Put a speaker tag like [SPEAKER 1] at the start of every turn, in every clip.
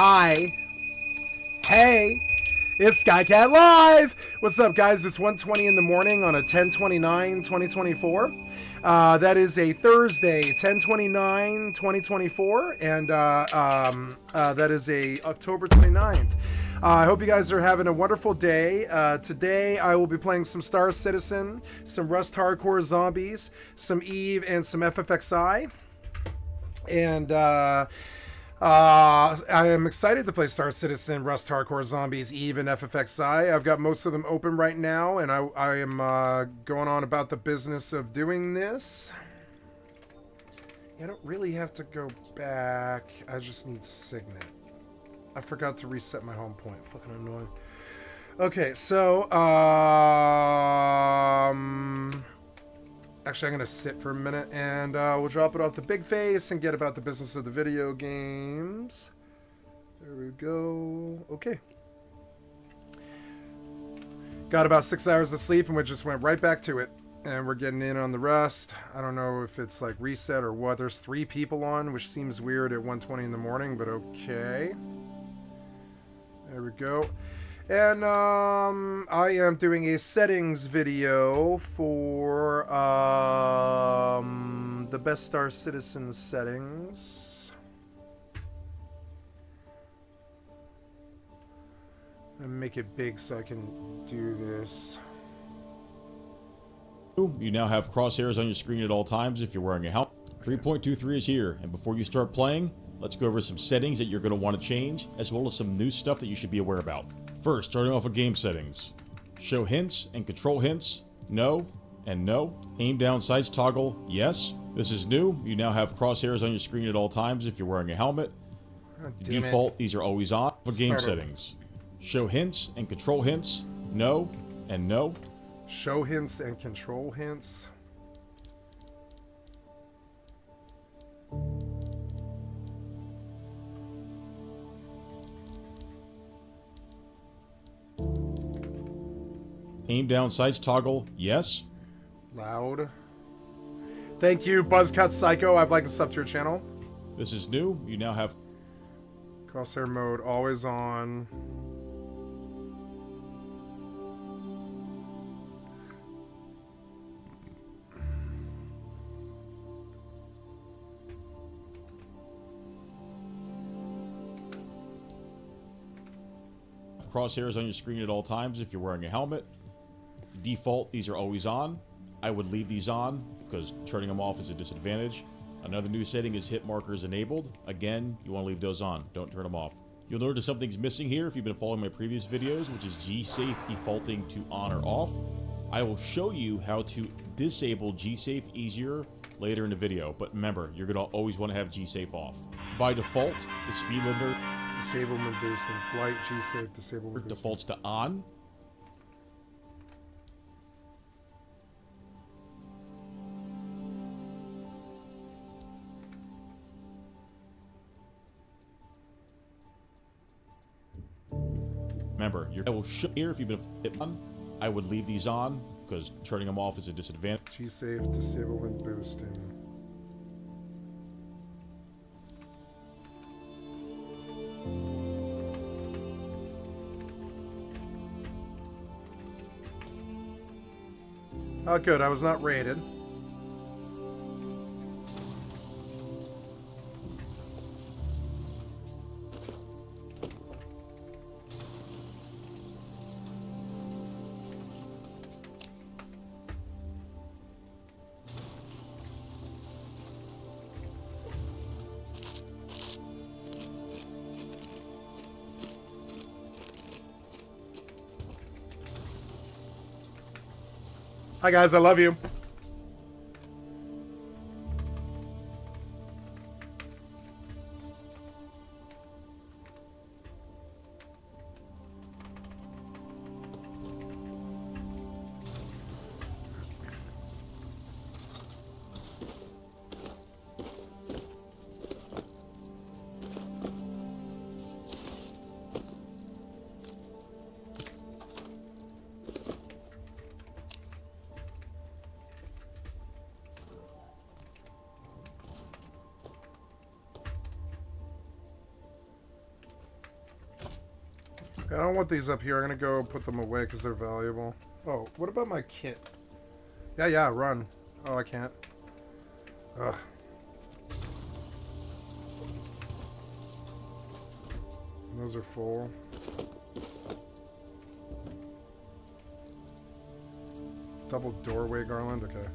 [SPEAKER 1] Hi. Hey. It's skycat.live. What's up, guys? It's 1:20 in the morning on a 10/29/2024. That is a Thursday, 10/29/2024, and that is a October 29th. I hope you guys are having a wonderful day. Today, I will be playing some Star Citizen, some Rust Hardcore Zombies, some EvE, and some FFXI. And I am excited to play Star Citizen, Rust Hardcore Zombies, EvE, and FFXI. I've got most of them open right now, and I am going on about the business of doing this. I don't really have to go back. I just need Signet. I forgot to reset my home point. Fucking annoying. Okay, so actually, I'm going to sit for a minute, and we'll drop it off to Big Face and get about the business of the video games. There we go. Okay. Got about 6 hours of sleep, and we just went right back to it. And we're getting in on the rest. I don't know if it's like reset or what. There's 3 people on, which seems weird at 1:20 in the morning, but okay. There we go. And I am doing a settings video for the best Star Citizen settings. And make it big so I can do this.
[SPEAKER 2] You now have crosshairs on your screen at all times if you're wearing a helmet. 3.23 is here, and before you start playing, let's go over some settings that you're going to want to change, as well as some new stuff that you should be aware about. First, starting off with game settings. Show hints and control hints, no and no. Aim down sights toggle, yes. This is new. You now have crosshairs on your screen at all times if you're wearing a helmet. Default, these are always on. For game settings. Show hints and control hints, no and no.
[SPEAKER 1] Show hints and control hints.
[SPEAKER 2] Aim down sights toggle, yes.
[SPEAKER 1] Loud. Thank you, Buzzcut Psycho. I've liked to sub to your channel.
[SPEAKER 2] This is new. You now have
[SPEAKER 1] crosshair mode always on.
[SPEAKER 2] crosshairs on your screen at all times if you're wearing a helmet. Default, these are always on. I would leave these on because turning them off is a disadvantage. Another new setting is hit markers enabled. Again, you want to leave those on. Don't turn them off. You'll notice something's missing here if you've been following my previous videos, which is G-Safe defaulting to on or off. I will show you how to disable G-Safe easier later in the video, but remember, you're going to always want to have G-Safe off. By default, the speed limiter
[SPEAKER 1] disablement boost in flight, G-Safe disablement
[SPEAKER 2] defaults to on. Remember, I will show here if you've been hit on. I would leave these on because turning them off is a disadvantage.
[SPEAKER 1] G-Safe disablement boosting. Oh, good. I was not raided. Hi guys, I love you. I don't want these up here. I'm gonna go put them away because they're valuable. Oh, what about my kit? Yeah, run. Oh, I can't. Ugh. Those are full. Double doorway garland? Okay.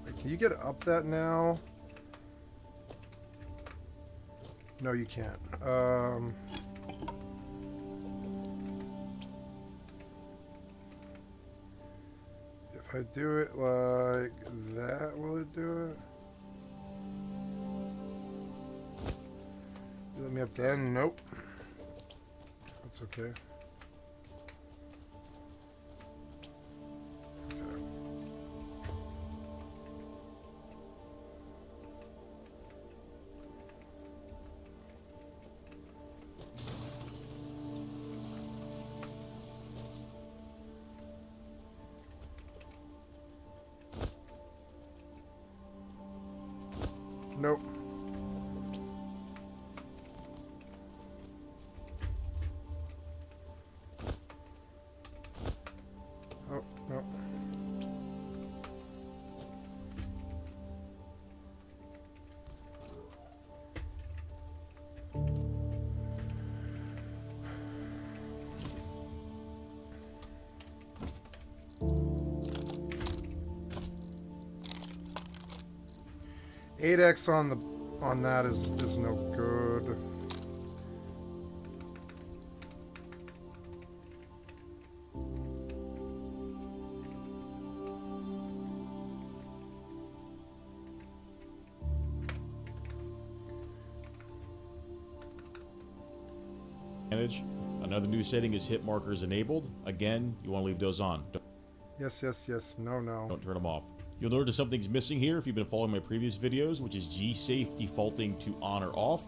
[SPEAKER 1] Wait, can you get up that now? No, you can't. If I do it like that, will it do it? Let me up then? Nope. That's okay. Nope. Oh, no. Eight X on that is no good.
[SPEAKER 2] Another new setting is hit markers enabled. Again, you want to leave those on.
[SPEAKER 1] Yes. No.
[SPEAKER 2] Don't turn them off. You'll notice something's missing here if you've been following my previous videos, which is G-Safe defaulting to on or off.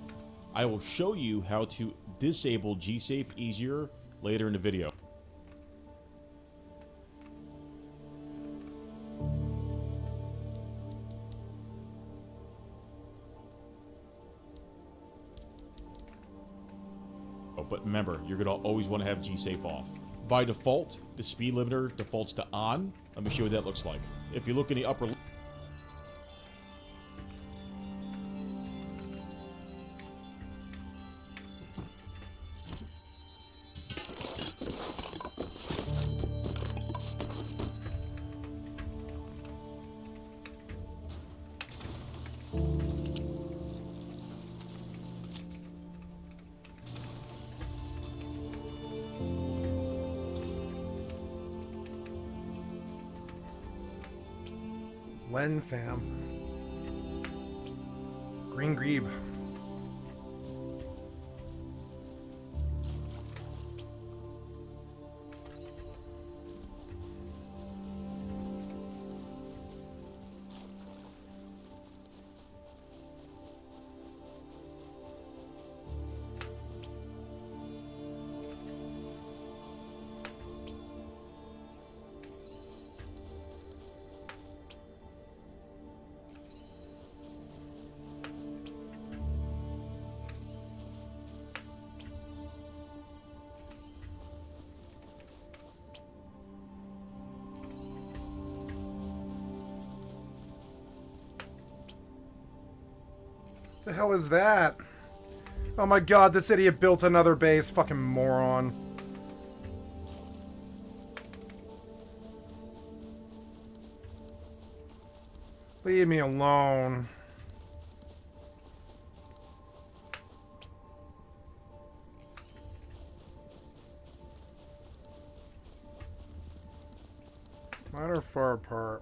[SPEAKER 2] I will show you how to disable G-Safe easier later in the video. But remember, you're going to always want to have G-Safe off. By default, the speed limiter defaults to on. Let me show you what that looks like. If you look in the upper left,
[SPEAKER 1] Len fam. Green Grebe. The hell is that? Oh my god, this idiot built another base. Fucking moron. Leave me alone. Mine are far apart.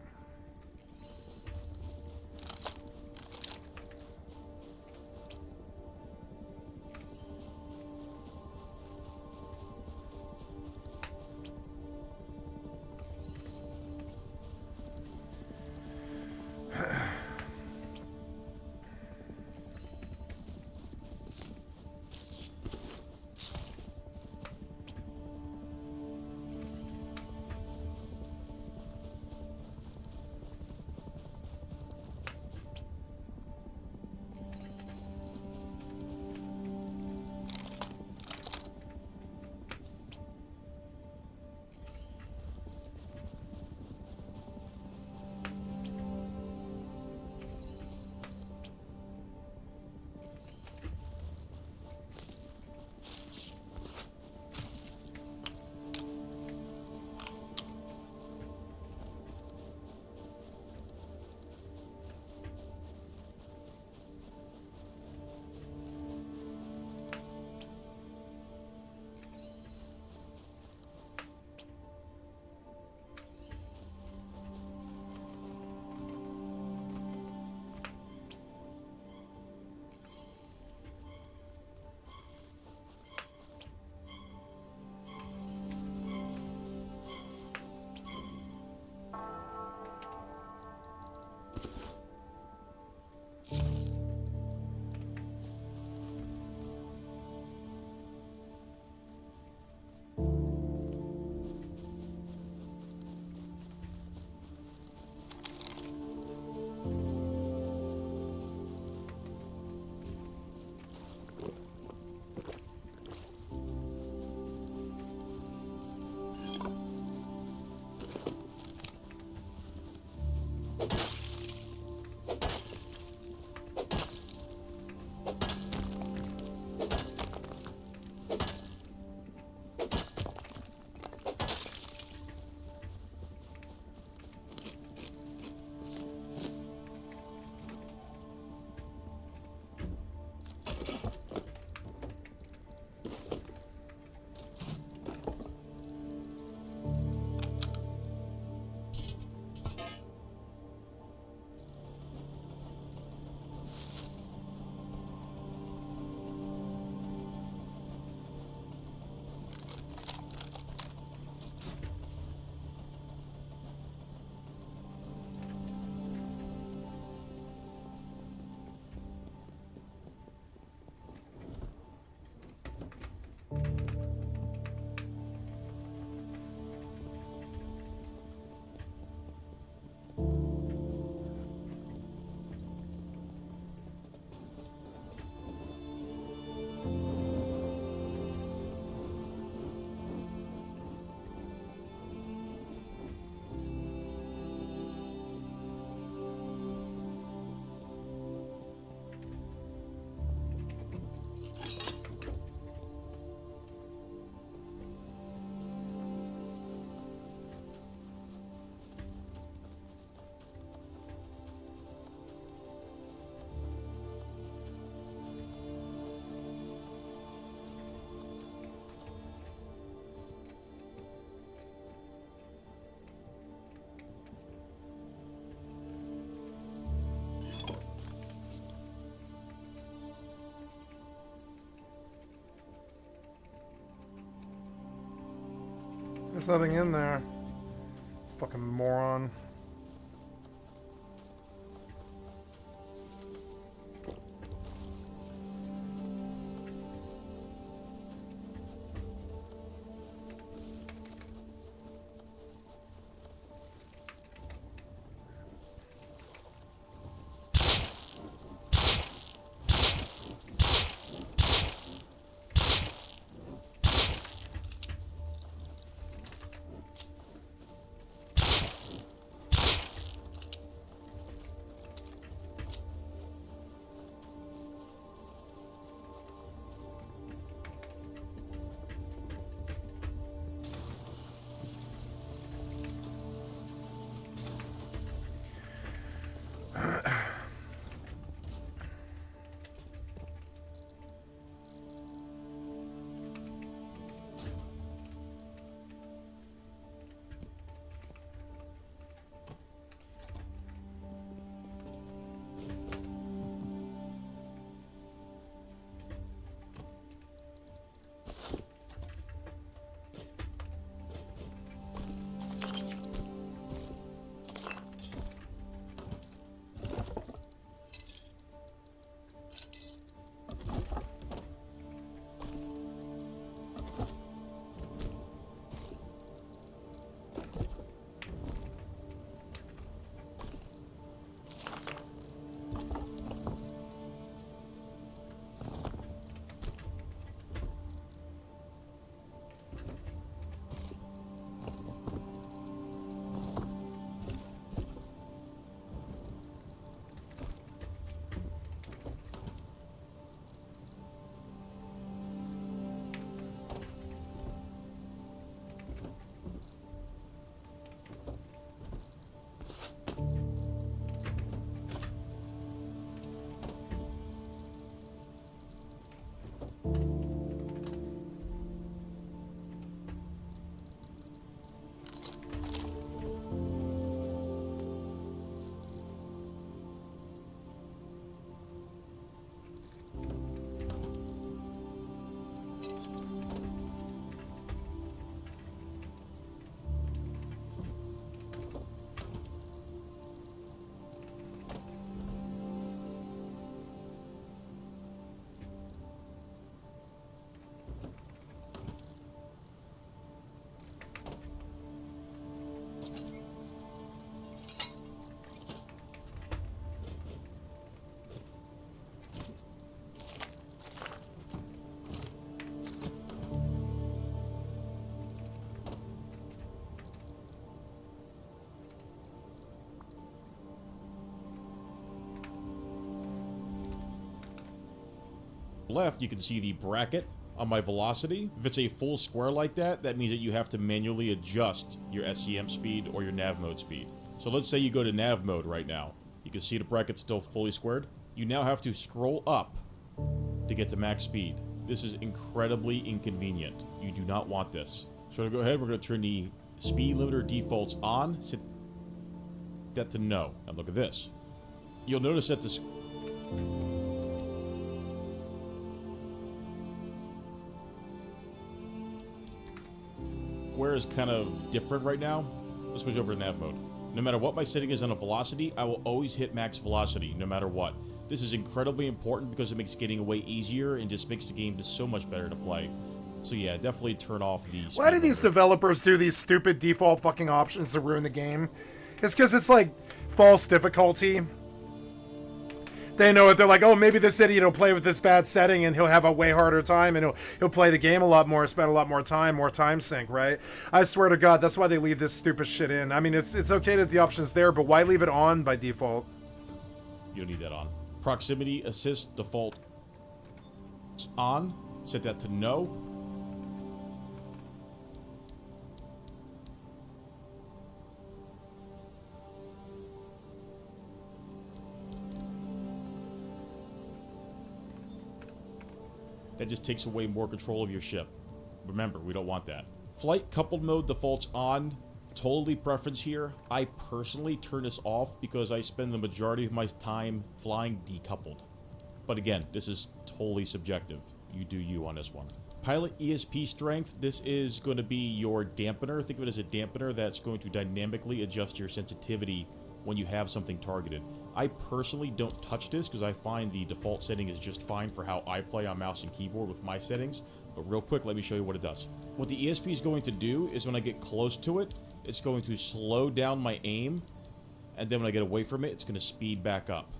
[SPEAKER 1] There's nothing in there. Fucking moron.
[SPEAKER 2] Left, you can see the bracket on my velocity. If it's a full square like that, that means that you have to manually adjust your SCM speed or your nav mode speed. So let's say you go to nav mode right now. You can see the bracket's still fully squared. You now have to scroll up to get to max speed. This is incredibly inconvenient. You do not want this. So to go ahead, we're going to turn the speed limiter defaults on, set that to no. Now look at this. You'll notice that the square is kind of different right now. Let's switch over to nav mode. No matter what my setting is on a velocity, I will always hit max velocity, no matter what. This is incredibly important because it makes getting away easier and just makes the game just so much better to play. So yeah, definitely turn off the speed
[SPEAKER 1] Why do these
[SPEAKER 2] limiter.
[SPEAKER 1] developers do these stupid default fucking options to ruin the game? It's because it's like false difficulty. They know it. They're like, oh, maybe this idiot will play with this bad setting and he'll have a way harder time and he'll play the game a lot more, spend a lot more time sync, right? I swear to God, that's why they leave this stupid shit in. I mean, it's okay that the option's there, but why leave it on by default?
[SPEAKER 2] You don't need that on. Proximity assist default on. Set that to no. That just takes away more control of your ship. Remember, we don't want that. Flight coupled mode defaults on. Totally preference here. I personally turn this off because I spend the majority of my time flying decoupled. But again, this is totally subjective. You do you on this one. Pilot ESP strength, this is going to be your dampener. Think of it as a dampener that's going to dynamically adjust your sensitivity when you have something targeted. I personally don't touch this because I find the default setting is just fine for how I play on mouse and keyboard with my settings. But real quick, let me show you what it does. What the ESP is going to do is when I get close to it, it's going to slow down my aim, and then when I get away from it, it's going to speed back up.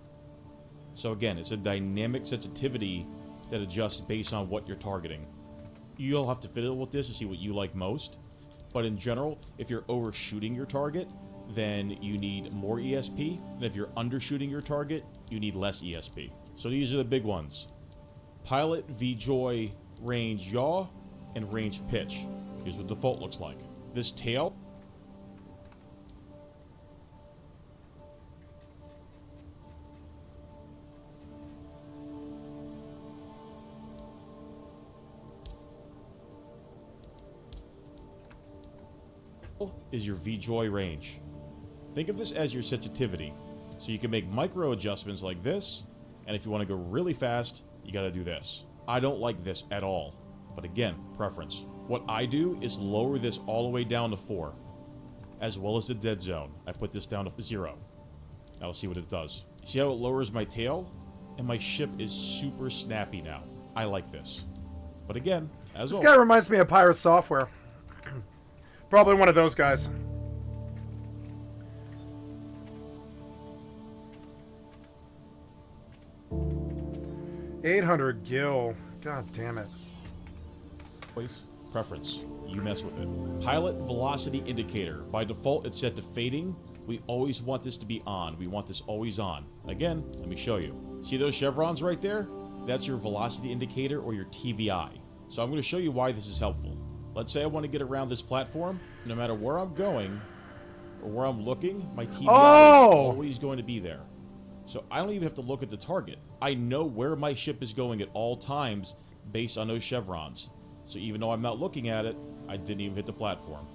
[SPEAKER 2] So again, it's a dynamic sensitivity that adjusts based on what you're targeting. You'll have to fiddle with this to see what you like most, but in general, if you're overshooting your target, then you need more ESP, and if you're undershooting your target, you need less ESP. So these are the big ones. Pilot, VJoy, range yaw, and range pitch. Here's what default looks like. This tail is your VJoy range. Think of this as your sensitivity. So you can make micro adjustments like this, and if you want to go really fast, you gotta do this. I don't like this at all, but again, preference. What I do is lower this all the way down to 4, as well as the dead zone. I put this down to 0. Now let's see what it does. See how it lowers my tail? And my ship is super snappy now. I like this. But again, as
[SPEAKER 1] This
[SPEAKER 2] always,
[SPEAKER 1] guy reminds me of Pirate Software. Probably one of those guys. $800 gil. God damn it.
[SPEAKER 2] preference. You mess with it. Pilot velocity indicator. By default, it's set to fading. We always want this to be on. We want this always on. Again, let me show you. See those chevrons right there? That's your velocity indicator or your TVI. So I'm going to show you why this is helpful. Let's say I want to get around this platform. No matter where I'm going or where I'm looking, my TVI is always going to be there. So I don't even have to look at the target. I know where my ship is going at all times based on those chevrons. So even though I'm not looking at it, I didn't even hit the platform.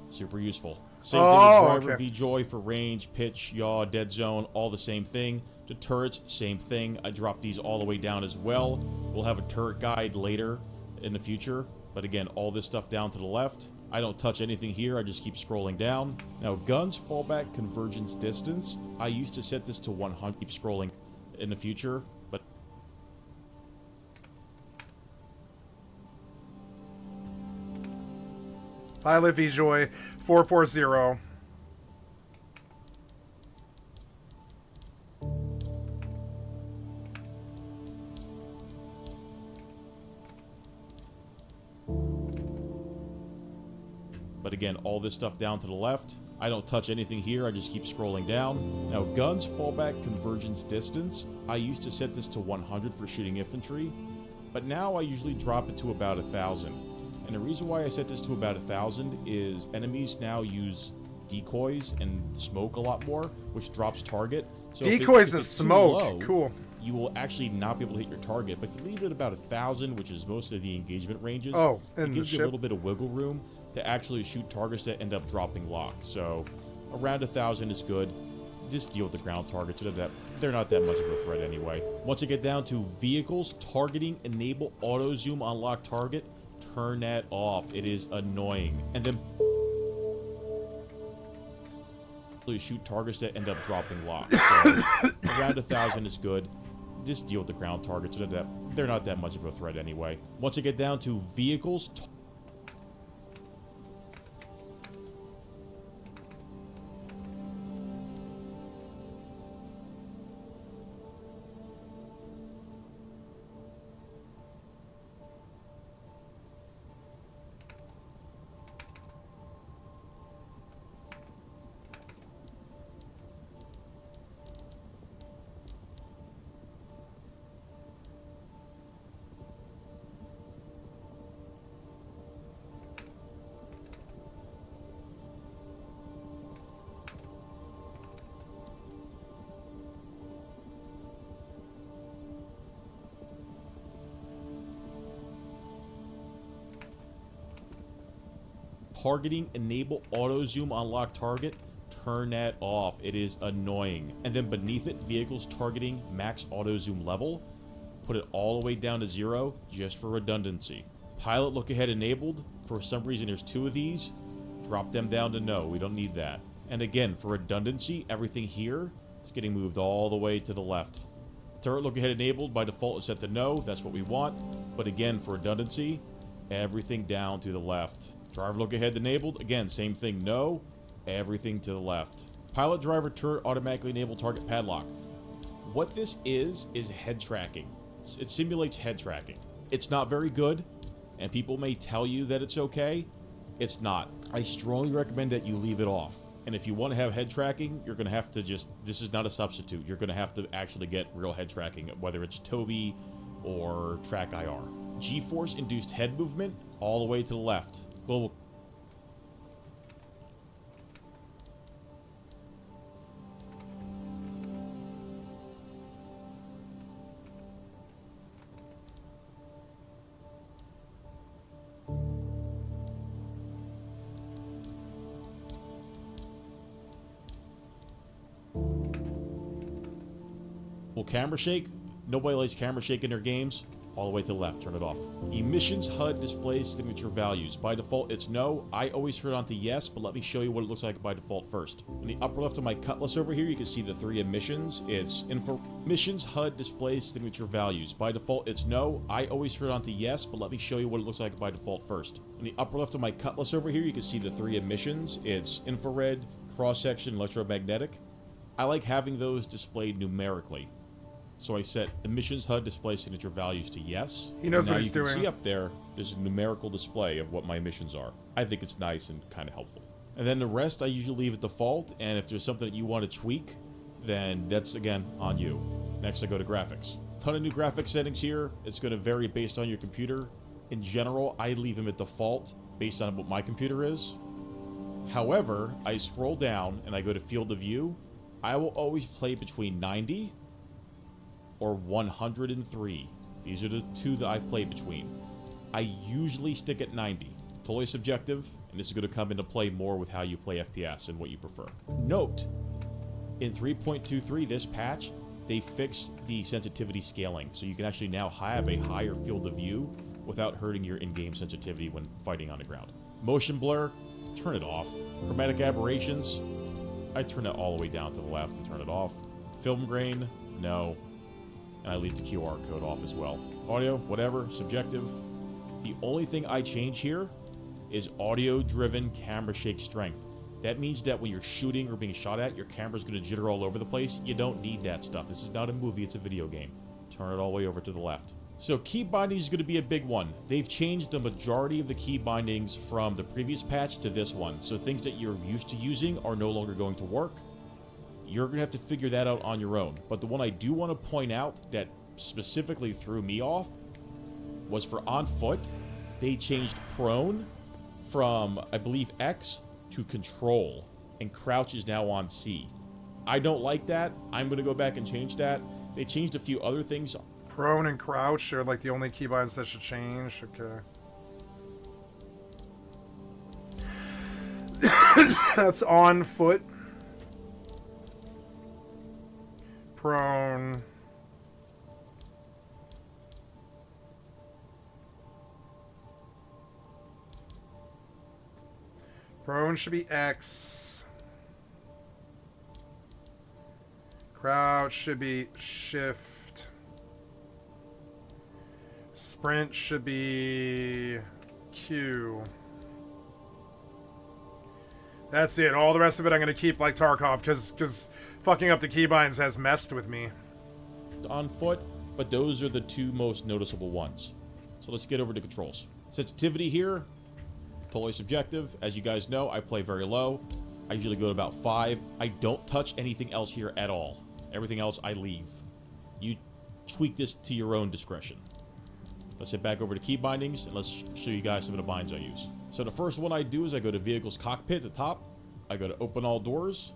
[SPEAKER 2] Super useful. Same thing with driver, VJoy for range, pitch, yaw, dead zone, all the same thing. To turrets, same thing. I dropped these all the way down as well. We'll have a turret guide later in the future. But again, all this stuff down to the left. I don't touch anything here, I just keep scrolling down. Now, guns fallback convergence distance. I used to set this to 100, keep scrolling in the future, but
[SPEAKER 1] Pilot VJoy 440.
[SPEAKER 2] But again, all this stuff down to the left. I don't touch anything here, I just keep scrolling down. Now, guns fallback convergence distance. I used to set this to 100 for shooting infantry, but now I usually drop it to about 1,000. And the reason why I set this to about 1,000 is enemies now use decoys and smoke a lot more, which drops target. So
[SPEAKER 1] Decoys and
[SPEAKER 2] if it's
[SPEAKER 1] smoke,
[SPEAKER 2] low,
[SPEAKER 1] cool.
[SPEAKER 2] You will actually not be able to hit your target, but if you leave it at about 1,000, which is most of the engagement ranges, it gives you a little bit of wiggle room to actually shoot targets that end up dropping lock. So around 1,000 is good. Just deal with the ground targets. They're not that much of a threat anyway. Once I get down to vehicles, targeting, enable auto zoom on lock target, turn that off. It is annoying. And then shoot targets that end up dropping lock. So around 1,000 is good. Just deal with the ground targets. They're not that much of a threat anyway. Once I get down to vehicles, targeting, enable auto zoom on lock target, turn that off. It is annoying. And then beneath it, vehicles targeting max auto zoom level, put it all the way down to 0 just for redundancy. Pilot look ahead enabled. For some reason, there's 2 of these. Drop them down to no. We don't need that. And again, for redundancy, everything here is getting moved all the way to the left. Turret look ahead enabled by default is set to no. That's what we want. But again, for redundancy, everything down to the left. Driver look ahead enabled. Again, same thing, no. Everything to the left. Pilot driver turret automatically enable target padlock. What this is head tracking. It simulates head tracking. It's not very good, and people may tell you that it's okay. It's not. I strongly recommend that you leave it off. And if you want to have head tracking, you're going to have to just... This is not a substitute. You're going to have to actually get real head tracking, whether it's Tobii or Track IR. G-force induced head movement all the way to the left. Global... Camera shake. Nobody likes camera shake in their games. All the way to the left. Turn it off. Emissions HUD displays signature values. By default, it's no. I always turn it on to yes, but let me show you what it looks like by default first. In the upper left of my cutlass over here, you can see the 3 emissions. It's info. Emissions HUD displays signature values. By default, it's no. I always turn it on to yes, but let me show you what it looks like by default first. In the upper left of my cutlass over here, you can see the 3 emissions. It's infrared, cross-section, electromagnetic. I like having those displayed numerically. So I set emissions HUD display signature values to yes.
[SPEAKER 1] He knows what he's doing.
[SPEAKER 2] Now you can see up there, there's a numerical display of what my emissions are. I think it's nice and kind of helpful. And then the rest I usually leave at default, and if there's something that you want to tweak, then that's, again, on you. Next I go to graphics. Ton of new graphics settings here. It's going to vary based on your computer. In general, I leave them at default based on what my computer is. However, I scroll down and I go to field of view. I will always play between 90 or 103. These are the 2 that I play between. I usually stick at 90. Totally subjective, and this is going to come into play more with how you play FPS and what you prefer. Note, in 3.23, this patch, they fixed the sensitivity scaling, so you can actually now have a higher field of view without hurting your in-game sensitivity when fighting on the ground. Motion blur, turn it off. Chromatic aberrations, I turn it all the way down to the left and turn it off. Film grain, no. And I leave the QR code off as well. Audio, whatever, subjective. The only thing I change here is audio-driven camera shake strength. That means that when you're shooting or being shot at, your camera's going to jitter all over the place. You don't need that stuff. This is not a movie, it's a video game. Turn it all the way over to the left. So key binding is going to be a big one. They've changed the majority of the key bindings from the previous patch to this one. So things that you're used to using are no longer going to work. You're going to have to figure that out on your own. But the one I do want to point out that specifically threw me off was for on foot. They changed prone from, I believe, X to control. And crouch is now on C. I don't like that. I'm going to go back and change that. They changed a few other things.
[SPEAKER 1] Prone and crouch are like the only keybinds that should change. Okay. That's on foot. Prone. Prone should be X. Crouch should be shift. Sprint should be Q. That's it. All the rest of it I'm going to keep like Tarkov because fucking up the keybinds has messed with me.
[SPEAKER 2] On foot, but those are the 2 most noticeable ones. So let's get over to controls. Sensitivity here, totally subjective. As you guys know, I play very low. I usually go to about 5. I don't touch anything else here at all. Everything else I leave. You tweak this to your own discretion. Let's head back over to key bindings and let's show you guys some of the binds I use. So the first one I do is I go to Vehicles Cockpit at the top. I go to Open All Doors.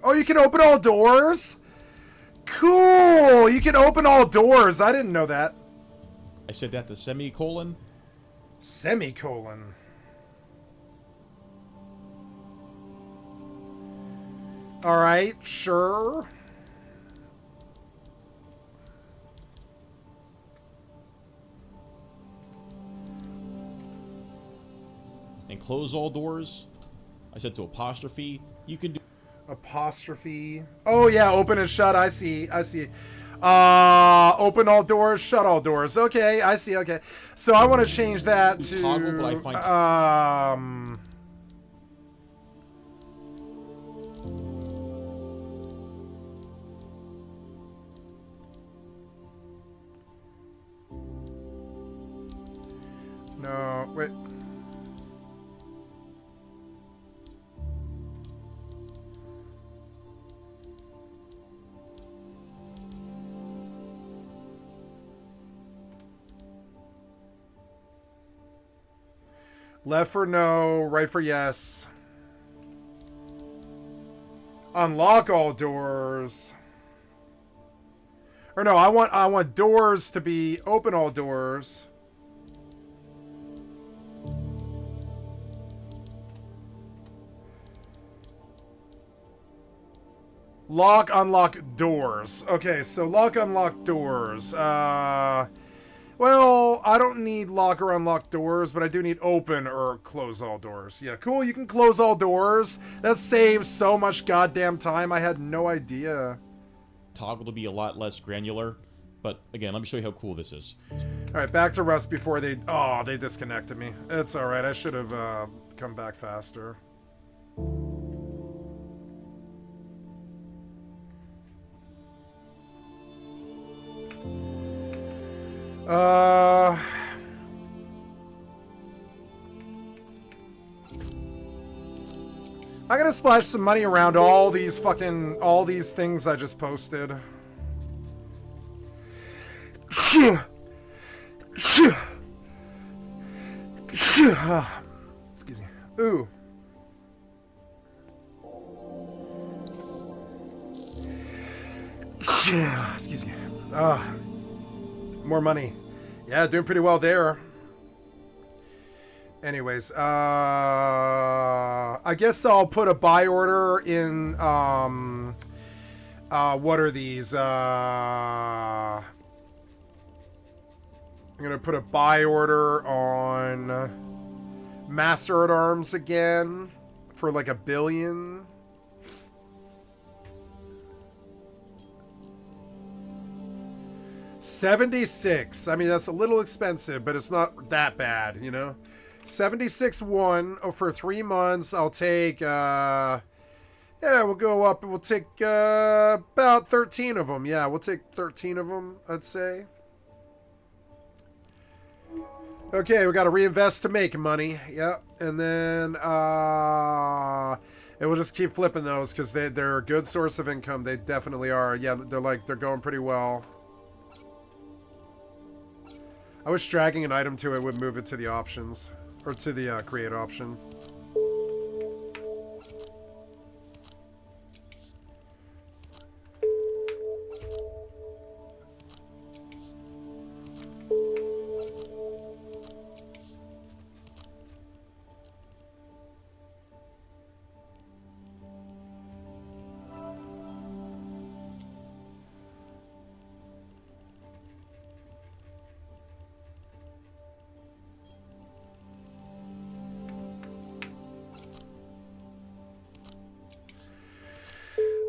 [SPEAKER 1] Oh, you can open all doors? Cool! cool! You can open all doors. I didn't know that.
[SPEAKER 2] I said that the semicolon.
[SPEAKER 1] Semicolon. Alright, sure.
[SPEAKER 2] And close all doors. I said to apostrophe. You can do
[SPEAKER 1] Apostrophe. Oh yeah, open and shut. I see. Open all doors, shut all doors. Okay, I see. Okay, so I want to change that to
[SPEAKER 2] toggle, but I find
[SPEAKER 1] no, wait. Left for no, right for yes. Unlock all doors. Or no, I want doors to be open all doors. Lock, unlock doors. Okay, so lock, unlock doors. Well, I don't need lock or unlock doors, but I do need open or close all doors. Yeah, cool, you can close all doors. That saves so much goddamn time. I had no idea.
[SPEAKER 2] toggle to be a lot less granular. But again, let me show you how cool this is.
[SPEAKER 1] Alright, back to Rust before they... Oh, they disconnected me. It's alright, I should have come back faster. I gotta splash some money around all these things I just posted. Excuse me. Ooh. Excuse me. More money. Yeah, doing pretty well there. Anyways, I guess I'll put a buy order in, what are these? I'm gonna put a buy order on Master at Arms again for like 1 billion. $76. I mean, that's a little expensive, but it's not that bad, you know? 76.1 for 3 months. I'll take, yeah, we'll go up and we'll take about 13 of them. Yeah, we'll take 13 of them, I'd say. Okay, we got to reinvest to make money. Yep, and then, and we'll just keep flipping those because they're a good source of income. They definitely are. Yeah, they're going pretty well. I wish dragging an item to it would move it to the options. Or to the create option.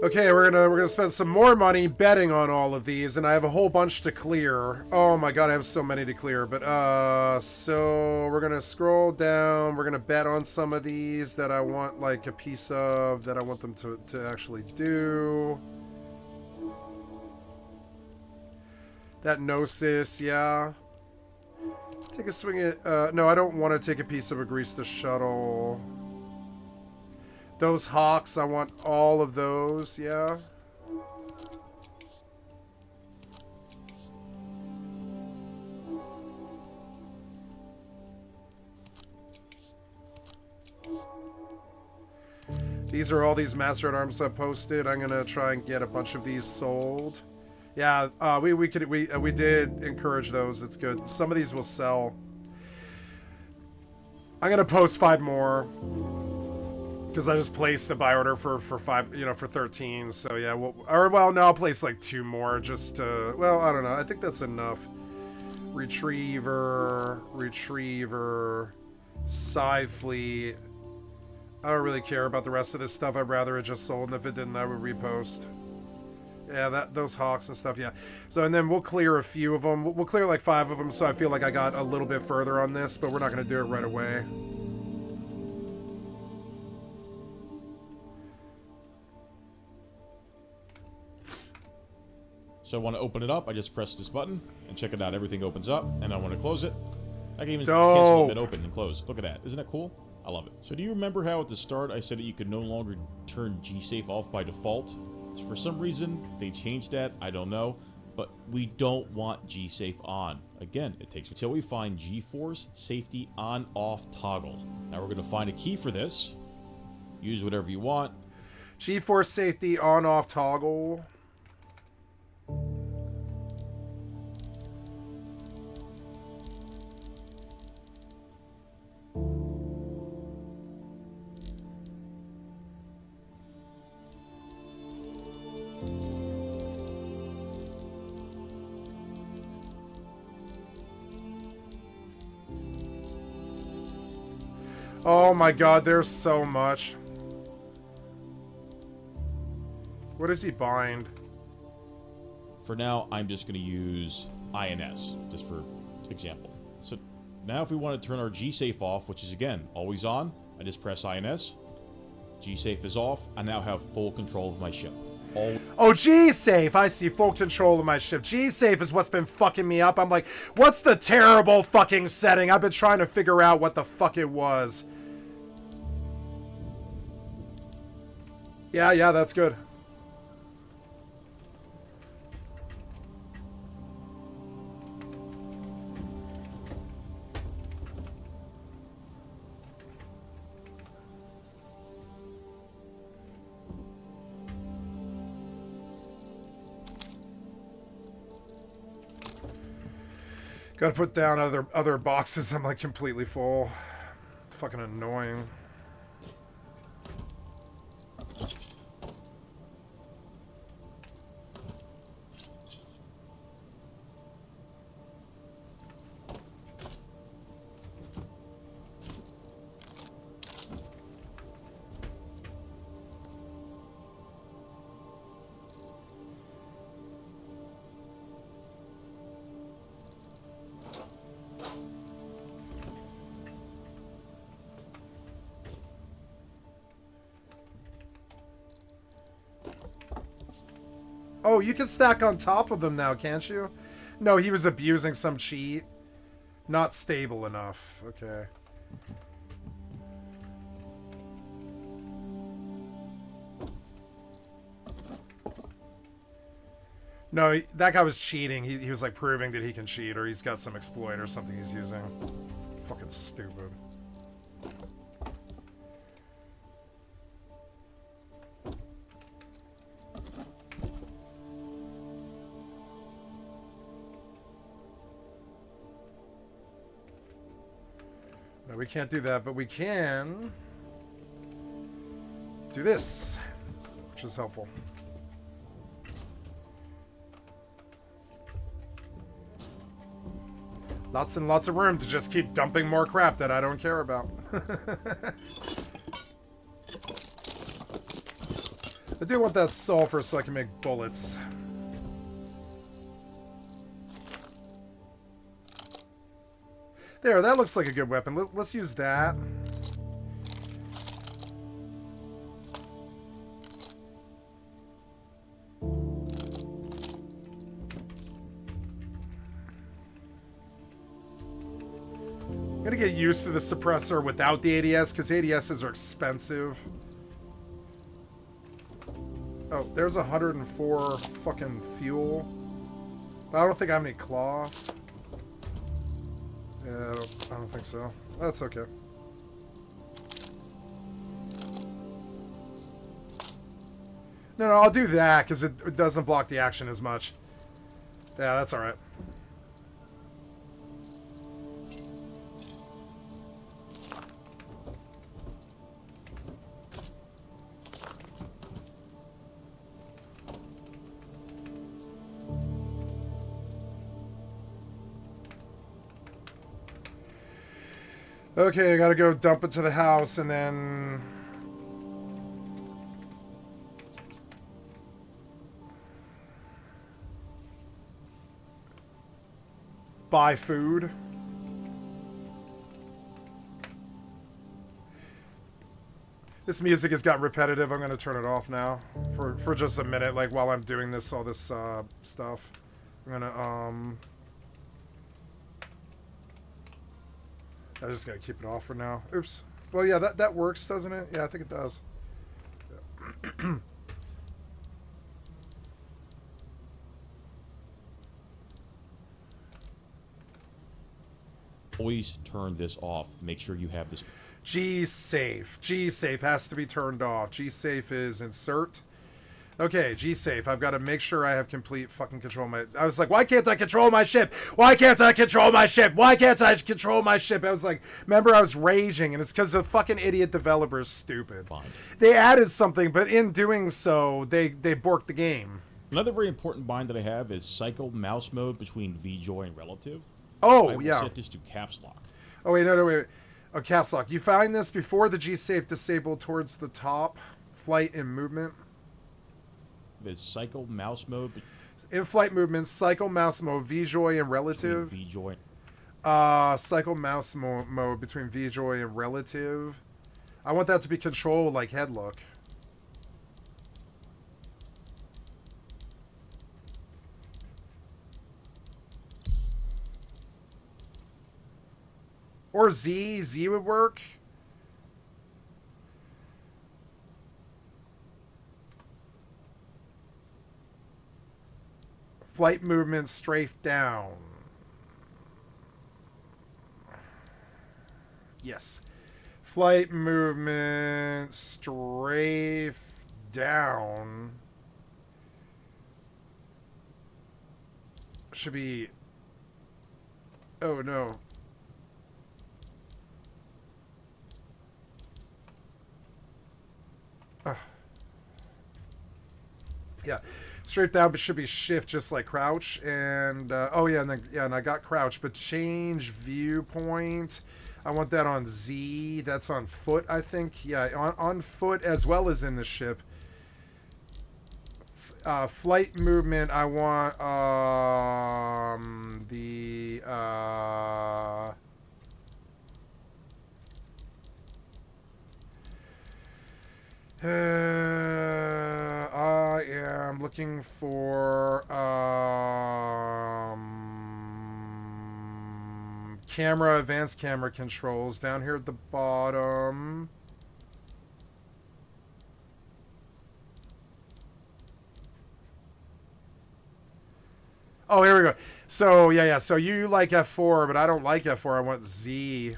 [SPEAKER 1] Okay, we're gonna spend some more money betting on all of these, and I have a whole bunch to clear. Oh my god, I have so many to clear. But so we're gonna scroll down. We're gonna bet on some of these that I want like a piece of, that I want them to actually do. That Gnosis, yeah. Take a swing at. No, I don't want to take a piece of a Grease the Shuttle. Those Hawks, I want all of those, yeah. These are all these Master at Arms I posted. I'm gonna try and get a bunch of these sold. Yeah, we did encourage those. It's good. Some of these will sell. I'm gonna post 5 more because I just placed a buy order for 5, for 13. So yeah, no, I'll place like 2 more just to, well, I don't know. I think that's enough. Retriever, Scythe Fleet. I don't really care about the rest of this stuff. I'd rather it just sold, and if it didn't, I would repost. Yeah, those hawks and stuff, yeah. So, and then we'll clear a few of them. We'll clear like 5 of them, so I feel like I got a little bit further on this, but we're not going to do it right away.
[SPEAKER 2] So I want to open it up. I just press this button and check it out. Everything opens up, and I want to close it. I can even cancel it and open and close. Look at that. Isn't that cool? I love it. So do you remember how at the start I said that you could no longer turn G-Safe off by default? For some reason, they changed that. I don't know. But we don't want G-Safe on. Again, it takes until we find G-Force Safety On-Off Toggle. Now we're going to find a key for this. Use whatever you want.
[SPEAKER 1] G-Force Safety On-Off Toggle. Oh my god, there's so much. What does he bind?
[SPEAKER 2] For now, I'm just going to use INS, just for example. So now if we want to turn our G-Safe off, which is again, always on, I just press INS. G-Safe is off. I now have full control of my ship.
[SPEAKER 1] Oh, G-Safe! I see, full control of my ship. G-Safe is what's been fucking me up. I'm like, what's the terrible fucking setting? I've been trying to figure out what the fuck it was. Yeah, that's good. Gotta put down other boxes. I'm like completely full. Fucking annoying. Oh, you can stack on top of them now, can't you? No, he was abusing some cheat. Not stable enough. Okay. No, that guy was cheating. He was like proving that he can cheat, or he's got some exploit or something he's using. Fucking stupid. No, we can't do that, but we can do this, which is helpful. Lots and lots of room to just keep dumping more crap that I don't care about. I do want that sulfur so I can make bullets. There, that looks like a good weapon. Let's use that. I'm gonna get used to the suppressor without the ADS, because ADSs are expensive. Oh, there's 104 fucking fuel. But I don't think I have any cloth. Yeah, I don't think so. That's okay. No, I'll do that, because it doesn't block the action as much. Yeah, that's all right. Okay, I gotta go dump it to the house and then... buy food. This music has got repetitive. I'm gonna turn it off now for just a minute, like while I'm doing this, all this stuff. I'm gonna I'm just gonna keep it off for now. Oops. Well, yeah, that works, doesn't it? Yeah, I think it does. Yeah.
[SPEAKER 2] Always turn this off. Make sure you have this.
[SPEAKER 1] G-Safe. G-Safe has to be turned off. G-Safe is insert. Okay, G-Safe. I've got to make sure I have complete fucking control of my... I was like, why can't I control my ship? Why can't I control my ship? Why can't I control my ship? I was like, remember, I was raging, and it's because the fucking idiot developer is stupid.
[SPEAKER 2] Fine.
[SPEAKER 1] They added something, but in doing so, they borked the game.
[SPEAKER 2] Another very important bind that I have is cycle mouse mode between VJoy and relative.
[SPEAKER 1] Oh,
[SPEAKER 2] I will set this to caps lock.
[SPEAKER 1] Oh, wait, no, wait. Oh, caps lock. You find this before the G-Safe disabled towards the top, flight and movement.
[SPEAKER 2] There's cycle mouse mode.
[SPEAKER 1] In-flight movement, cycle mouse mode, VJoy and relative.
[SPEAKER 2] VJoy.
[SPEAKER 1] Cycle mouse mode between VJoy and relative. I want that to be controlled like head look. Or Z. Z would work. Flight movement, strafe down. Yes. Flight movement, strafe down. Should be... Oh, no. Yeah, strafe down, but should be shift, just like crouch. And oh yeah, and I got crouch, but change viewpoint. I want that on Z. That's on foot, I think. Yeah, on foot as well as in the ship. Flight movement. I want the I am looking for camera, advanced camera controls down here at the bottom. Oh, here we go. So, yeah. So you like F4, but I don't like F4. I want Z.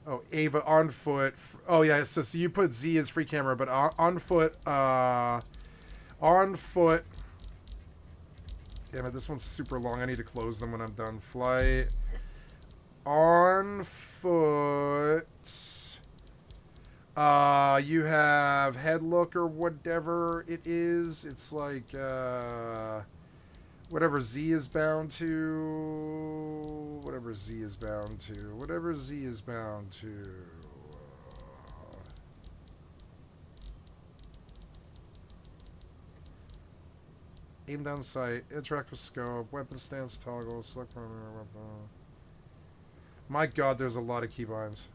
[SPEAKER 1] Oh, Ava on foot. Oh, yeah. So you put Z as free camera, but on foot. On foot. Damn it, this one's super long. I need to close them when I'm done. Flight. On foot. You have head look or whatever it is. It's like, whatever Z is bound to. Whatever Z is bound to. Whatever Z is bound to. Aim down sight. Interact with scope. Weapon stance toggle. Select primary weapon. My god, there's a lot of keybinds.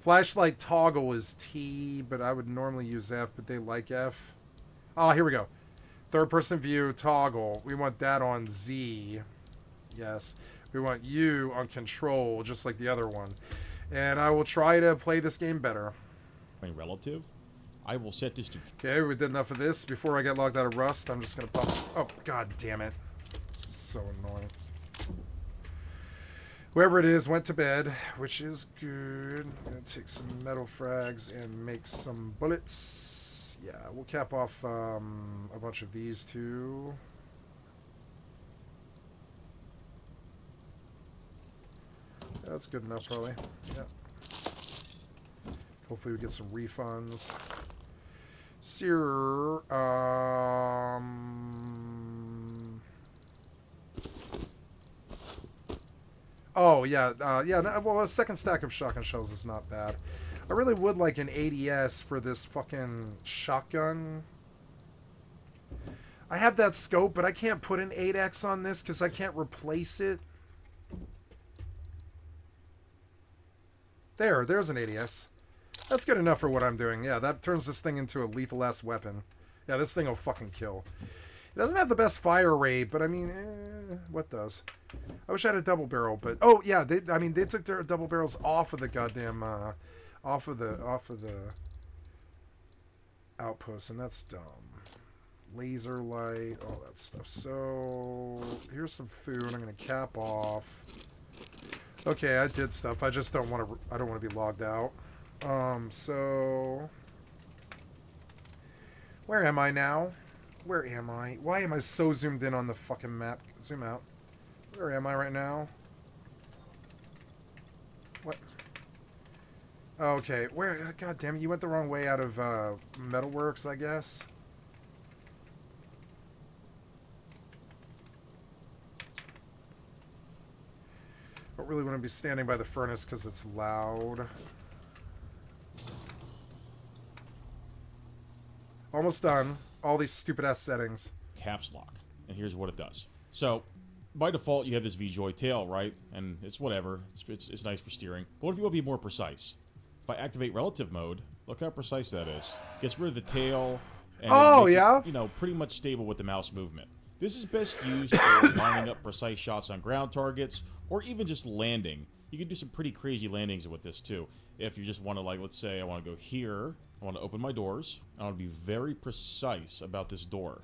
[SPEAKER 1] Flashlight toggle is T, but I would normally use F, but they like F. Oh, here we go. Third person view toggle. We want that on Z. Yes. We want U on control, just like the other one. And I will try to play this game better.
[SPEAKER 2] Relative. I will set this to...
[SPEAKER 1] Okay, we did enough of this. Before I get logged out of Rust, I'm just going to pop... Oh, god damn it. So annoying. Whoever it is went to bed, which is good. I'm going to take some metal frags and make some bullets. Yeah, we'll cap off a bunch of these too. That's good enough, probably. Yeah. Hopefully we get some refunds. Sir, oh, yeah, yeah, no, well, a second stack of shotgun shells is not bad. I really would like an ADS for this fucking shotgun. I have that scope, but I can't put an 8X on this because I can't replace it. There's an ADS. That's good enough for what I'm doing. Yeah, that turns this thing into a lethal-ass weapon. Yeah, this thing will fucking kill. It doesn't have the best fire rate, but I mean, what does? I wish I had a double barrel, but oh yeah, they took their double barrels off of the goddamn, off of the outpost, and that's dumb. Laser light, all that stuff. So here's some food. I'm gonna cap off. Okay, I did stuff. I just don't want to. I don't want to be logged out. So where am I now? Where am I? Why am I so zoomed in on the fucking map? Zoom out. Where am I right now? What? Okay, where? God damn it! You went the wrong way out of Metalworks, I guess. Don't really want to be standing by the furnace because it's loud. Almost done. All these stupid ass settings.
[SPEAKER 2] Caps lock. And here's what it does. So, by default, you have this VJoy tail, right? And it's whatever. It's nice for steering. But what if you want to be more precise? If I activate relative mode, look how precise that is. Gets rid of the tail. And
[SPEAKER 1] oh,
[SPEAKER 2] makes
[SPEAKER 1] yeah?
[SPEAKER 2] it, you know, pretty much stable with the mouse movement. This is best used for lining up precise shots on ground targets, or even just landing. You can do some pretty crazy landings with this too. If you just want to, like, let's say I want to go here, I want to open my doors, I want to be very precise about this door.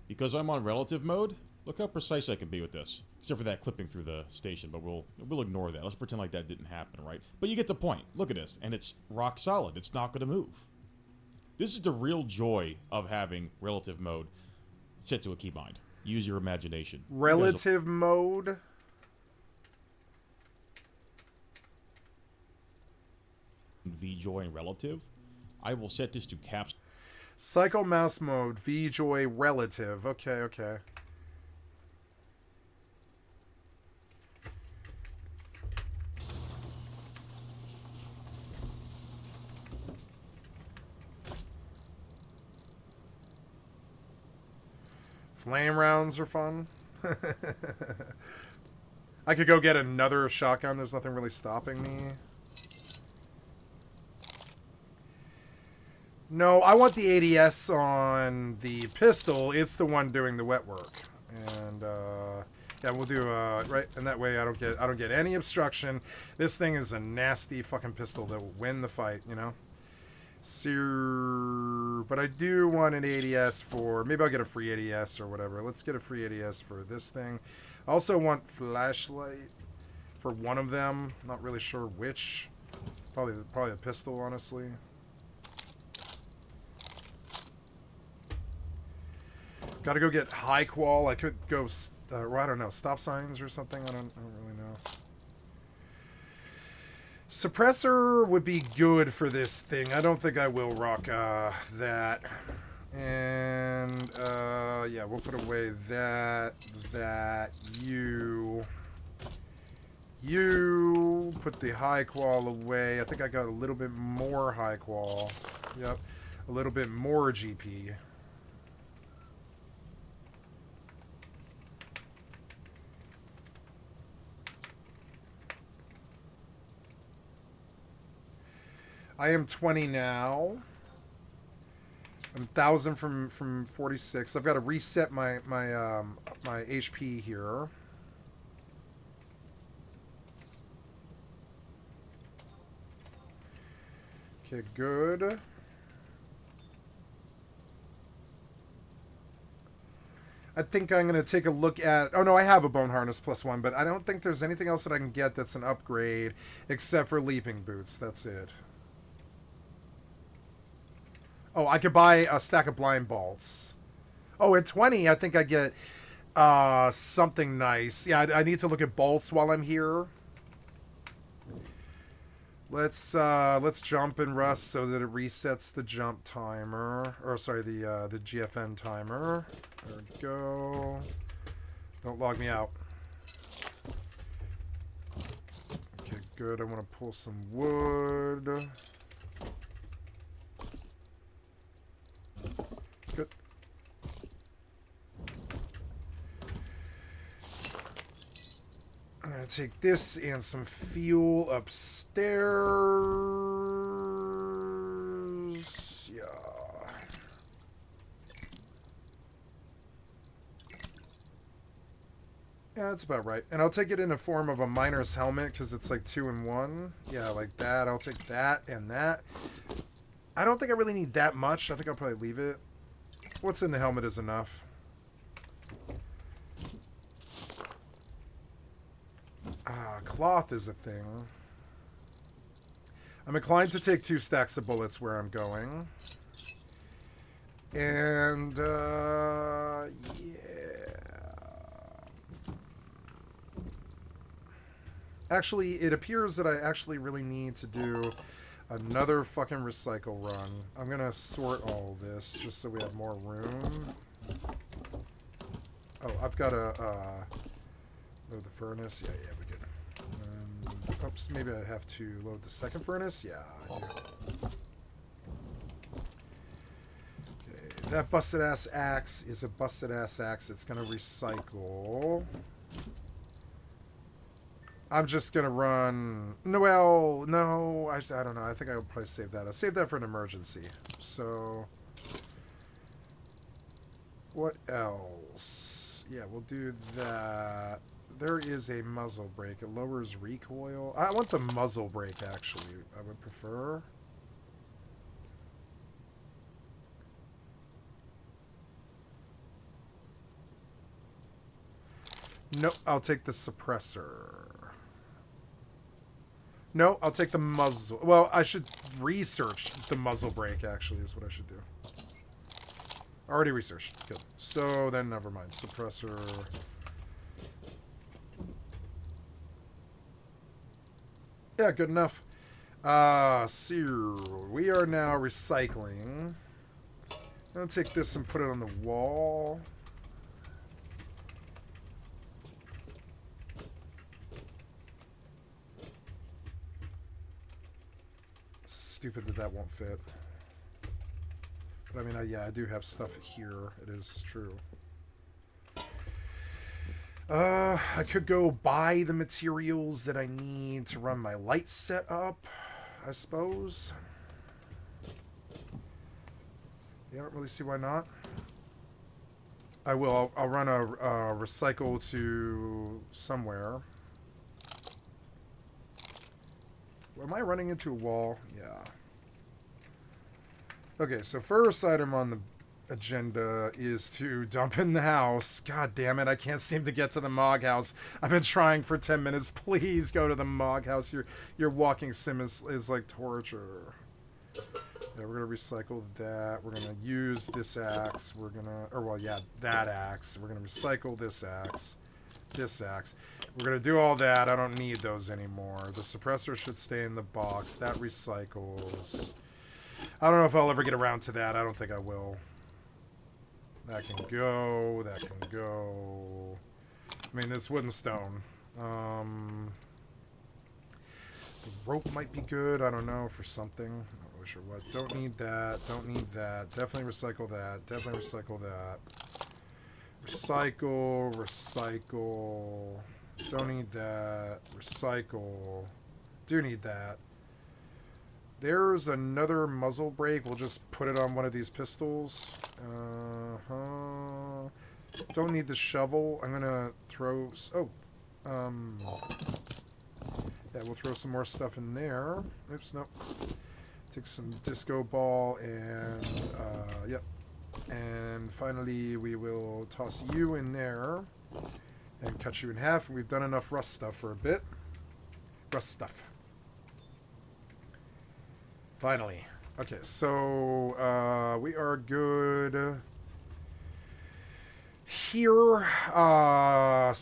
[SPEAKER 2] Because I'm on relative mode, look how precise I can be with this. Except for that clipping through the station, but we'll ignore that. Let's pretend like that didn't happen, right? But you get the point. Look at this, and it's rock solid. It's not going to move. This is the real joy of having relative mode set to a keybind. Use your imagination.
[SPEAKER 1] Relative mode?
[SPEAKER 2] VJoy and relative. I will set this to caps.
[SPEAKER 1] Cycle mouse mode, VJoy relative. Okay, okay. Flame rounds are fun. I could go get another shotgun. There's nothing really stopping me. No, I want the ADS on the pistol. It's the one doing the wet work. And yeah, we'll do right, and that way I don't get any obstruction. This thing is a nasty fucking pistol that will win the fight, you know. So, but I do want an ADS for, maybe I'll get a free ADS or whatever. Let's get a free ADS for this thing. I also want flashlight for one of them. Not really sure which. Probably a pistol, honestly. Gotta go get high qual. I could go, well, I don't know, stop signs or something. I don't really know. Suppressor would be good for this thing. I don't think I will rock that. And yeah, we'll put away that, you put the high qual away. I think I got a little bit more high qual. Yep, a little bit more GP. I am 20 now. I'm 1,000 from 46. I've got to reset my HP here. Okay, good. I think I'm going to take a look at... Oh, no, I have a bone harness +1, but I don't think there's anything else that I can get that's an upgrade except for leaping boots. That's it. Oh, I could buy a stack of blind bolts. Oh, at 20, I think I get something nice. Yeah, I need to look at bolts while I'm here. Let's jump in Rust so that it resets the jump timer. Or, sorry, the GFN timer. There we go. Don't log me out. Okay, good. I want to pull some wood. Good. I'm going to take this and some fuel upstairs. Yeah. Yeah, that's about right. And I'll take it in the form of a miner's helmet because it's like 2 in 1. Yeah, like that. I'll take that and that. I don't think I really need that much. I think I'll probably leave it. What's in the helmet is enough. Cloth is a thing. I'm inclined to take 2 stacks of bullets where I'm going. And, yeah. Actually, it appears that I actually really need to do another fucking recycle run. I'm gonna sort all this just so we have more room. Oh, I've got to, load the furnace. Yeah, we're good. Oops, maybe I have to load the second furnace. Yeah, I do. Okay, that busted ass axe is a busted ass axe. It's gonna recycle. I'm just gonna run. No, no, I don't know. I think I would probably save that. I'll save that for an emergency. So, what else? Yeah, we'll do that. There is a muzzle brake. It lowers recoil. I want the muzzle brake, actually. I would prefer. No, I'll take the suppressor. No, I'll take the muzzle. Well, I should research the muzzle brake, actually, is what I should do. Already researched. Good. So, then never mind. Suppressor. Yeah, good enough. So we are now recycling. I'm gonna take this and put it on the wall. Stupid that won't fit. But I mean, yeah, I do have stuff here. It is true. I could go buy the materials that I need to run my light set up, I suppose. Yeah, I don't really see why not. I will. I'll run a recycle to somewhere. Am I running into a wall? Yeah. Okay, so first item on the agenda is to dump in the house. God damn it, I can't seem to get to the Mog house. I've been trying for 10 minutes. Please go to the Mog house. Your walking sim is like torture. Yeah, we're gonna recycle that. We're gonna use this axe. We're gonna, or well, yeah, that axe. We're gonna recycle this axe. This axe. We're gonna do all that. I don't need those anymore. The suppressor should stay in the box. That recycles. I don't know if I'll ever get around to that. I don't think I will. That can go. That can go. I mean, this wood and stone. The rope might be good. I don't know, for something. I'm not really sure what. Don't need that. Don't need that. Definitely recycle that. Definitely recycle that. Recycle. Recycle. Don't need that. Recycle. Do need that. There's another muzzle brake. We'll just put it on one of these pistols. Don't need the shovel. I'm gonna throw... Oh. Yeah, we'll throw some more stuff in there. Oops, nope. Take some disco ball and... Yep. And finally, we will toss you in there and cut you in half. We've done enough rust stuff for a bit. Rust stuff. Finally. Okay, so we are good here. Oh,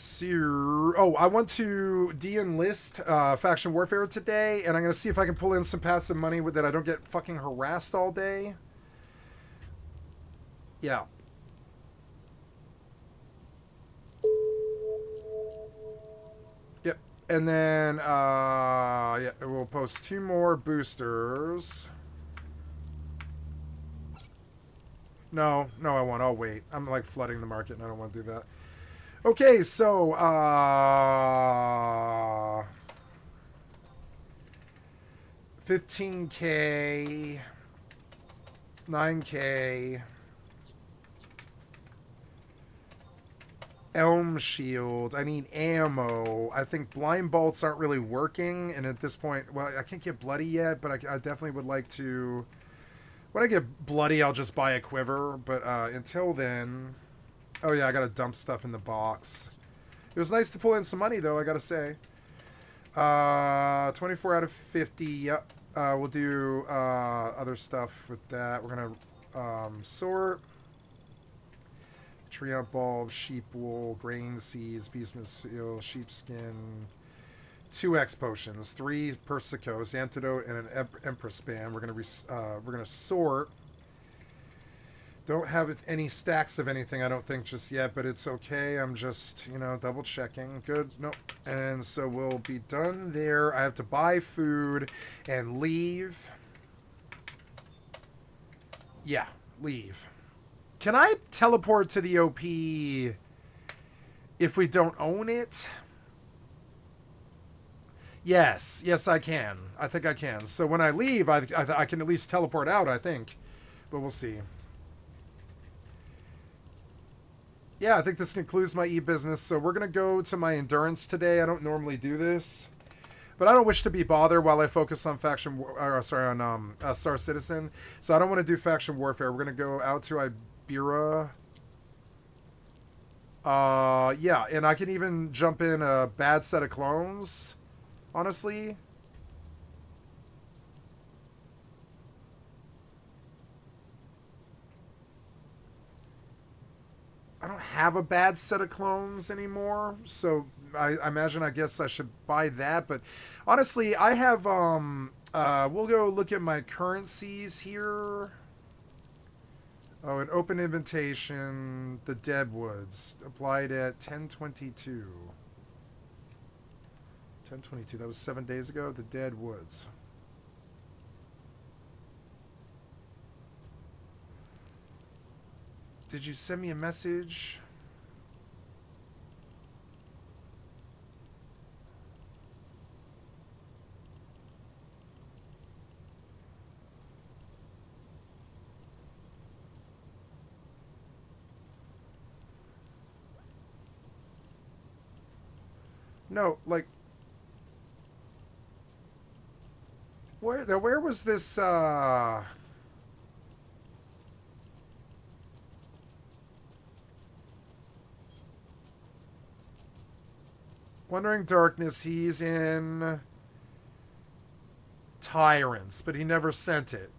[SPEAKER 1] I want to de-enlist Faction Warfare today, and I'm going to see if I can pull in some passive money with that I don't get fucking harassed all day. Yeah. Yep. And then, yeah, we'll post 2 more boosters. No, I won't. I'll wait. I'm like flooding the market and I don't want to do that. Okay, so, 15K, 9K, Elm Shield. I need ammo. I think blind bolts aren't really working, and at this point, well, I can't get bloody yet, but I definitely would like to. When I get bloody, I'll just buy a quiver, but until then... Oh yeah, I gotta dump stuff in the box. It was nice to pull in some money, though, I gotta say. 24 out of 50, yep. We'll do other stuff with that. We're gonna sort. Treant bulb, sheep wool, grain seeds, beastman seal, sheepskin... 2x potions, 3 persicos, antidote, and an empress band. We're gonna sort. Don't have any stacks of anything, I don't think, just yet, but it's okay. I'm just, double checking. Good. Nope. And so we'll be done there. I have to buy food and leave. Yeah, leave. Can I teleport to the OP if we don't own it? Yes, I can. I think I can. So when I leave, I can at least teleport out, I think. But we'll see. Yeah, I think this concludes my e-business. So we're going to go to my endurance today. I don't normally do this. But I don't wish to be bothered while I focus on Star Citizen. So I don't want to do faction warfare. We're going to go out to Ibera. Yeah, and I can even jump in a bad set of clones. Honestly, I don't have a bad set of clones anymore, so I imagine, I guess I should buy that. But honestly, I have, we'll go look at my currencies here. Oh, an open invitation, the Deadwoods, applied at 10/22. 10/22, that was 7 days ago. The Dead Woods. Did you send me a message? No, like... Where was this, Wandering Darkness, he's in Tyrants, but he never sent it.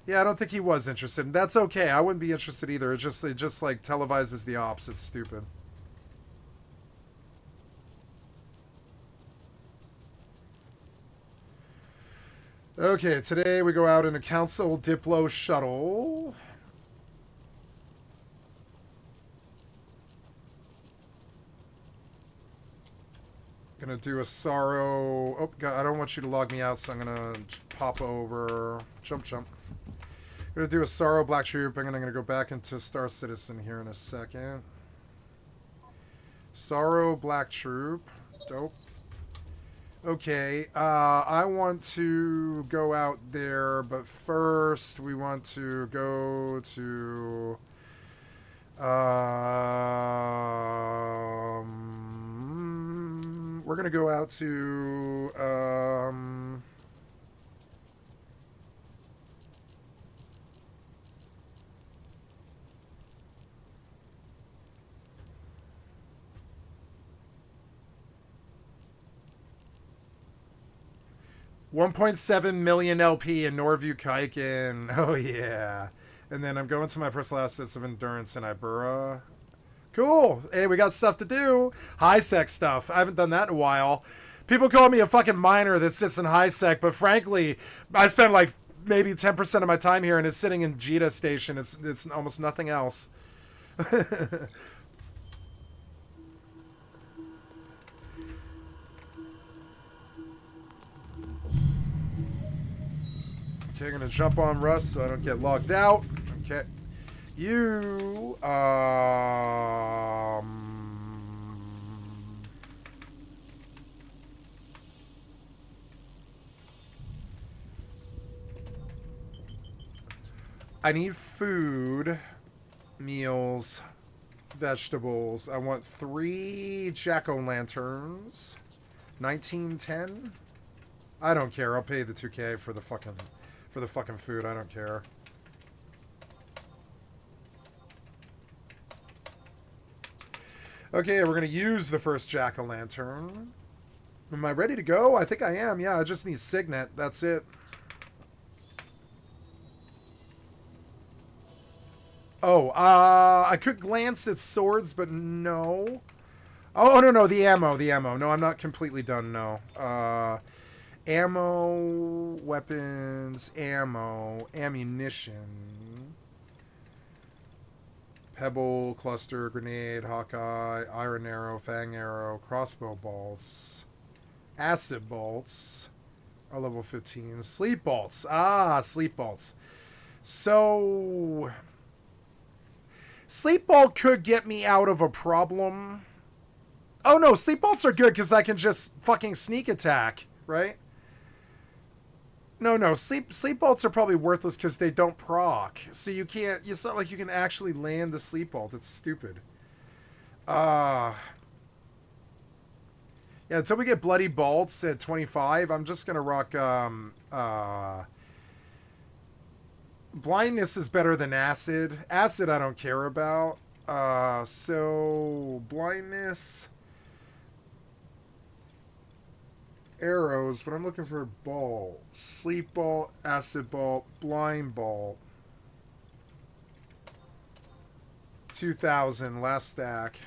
[SPEAKER 1] Yeah, I don't think he was interested. That's okay. I wouldn't be interested either. It just like televises the ops. It's stupid. Okay, today we go out in a Council Diplo shuttle. Gonna do a sorrow. Oh, God, I don't want you to log me out, so I'm gonna pop over. Jump. Gonna do a sorrow black troop. I'm gonna go back into Star Citizen here in a second. Sorrow black troop. Dope. Okay, I want to go out there, but first we want to go to... we're going to go out to... 1.7 million LP in Norview Kaiken. Oh, yeah. And then I'm going to my personal assets of endurance in Ibera. Cool. Hey, we got stuff to do. High sec stuff. I haven't done that in a while. People call me a fucking miner that sits in high sec, but frankly, I spend like maybe 10% of my time here and it's sitting in Jita station. It's almost nothing else. Okay, I'm gonna jump on Rust so I don't get logged out. Okay. You, I need food, meals, vegetables. I want 3 jack-o'-lanterns. 1910? I don't care. I'll pay the 2K for the fucking food. I don't care. Okay, we're gonna use the first jack-o'-lantern. Am I ready to go? I think I am. Yeah, I just need Signet. That's it. Oh, I could glance at swords, but no. Oh, no, the ammo. No, I'm not completely done, no. Ammo, weapons, ammo, ammunition. Pebble, cluster, grenade, hawkeye, iron arrow, fang arrow, crossbow bolts, acid bolts are level 15. Sleep bolts. Ah, sleep bolts. So, sleep bolt could get me out of a problem. Oh no, sleep bolts are good because I can just fucking sneak attack, right? No, sleep bolts are probably worthless because they don't proc. So you can't, it's not like you can actually land the sleep bolt. It's stupid. Yeah, until we get bloody bolts at 25, I'm just gonna rock, blindness is better than acid. Acid I don't care about. So blindness, arrows, but I'm looking for bolt. Sleep bolt, acid bolt, blind bolt. 2,000, last stack.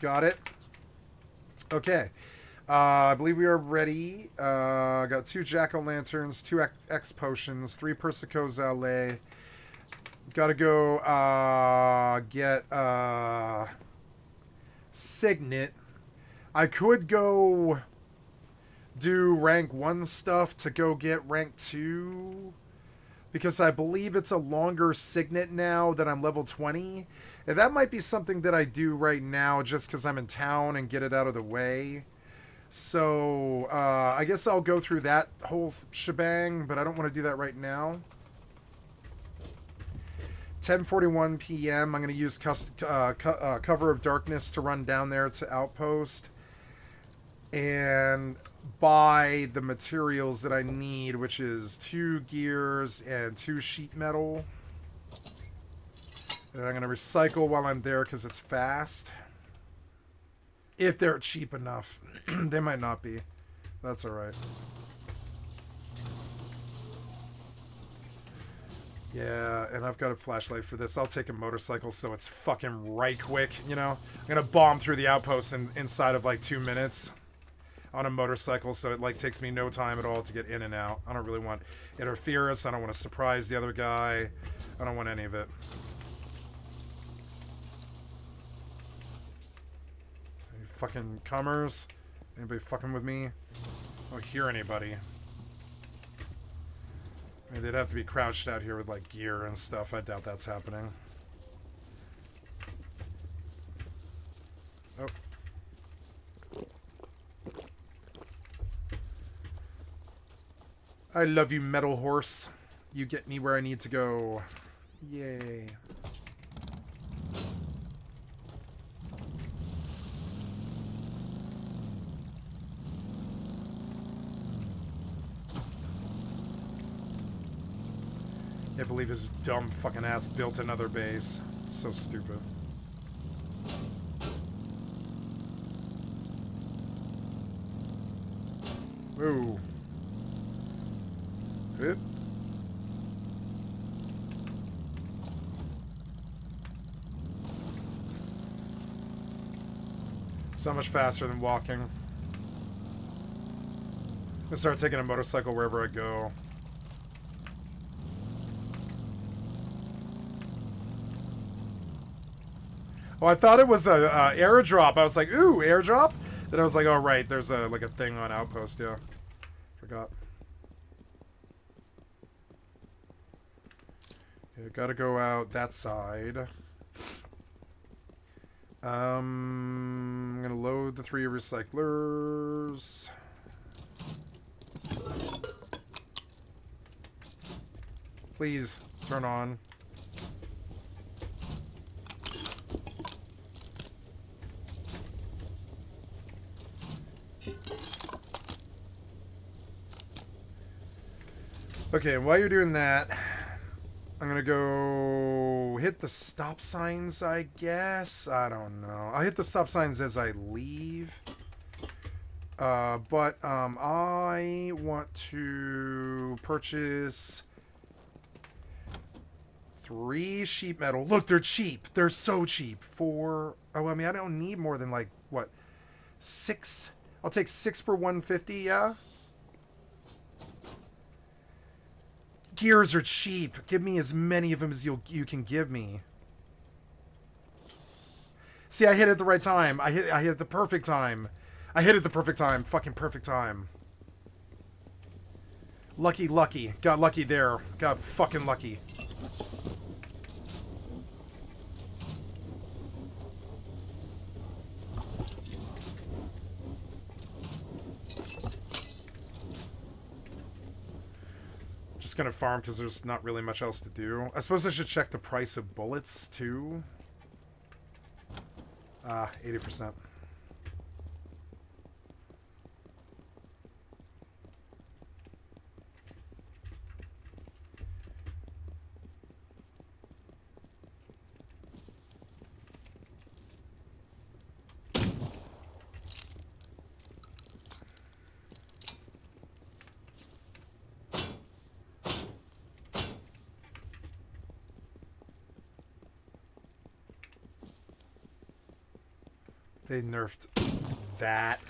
[SPEAKER 1] Got it. Okay. I believe we are ready. Got 2 jack-o'-lanterns, 2 X potions, 3 Persico's Alley. Gotta go get Signet. I could go do rank 1 stuff to go get rank 2. Because I believe it's a longer Signet now that I'm level 20. And that might be something that I do right now just because I'm in town and get it out of the way. So, I guess I'll go through that whole shebang, but I don't want to do that right now. 10:41 p.m. I'm going to use Cover of Darkness to run down there to Outpost and buy the materials that I need, which is 2 gears and 2 sheet metal. And I'm going to recycle while I'm there because it's fast. If they're cheap enough. They might not be. That's alright. Yeah, and I've got a flashlight for this. I'll take a motorcycle so it's fucking right quick, you know? I'm gonna bomb through the outpost inside of like 2 minutes on a motorcycle, so it like takes me no time at all to get in and out. I don't really want interference. I don't want to surprise the other guy. I don't want any of it. Any fucking comers? Anybody fucking with me? I don't hear anybody. I mean, they'd have to be crouched out here with, like, gear and stuff. I doubt that's happening. Oh. I love you, metal horse. You get me where I need to go. Yay. I can't believe his dumb fucking ass built another base. So stupid. Ooh. Oop. So much faster than walking. I'm gonna start taking a motorcycle wherever I go. Oh, I thought it was a airdrop. I was like, ooh, airdrop? Then I was like, oh, right, there's a like a thing on Outpost, yeah. Forgot. Yeah, gotta go out that side. I'm gonna load the 3 recyclers. Please, turn on. Okay, and while you're doing that, I'm gonna go hit the stop signs, I guess. I don't know. I'll hit the stop signs as I leave. But I want to purchase 3 sheet metal. Look, they're cheap. They're so cheap. 4. Oh, I mean, I don't need more than like what, 6. I'll take 6 per 150. Yeah. Gears are cheap. Give me as many of them as you can give me. See, I hit it at the right time. I hit it the perfect time. I hit it the perfect time. Fucking perfect time. Lucky. Got lucky there. Got fucking lucky. Just gonna farm because there's not really much else to do. I suppose I should check the price of bullets too. 80%. They nerfed that.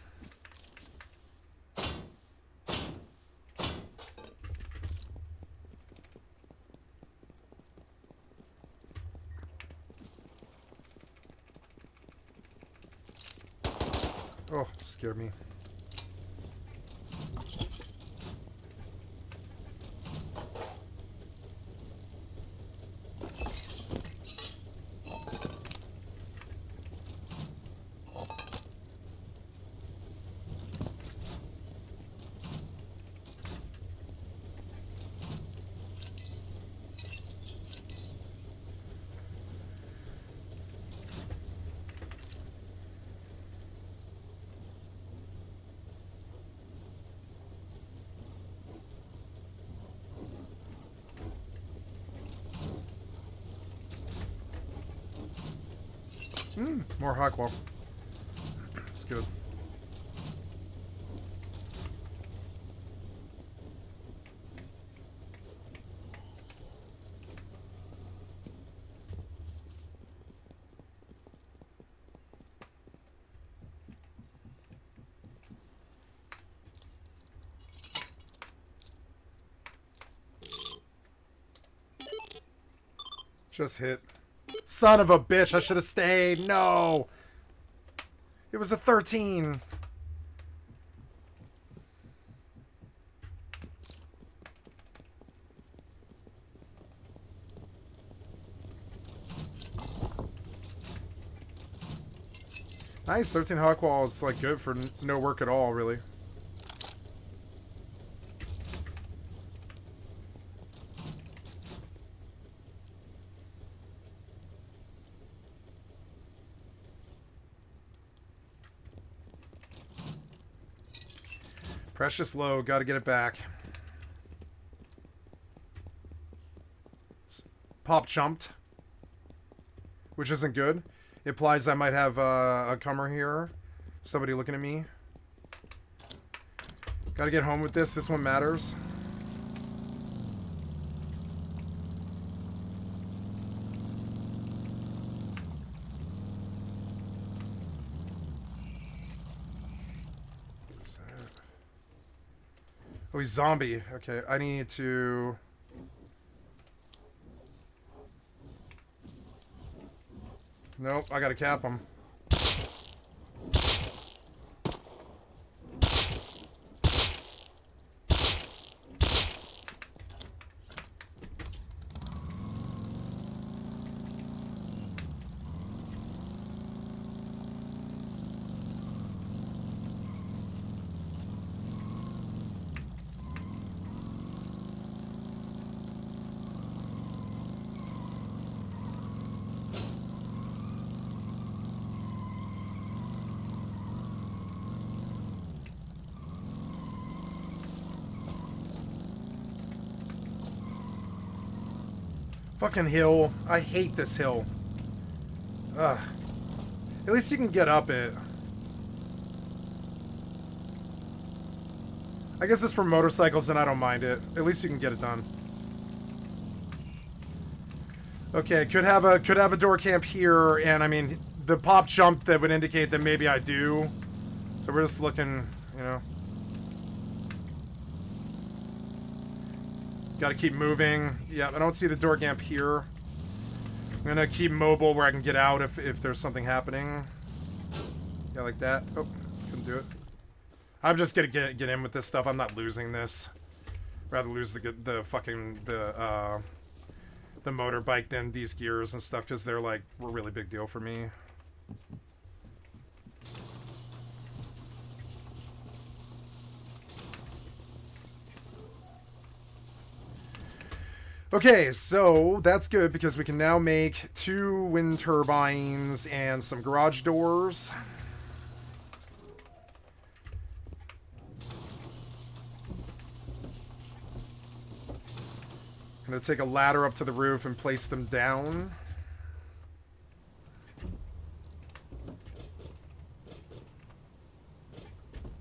[SPEAKER 1] Oh, scared me. More hot wall. It's good. Just hit. Son of a bitch, I should have stayed. No. It was a 13. Nice, 13 hawk wall is like good for no work at all, really. Precious low, gotta get it back. Pop jumped, which isn't good. It implies I might have a comer here. Somebody looking at me. Gotta get home with this. This one matters. What's that? Oh, he's zombie. Okay, I need to... Nope, I gotta cap him. Fucking hill. I hate this hill. Ugh. At least you can get up it. I guess it's for motorcycles and I don't mind it. At least you can get it done. Okay, could have a door camp here, and I mean the pop jump that would indicate that maybe I do. So we're just looking, you know. Gotta keep moving. Yeah, I don't see the door camp here. I'm gonna keep mobile where I can get out if there's something happening. Yeah, like that. Oh, couldn't do it. I'm just gonna get in with this stuff. I'm not losing this. Rather lose the fucking the motorbike than these gears and stuff, because they're like a really big deal for me. Okay, so that's good because we can now make 2 wind turbines and some garage doors. I'm going to take a ladder up to the roof and place them down.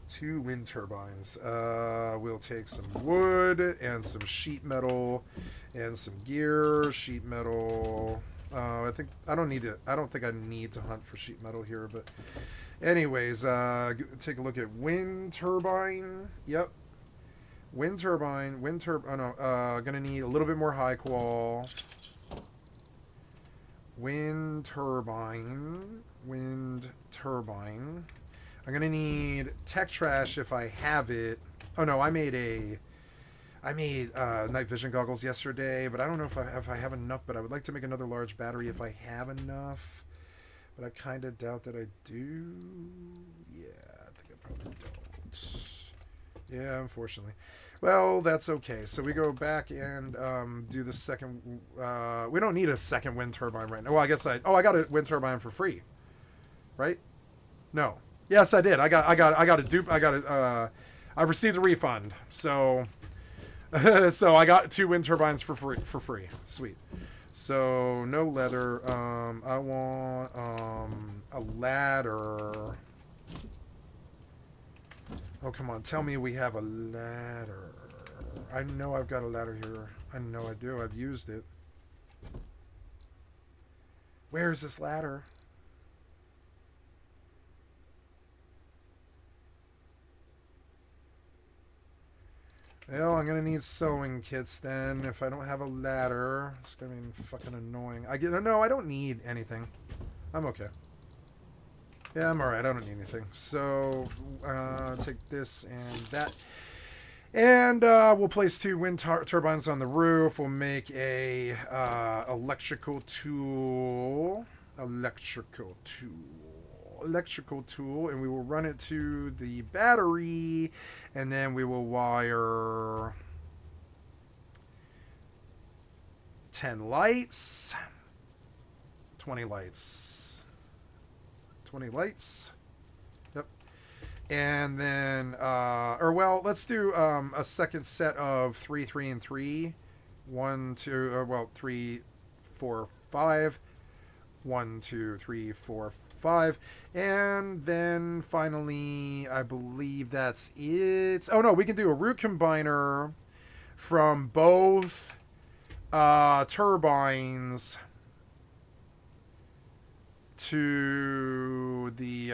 [SPEAKER 1] Two wind turbines. We'll take some wood and some sheet metal and some gear. Sheet metal. I don't think I need to hunt for sheet metal here, but anyways, take a look at wind turbine. Yep. Wind turbine. Oh no. Gonna need a little bit more high qual. Wind turbine. Wind turbine. I'm gonna need tech trash if I have it. Oh no, I made night vision goggles yesterday, but I don't know if I have enough. But I would like to make another large battery if I have enough. But I kind of doubt that I do. Yeah, I think I probably don't. Yeah, unfortunately. Well, that's okay. So we go back and do the second. We don't need a second wind turbine right now. Well, I guess I got a wind turbine for free, right? No. Yes, I did. I received a refund. So so I got 2 wind turbines for free. Sweet. So no leather. I want a ladder. Oh, come on. Tell me we have a ladder. I know I've got a ladder here. I know I do. I've used it. Where is this ladder? Well, I'm gonna need sewing kits then. If I don't have a ladder, it's gonna be fucking annoying. No, I don't need anything. I'm okay. Yeah, I'm alright. I don't need anything. So, take this and that. And we'll place 2 wind turbines on the roof. We'll make a electrical tool, and we will run it to the battery, and then we will wire 10 lights, 20 lights, 20 lights. Yep. And then let's do a second set of 3, 3, and 3. 1, 2, 3, 4, 5. 1, 2, 3, 4, 5. And then finally, I believe that's it. Oh no, we can do a root combiner from both turbines to the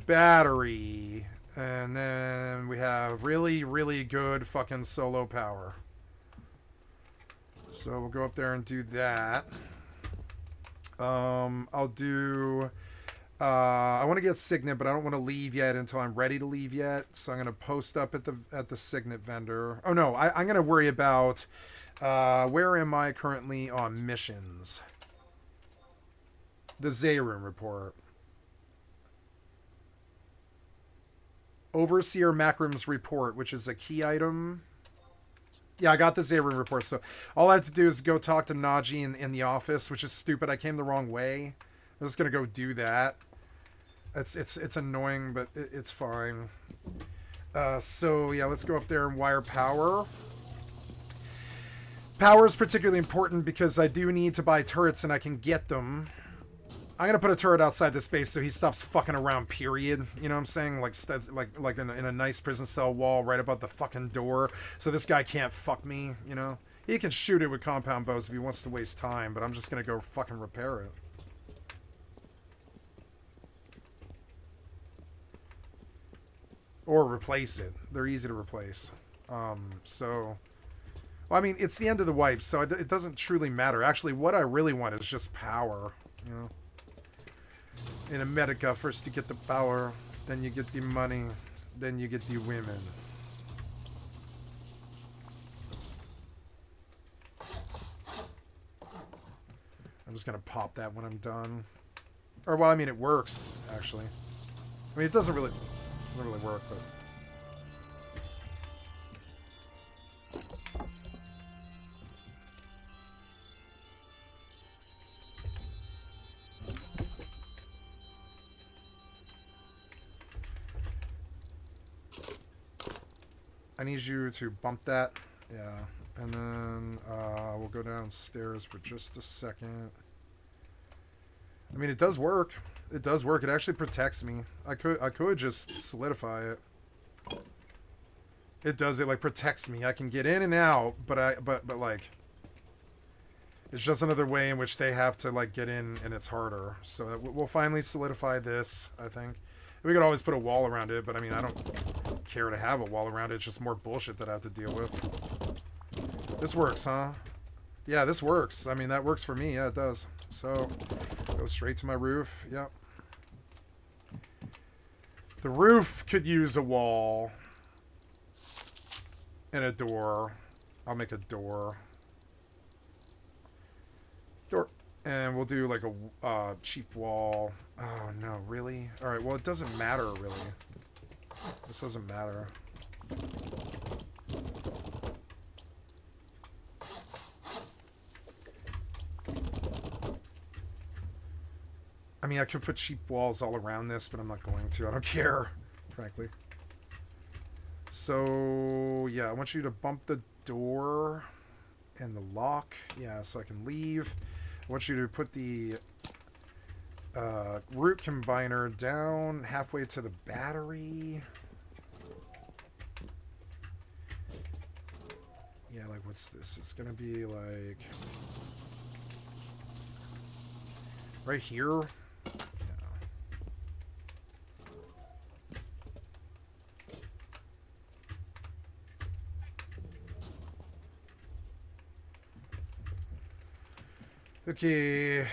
[SPEAKER 1] battery, and then we have really, really good fucking solo power. So we'll go up there and do that. I'll do. I want to get Signet, but I don't want to leave yet until I'm ready to leave yet. So I'm gonna post up at the Signet vendor. Oh no, I'm gonna worry about. Where am I currently on missions? The Zayroom report. Overseer Macrim's report, which is a key item. Yeah, I got the Zayroom report, so all I have to do is go talk to Najee in the office, which is stupid. I came the wrong way. I'm just gonna go do that. It's annoying, but it's fine. So yeah, let's go up there and wire power. Power is particularly important because I do need to buy turrets, and I can get them. I'm gonna put a turret outside the space so he stops fucking around, period. You know what I'm saying? Like in a nice prison cell wall right above the fucking door, so this guy can't fuck me, you know? He can shoot it with compound bows if he wants to waste time, but I'm just gonna go fucking repair it. Or replace it. They're easy to replace. So... Well, I mean, it's the end of the wipe, so it doesn't truly matter. Actually, what I really want is just power, you know? In a Medica, first you get the power, then you get the money, then you get the women. I'm just gonna pop that when I'm done. Or, well, I mean, it works, actually. I mean, it doesn't really work, but... I need you to bump that. Yeah. And then we'll go downstairs for just a second. I mean, it does work. It does work. It actually protects me. I could just solidify it. It does. It like protects me. I can get in and out, but like it's just another way in which they have to like get in, and it's harder. So we'll finally solidify this, I think. We could always put a wall around it, but I mean, I don't care to have a wall around it. It's just more bullshit that I have to deal with. This works, huh? Yeah, this works. I mean, that works for me. Yeah, it does. So, go straight to my roof. Yep. The roof could use a wall and a door. I'll make a door. Door. And we'll do like a cheap wall. Oh, no, really? Alright, well, it doesn't matter, really. This doesn't matter. I mean, I could put cheap walls all around this, but I'm not going to. I don't care, frankly. So, yeah, I want you to bump the door and the lock. Yeah, so I can leave. I want you to put the root combiner down halfway to the battery. Yeah, like, what's this? It's gonna be, like... right here? Okay.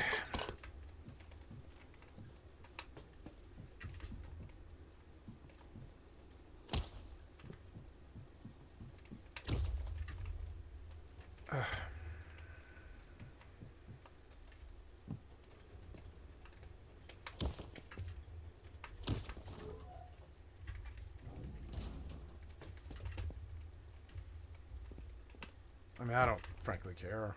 [SPEAKER 1] I mean, I don't frankly care.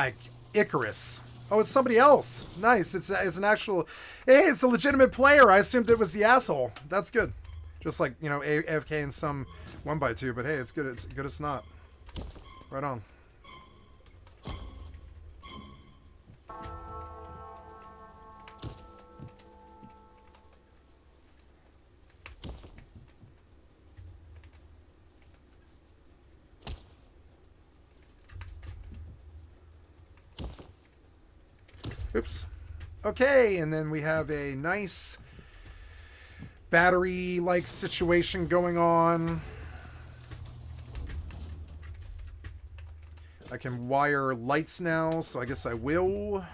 [SPEAKER 1] I Icarus. Oh, it's somebody else. Nice. It's an actual. Hey, it's a legitimate player. I assumed it was the asshole. That's good. Just like, you know, AFK in some 1x2. But hey, it's good. It's good. It's not. Right on. Oops. Okay, and then we have a nice battery-like situation going on. I can wire lights now, so I guess I will.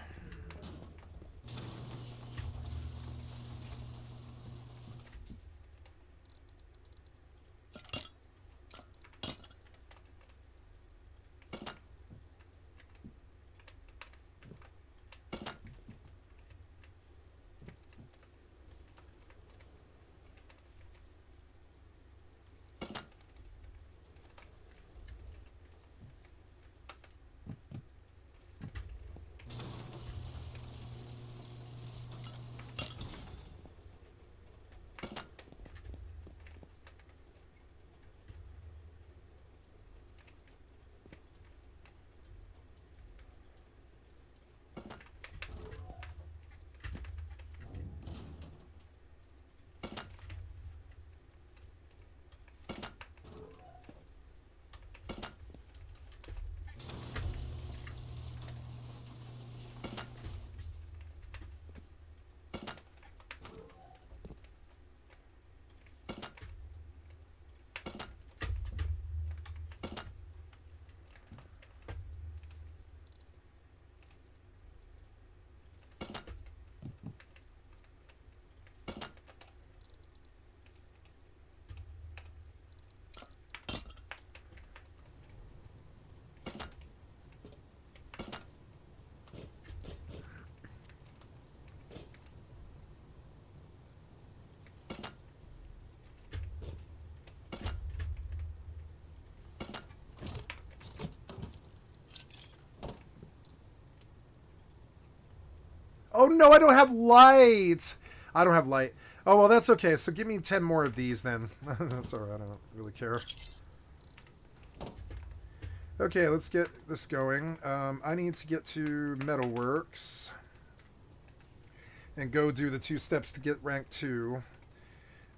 [SPEAKER 1] Oh no, I don't have light. I don't have light. Oh, well, that's okay. So give me 10 more of these then. That's alright. I don't really care. Okay, let's get this going. I need to get to Metalworks and go do the 2 steps to get rank 2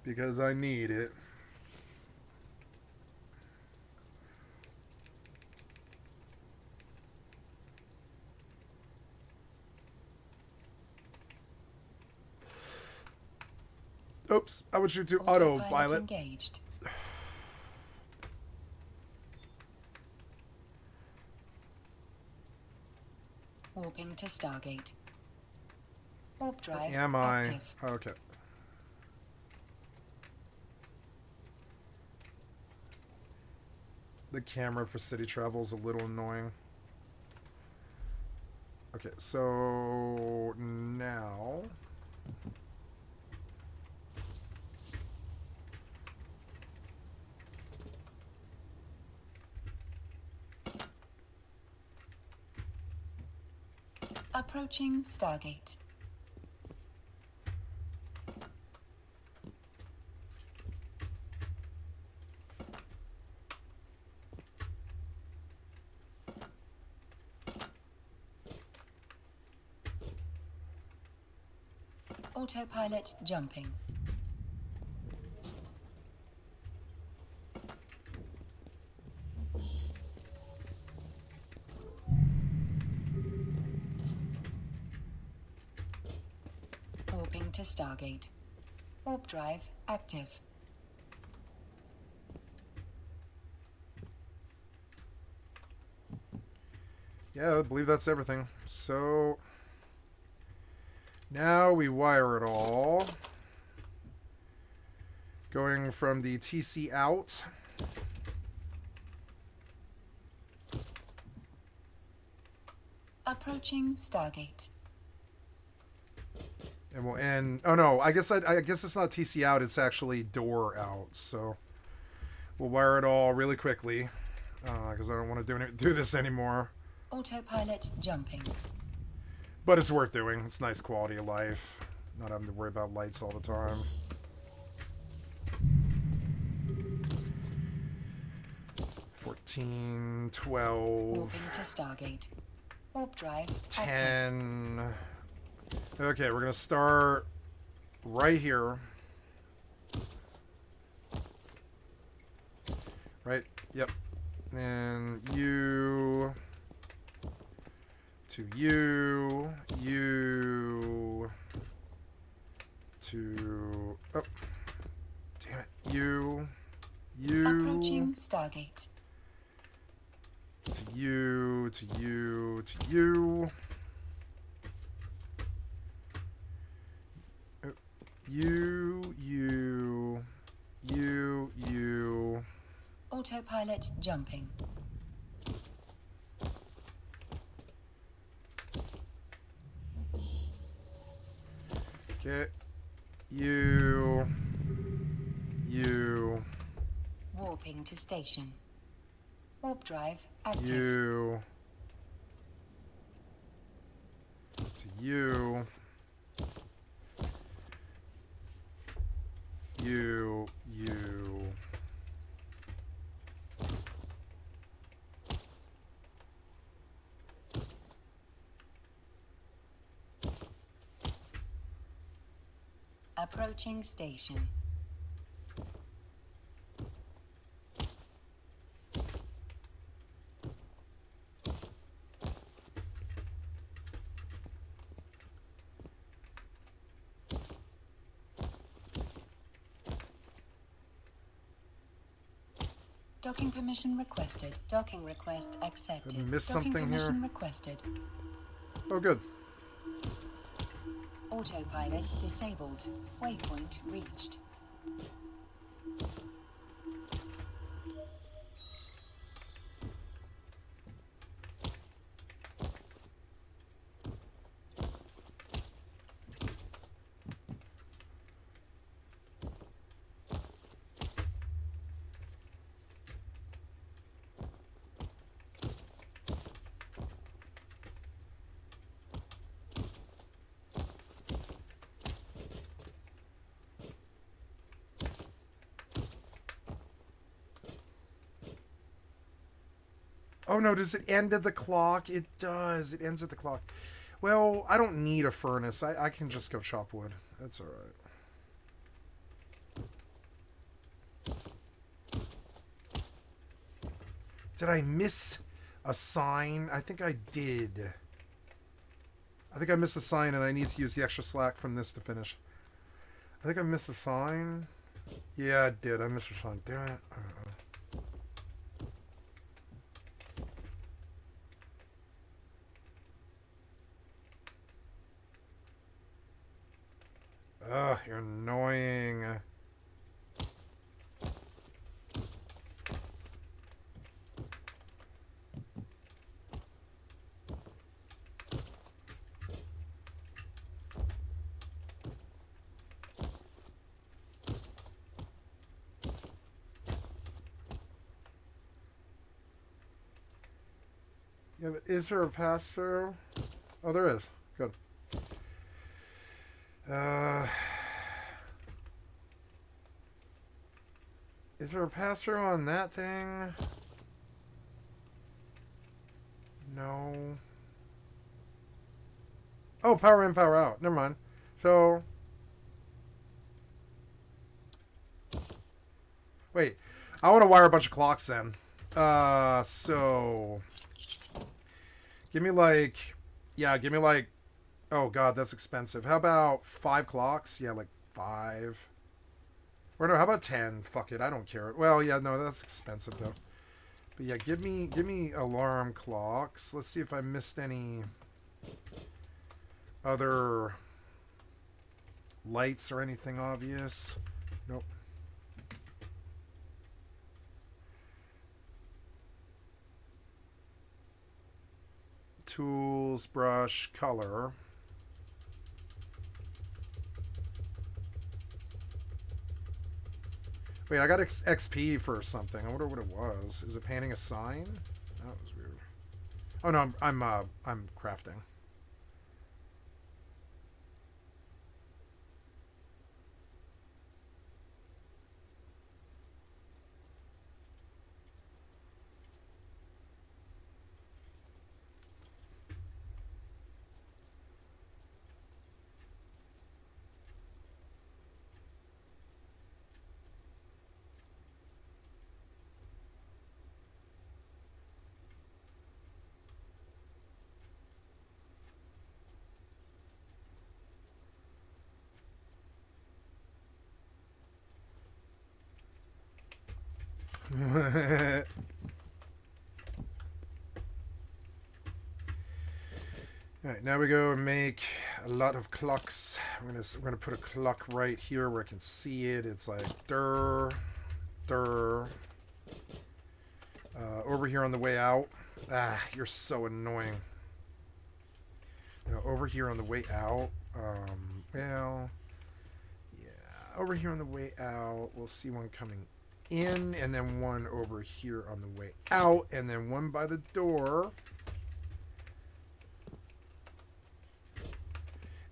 [SPEAKER 1] because I need it. Oops, I would shoot to autopilot.
[SPEAKER 3] Engaged. Warping to Stargate. Warp drive
[SPEAKER 1] Am I?
[SPEAKER 3] active.
[SPEAKER 1] Okay. The camera for city travel is a little annoying. Okay, so now...
[SPEAKER 3] Approaching Stargate. Autopilot jumping. Warping to Stargate. Warp drive active.
[SPEAKER 1] Yeah, I believe that's everything. So now we wire it all. Going from the TC out.
[SPEAKER 3] Approaching Stargate.
[SPEAKER 1] And we'll end. Oh no, I guess it's not TC out, it's actually door out. So we'll wire it all really quickly. Because I don't want to do this anymore.
[SPEAKER 3] Autopilot jumping.
[SPEAKER 1] But it's worth doing. It's nice quality of life. Not having to worry about lights all the time. $14, $12,
[SPEAKER 3] Warping to Stargate. Warp drive active.
[SPEAKER 1] $10. Okay, we're gonna start right here. Right? Yep. And you to you to oh damn it. You
[SPEAKER 3] Approaching Stargate.
[SPEAKER 1] to you to you to you. Oh, you.
[SPEAKER 3] Autopilot jumping.
[SPEAKER 1] Okay. You.
[SPEAKER 3] Warping to station. Warp drive active.
[SPEAKER 1] You. To you. You.
[SPEAKER 3] Approaching station. Docking permission requested. Docking request accepted.
[SPEAKER 1] Did I miss
[SPEAKER 3] Docking
[SPEAKER 1] something
[SPEAKER 3] permission
[SPEAKER 1] here?
[SPEAKER 3] requested.
[SPEAKER 1] Oh, good.
[SPEAKER 3] Autopilot disabled. Waypoint reached.
[SPEAKER 1] Oh no, does it end at the clock? It does. It ends at the clock. Well, I don't need a furnace. I can just go chop wood. That's alright. Did I miss a sign? I think I did. I think I missed a sign and I need to use the extra slack from this to finish. I think I missed a sign. Yeah, I did. I missed a sign. Damn it. Ugh, you're annoying. Yeah, but is there a pass-through? Oh, there is. Good. Is there a pass-through on that thing? No. Oh, power in, power out. Never mind. So... Wait. I want to wire a bunch of clocks then. So... Give me like... Yeah, give me like... Oh, God, that's expensive. How about 5 clocks? Yeah, like 5. Or no, how about 10? Fuck it, I don't care. Well, yeah, no, that's expensive, though. But yeah, give me alarm clocks. Let's see if I missed any other lights or anything obvious. Nope. Tools, brush, color. Wait, I got XP for something. I wonder what it was. Is it painting a sign? That was weird. Oh no, I'm crafting. All right, now we go and make a lot of clocks. We're gonna put a clock right here where I can see it. It's like dur, dur. Over here on the way out. Ah, you're so annoying. Over here on the way out. Well, yeah, over here on the way out. We'll see one coming in, and then one over here on the way out, and then one by the door.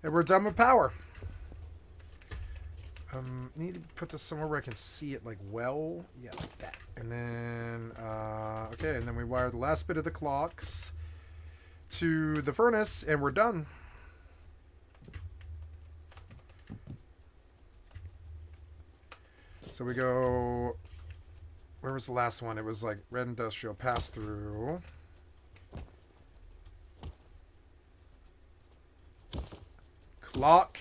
[SPEAKER 1] And we're done with power. Need to put this somewhere where I can see it like well. Yeah, like that. And then, okay, and then we wire the last bit of the clocks to the furnace, and we're done. So we go, where was the last one? It was like red industrial pass through. Clock.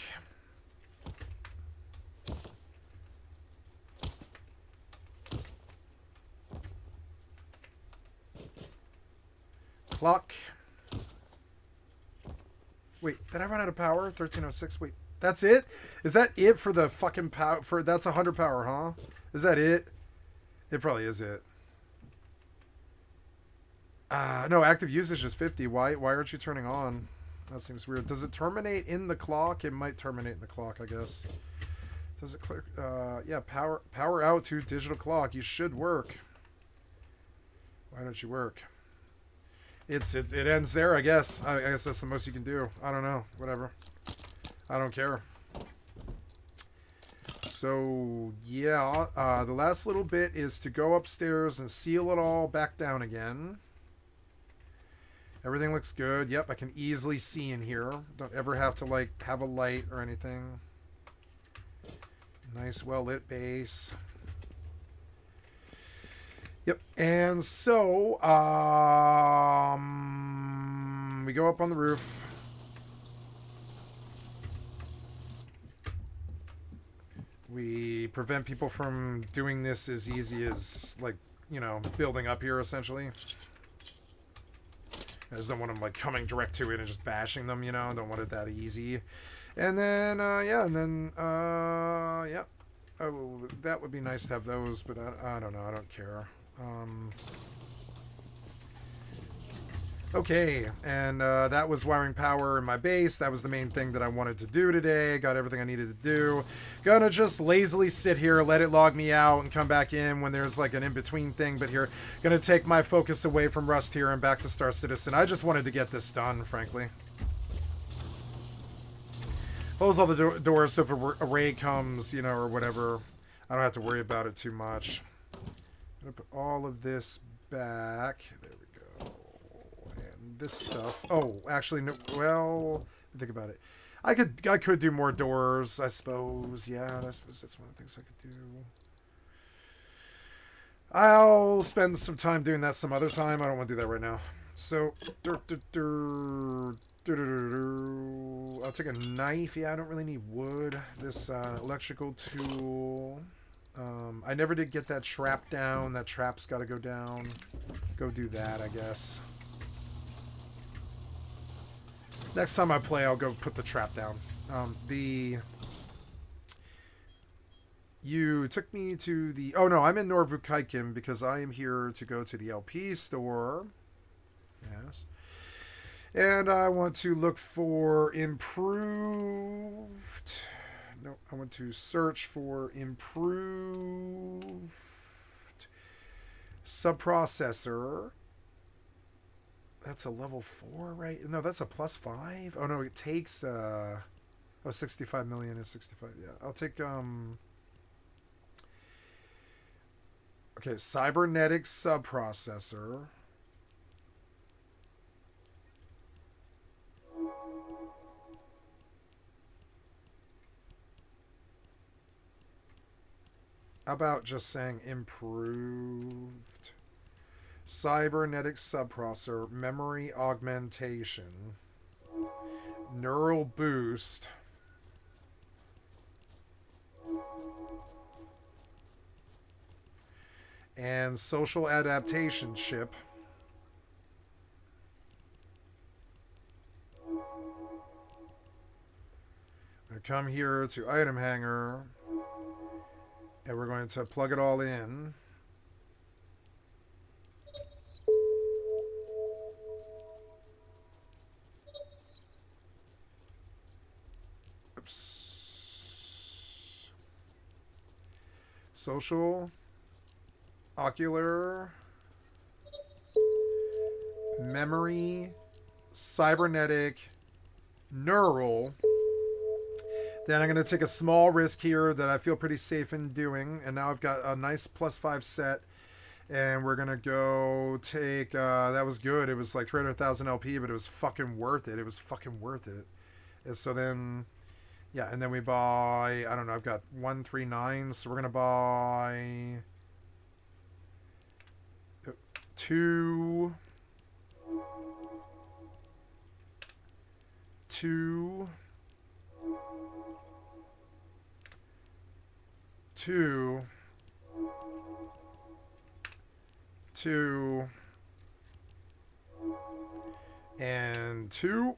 [SPEAKER 1] Clock. Wait, did I run out of power? 1306. Wait, that's it? Is that it for the fucking power? For that's 100 power, huh? Is that it? It probably is it. No, active usage is 50. Why aren't you turning on? That seems weird. Does it terminate in the clock? It might terminate in the clock, I guess. Does it clear? Yeah, power out to digital clock. You should work. Why don't you work? It ends there, I guess. I guess that's the most you can do. I don't know. Whatever. I don't care. So, yeah. The last little bit is to go upstairs and seal it all back down again. Everything looks good. Yep, I can easily see in here. Don't ever have to, like, have a light or anything. Nice, well-lit base. Yep, and so, we go up on the roof. We prevent people from doing this as easy as, like, you know, building up here, essentially. I just don't want them, like, coming direct to it and just bashing them, you know? I don't want it that easy. And then, yeah, yeah. Oh, that would be nice to have those, but I don't know. I don't care. Okay, and that was wiring power in my base. That was the main thing that I wanted to do today. Got everything I needed to do. Gonna just lazily sit here, let it log me out, and come back in when there's like an in-between thing. But here, gonna take my focus away from Rust here and back to Star Citizen. I just wanted to get this done, frankly. Close all the doors so if a raid comes, you know, or whatever, I don't have to worry about it too much. I'm gonna put all of this back. There we go. And this stuff. Oh, actually, no. Well, think about it. I could do more doors, I suppose. Yeah, I suppose that's one of the things I could do. I'll spend some time doing that some other time. I don't want to do that right now. So, I'll take a knife. Yeah, I don't really need wood. This electrical tool. I never did get that trap down. That trap's got to go down. Go do that, I guess. Next time I play, I'll go put the trap down. You took me to the... Oh, no, I'm in Norvukaikin because I am here to go to the LP store. Yes. And I want to look for improved... No, I want to search for improved subprocessor. That's a level 4, right? No, that's a +5. Oh no, it takes oh, 65 million is 65. Yeah, I'll take okay, cybernetic subprocessor. How about just saying improved cybernetic subprocessor, memory augmentation, neural boost, and social adaptation chip. I come here to item hanger, and we're going to plug it all in. Oops. Social, ocular, memory, cybernetic, neural. Then I'm going to take a small risk here that I feel pretty safe in doing. And now I've got a nice +5 set. And we're going to go take... that was good. It was like 300,000 LP, but it was fucking worth it. It was fucking worth it. And so then... Yeah, and then we buy... I don't know. I've got 139. So we're going to buy... 2... 2... 2... 2... and 2.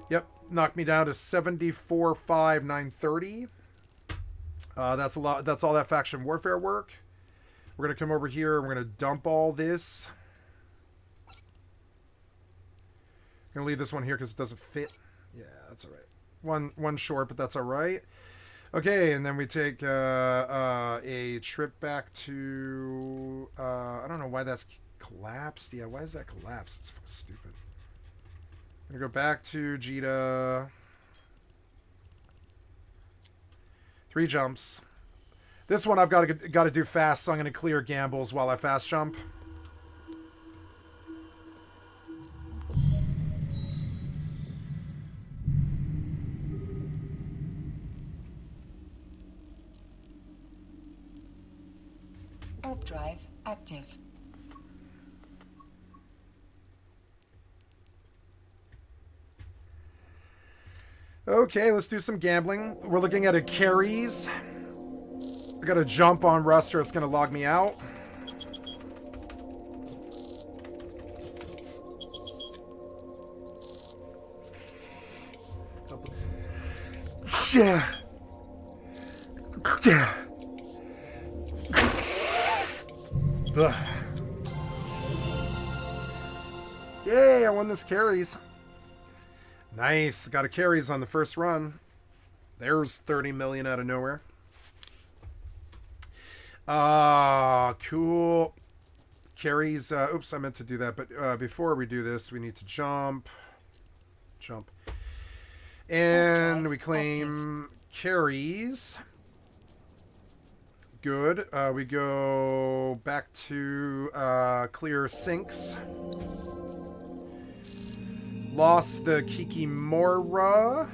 [SPEAKER 1] Yep, knocked me down to 74,530. That's a lot. That's all that faction warfare work. We're gonna come over here and we're gonna dump all this. Gonna leave this one here because it doesn't fit. Yeah, that's all right. One short, but that's all right. Okay, and then we take a trip back to... I don't know why that's collapsed. Yeah, why is that collapsed? It's stupid. I'm going to go back to Jita. 3 jumps. This one I've got to do fast, so I'm going to clear gambles while I fast jump.
[SPEAKER 3] Warp drive active.
[SPEAKER 1] Okay, let's do some gambling. We're looking at a carries. I got to jump on Rust or it's going to log me out. Yeah. Yeah. Ugh. Yay, I won this carries. Nice. Got a carries on the first run. There's 30 million out of nowhere. Cool. Carries. Oops, I meant to do that. But before we do this, we need to jump. Jump. And we claim carries. Good. We go back to clear sinks. Lost the Kikimora.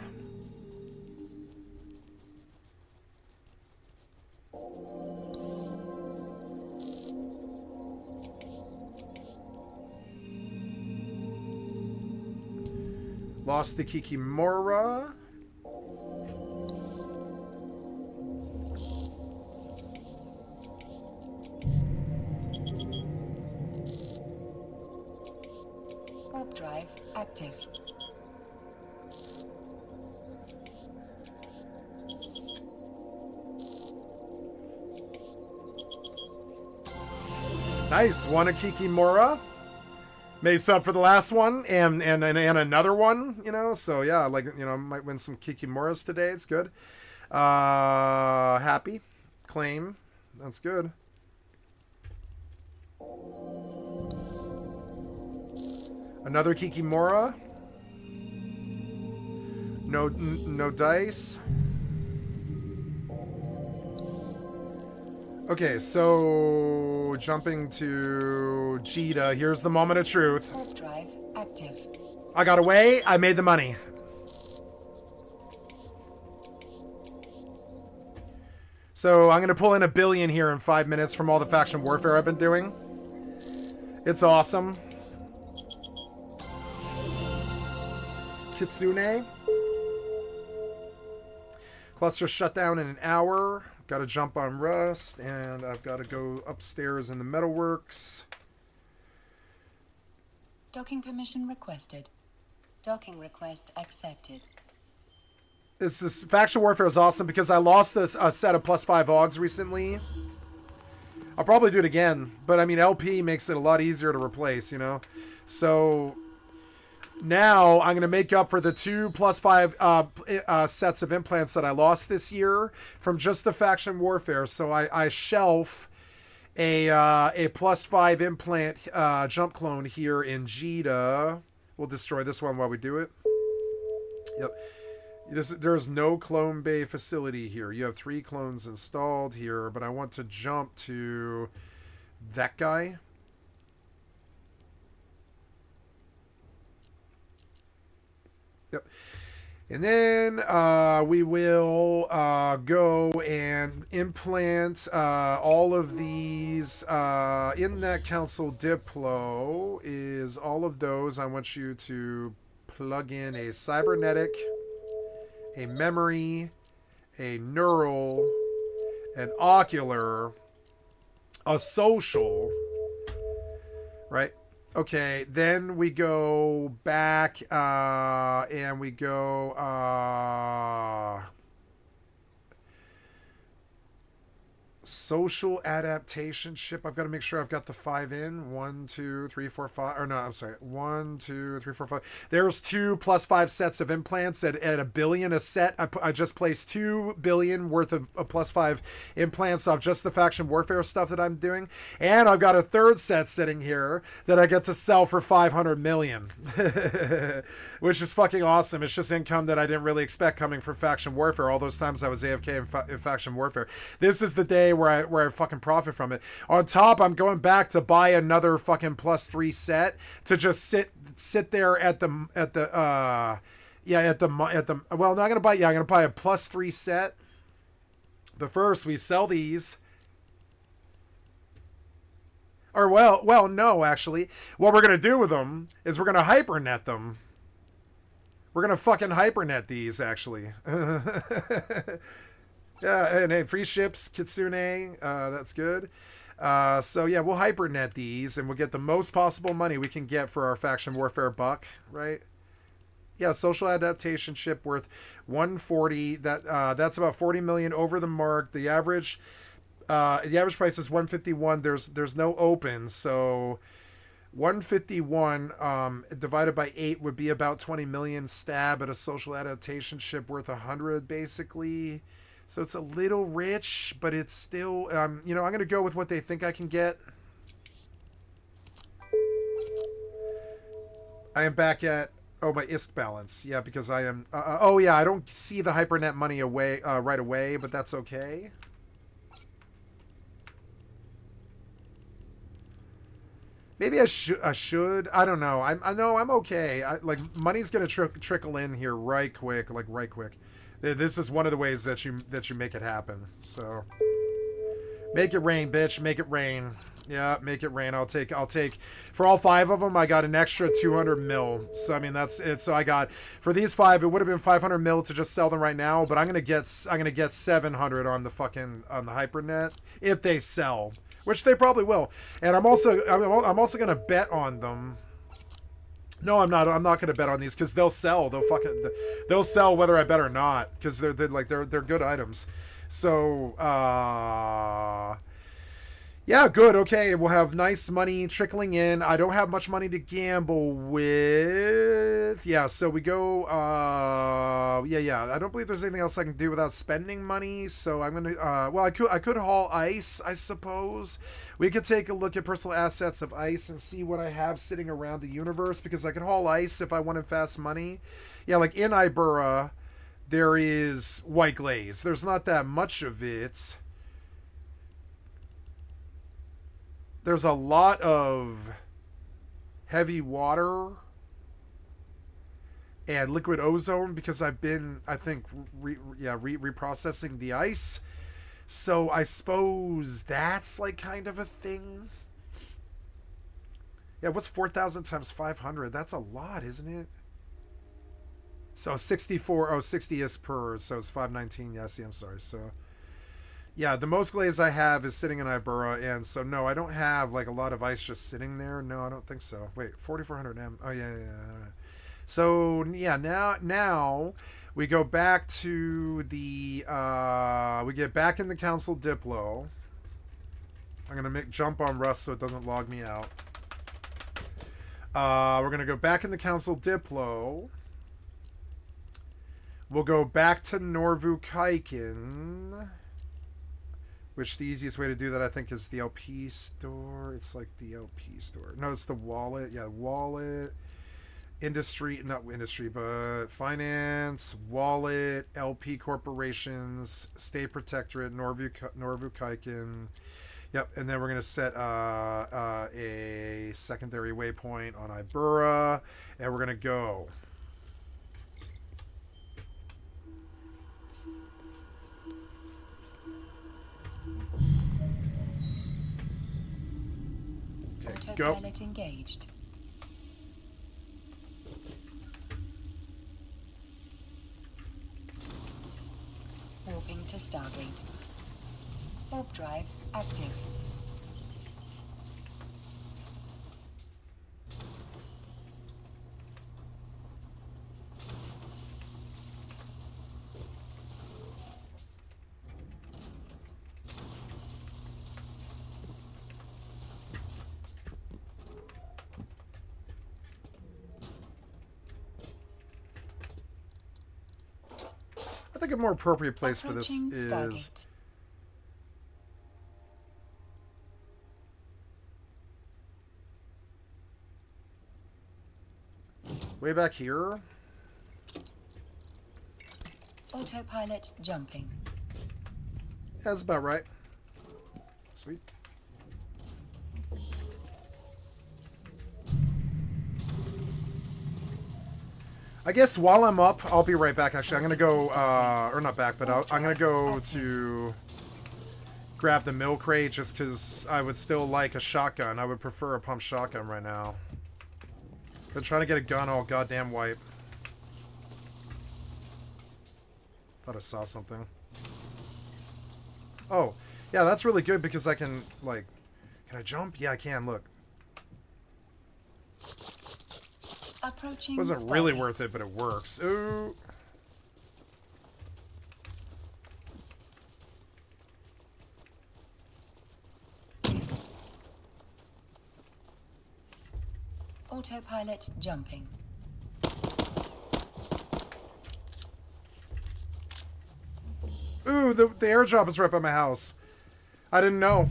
[SPEAKER 1] Lost the Kikimora.
[SPEAKER 3] Warp drive active.
[SPEAKER 1] Nice. Won a Kikimora. Made sub for the last one and another one, you know. So yeah, like, you know, might win some Kikimoras today. It's good. Happy. Claim. That's good. Another Kikimora. No dice. Okay, so jumping to Jita. Here's the moment of truth.
[SPEAKER 3] Warp drive active.
[SPEAKER 1] I got away. I made the money. So I'm going to pull in $1 billion here in 5 minutes from all the faction warfare I've been doing. It's awesome. Kitsune. Cluster shut down in an hour. Got to jump on Rust, and I've got to go upstairs in the metalworks.
[SPEAKER 3] Docking permission requested. Docking request accepted.
[SPEAKER 1] This faction warfare is awesome because I lost a set of +5 augs recently. I'll probably do it again, but I mean LP makes it a lot easier to replace, you know. So now I'm going to make up for the 2 +5 sets of implants that I lost this year from just the faction warfare. So I shelf a +5 implant jump clone here in Jita. We'll destroy this one while we do it. Yep. There's no clone bay facility here. You have 3 clones installed here, but I want to jump to that guy. Yep. And then we will go and implant all of these in that council diplo is all of those. I want you to plug in a cybernetic, a memory, a neural, an ocular, a social, right? Okay, then we go back and we go social adaptation ship. I've got to make sure I've got the 5 in. 1, 2, 3, 4, 5. Or no, I'm sorry. 1, 2, 3, 4, 5. There's 2 +5 sets of implants at $1 billion a set. I just placed $2 billion worth of +5 implants off just the faction warfare stuff that I'm doing. And I've got a 3rd set sitting here that I get to sell for 500 million. Which is fucking awesome. It's just income that I didn't really expect coming from faction warfare. All those times I was AFK in faction warfare. This is the day where I fucking profit from it. On top, I'm going back to buy another fucking +3 set to just sit there at the well, I'm not gonna buy. Yeah, I'm gonna buy a +3 set. But first, we sell these. Or well, no, actually, what we're gonna do with them is we're gonna hypernet them. We're gonna fucking hypernet these, actually. Yeah, and hey, free ships, Kitsune, that's good. So yeah, we'll hypernet these, and we'll get the most possible money we can get for our faction warfare buck, right? Yeah, social adaptation ship worth 140. That's about 40 million over the mark. The average price is 151. There's no open, so 151 divided by 8 would be about 20 million stab at a social adaptation ship worth 100, basically. So it's a little rich, but it's still, you know, I'm going to go with what they think I can get. I am back at, my ISK balance. Yeah, because I am, oh yeah, I don't see the hypernet money right away, but that's okay. Maybe I should. I don't know. I know I'm okay. Like, money's going to trickle in here right quick. This is one of the ways that you make it happen. So make it rain, bitch. Make it rain. Yeah, make it rain. I'll take for all 5 of them. I got an extra 200 mil. So I mean that's it. So I got for these 5, it would have been 500 mil to just sell them right now. But I'm gonna get 700 on the hypernet if they sell, which they probably will. And I'm also gonna bet on them. No, I'm not. I'm not going to bet on these because they'll sell. They'll sell whether I bet or not because they're good items. So Yeah, good. Okay, we'll have nice money trickling in. I don't have much money to gamble with. Yeah, so we go. Yeah. I don't believe there's anything else I can do without spending money. So I'm gonna. Well, I could haul ice, I suppose. We could take a look at personal assets of ice and see what I have sitting around the universe, because I could haul ice if I wanted fast money. Yeah, like in Ibera, there is white glaze. There's not that much of it. There's a lot of heavy water and liquid ozone because I've been, I think, reprocessing the ice. So I suppose that's like kind of a thing. Yeah, what's 4,000 times 500? That's a lot, isn't it? So 64, 60 is per, so it's 519. Yeah, see, I'm sorry. So yeah, the most glaze I have is sitting in Ibera, and so no, I don't have like a lot of ice just sitting there. No, I don't think so. Wait, 4,400 M. Oh yeah. So yeah, now we go back to the we get back in the Council Diplo. I'm gonna jump on Rust so it doesn't log me out. We're gonna go back in the Council Diplo. We'll go back to Norvu Kaiken. Which the easiest way to do that, I think, is the LP store. It's like the LP store. No, it's the wallet. Yeah, wallet. Industry, not industry, but finance, wallet, LP corporations, state protectorate, Norvu Kaiken. Yep, and then we're going to set a secondary waypoint on Ibera, and we're going to go.
[SPEAKER 3] Autopilot engaged. Warping to Stargate. Warp drive active.
[SPEAKER 1] I think a more appropriate place for this is
[SPEAKER 3] Stargate.
[SPEAKER 1] way back here.
[SPEAKER 3] Autopilot jumping.
[SPEAKER 1] Yeah, that's about right. Sweet. I guess while I'm up, I'll be right back. Actually, I'm gonna go, or not back, but I'm gonna go to grab the mill crate just because I would still like a shotgun. I would prefer a pump shotgun right now. Been trying to get a gun all goddamn wipe. Thought I saw something. Oh, yeah, that's really good because I can, like, can I jump? Yeah, I can, look.
[SPEAKER 3] Approaching
[SPEAKER 1] Wasn't really worth it, but it works. Ooh.
[SPEAKER 3] Autopilot jumping.
[SPEAKER 1] Ooh, the airdrop is right by my house. I didn't know.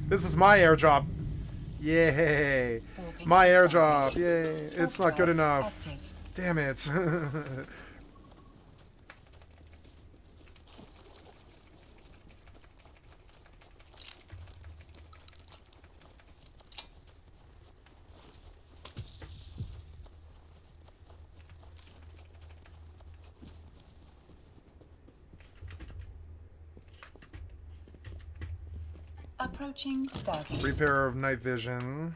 [SPEAKER 1] This is my airdrop. Yay. My airdrop. Yay. It's not good enough. Damn it.
[SPEAKER 3] Approaching Stargate.
[SPEAKER 1] Repair of night vision.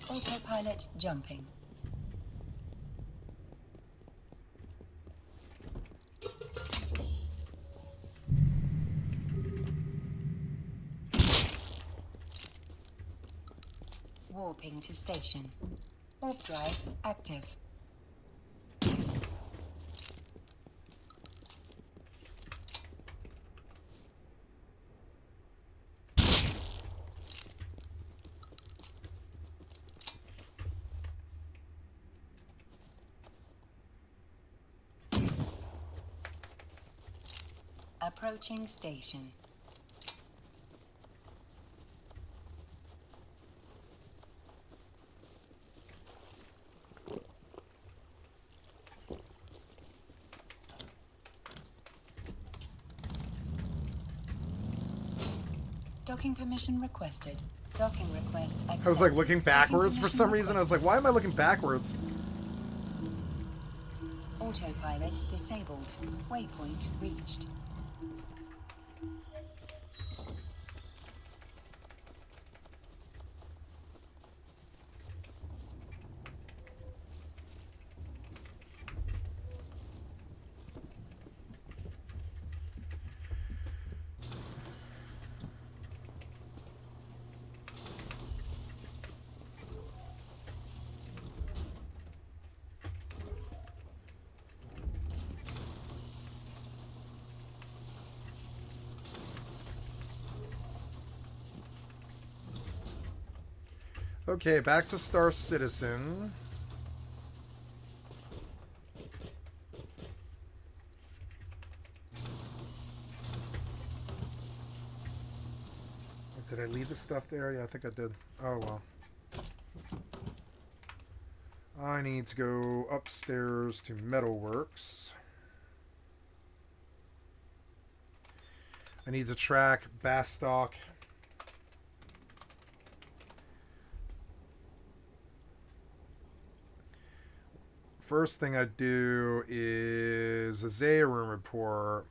[SPEAKER 3] Autopilot jumping. Docking to station. Warp drive active. Approaching station. Docking permission requested. Docking request accepted.
[SPEAKER 1] I was like looking backwards
[SPEAKER 3] Docking
[SPEAKER 1] for some
[SPEAKER 3] permission
[SPEAKER 1] reason. I was like, why am I looking backwards?
[SPEAKER 3] Autopilot disabled. Waypoint reached.
[SPEAKER 1] Okay, back to Star Citizen. Did I leave the stuff there? Yeah, I think I did. Oh, well. I need to go upstairs to Metalworks. I need to track Bastock. First thing I do is a Zaya room report.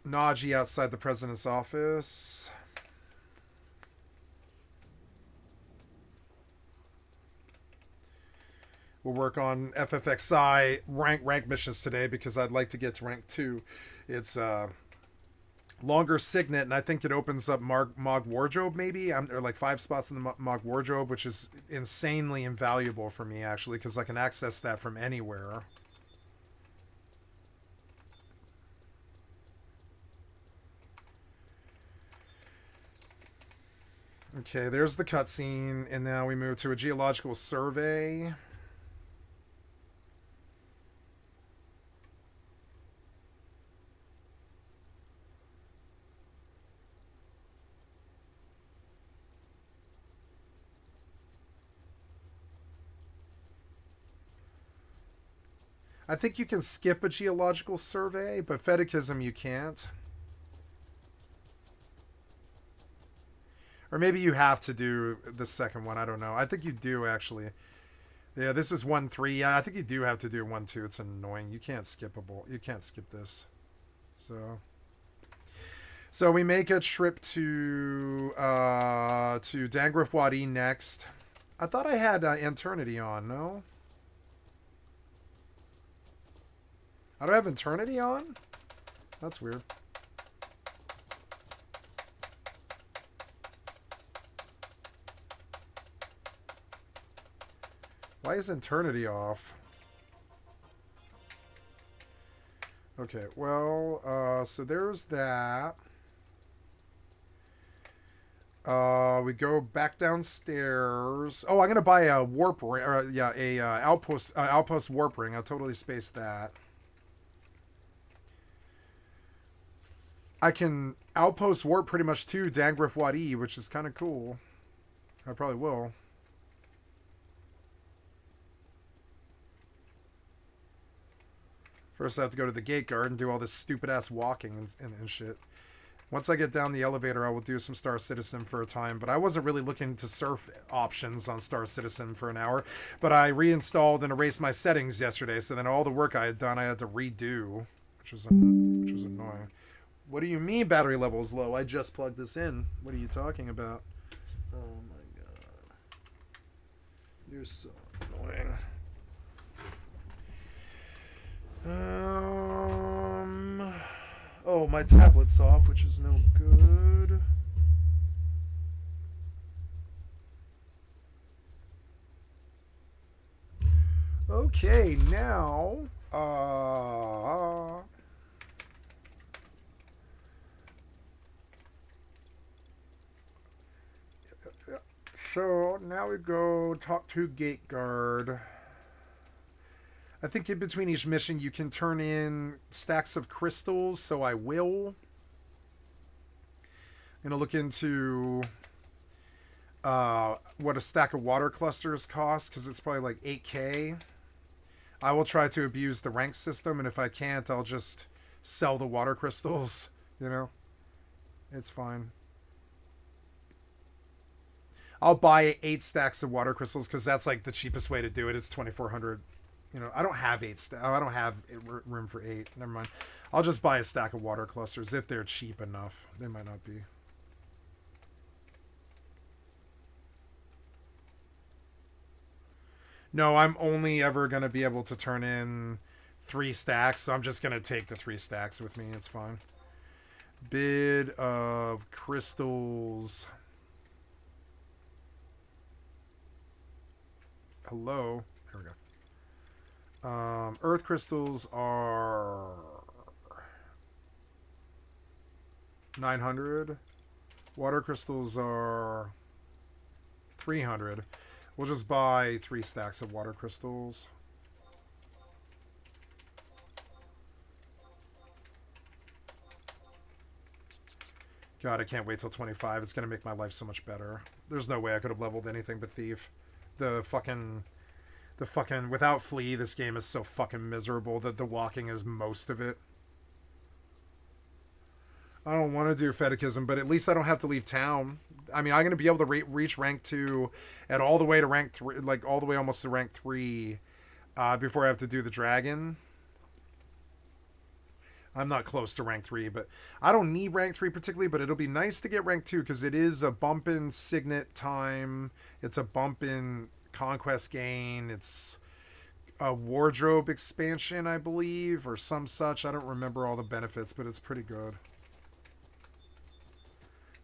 [SPEAKER 1] Naji outside the president's office. We'll work on FFXI rank missions today because I'd like to get to rank 2. It's longer signet, and I think it opens up Mog Wardrobe maybe. There are like 5 spots in the Mog Wardrobe, which is insanely invaluable for me actually because I can access that from anywhere. Okay, there's the cutscene, and now we move to a geological survey. I think you can skip a geological survey, but Fetichism you can't. Or maybe you have to do the second one. I don't know. I think you do, actually. Yeah, this is 1-3. Yeah, I think you do have to do 1-2. It's annoying. You can't skippable. You can't skip this. So we make a trip to Dangriff Wadi next. I thought I had Eternity on, no? I don't have Eternity on? That's weird. Why is Eternity off? Okay, well, so there's that. We go back downstairs. Oh, I'm gonna buy a warp ring. Yeah, a outpost warp ring. I totally spaced that. I can outpost warp pretty much to Dangriff Wadi, which is kind of cool. I probably will. First, I have to go to the gate guard and do all this stupid-ass walking and shit. Once I get down the elevator, I will do some Star Citizen for a time. But I wasn't really looking to surf options on Star Citizen for an hour. But I reinstalled and erased my settings yesterday, so then all the work I had done, I had to redo, which was annoying. What do you mean battery level is low? I just plugged this in. What are you talking about? Oh my god. You're so annoying. Oh, my tablet's off, which is no good. Okay, now, so now we go talk to Gate Guard. I think in between each mission you can turn in stacks of crystals, so I will. I'm gonna look into what a stack of water clusters costs, because it's probably like 8K. I will try to abuse the rank system, and if I can't, I'll just sell the water crystals, you know? It's fine. I'll buy 8 stacks of water crystals, because that's like the cheapest way to do it. It's 2,400. You know, I don't have 8 stacks. I don't have room for 8. Never mind. I'll just buy a stack of water clusters if they're cheap enough. They might not be. No, I'm only ever going to be able to turn in 3 stacks, so I'm just going to take the 3 stacks with me. It's fine. Bid of crystals. Hello. There we go. Earth crystals are 900. Water crystals are 300. We'll just buy 3 stacks of water crystals. God, I can't wait till 25. It's going to make my life so much better. There's no way I could have leveled anything but Thief. The fucking, without Flea, this game is so fucking miserable that the walking is most of it. I don't want to do Fetichism, but at least I don't have to leave town. I mean, I'm going to be able to reach rank 2 and all the way to rank 3, like all the way almost to rank 3 before I have to do the dragon. I'm not close to rank 3, but I don't need rank 3 particularly, but it'll be nice to get rank 2 because it is a bump in signet time. It's a bump in conquest gain. It's a wardrobe expansion, I believe, or some such. I don't remember all the benefits, but it's pretty good.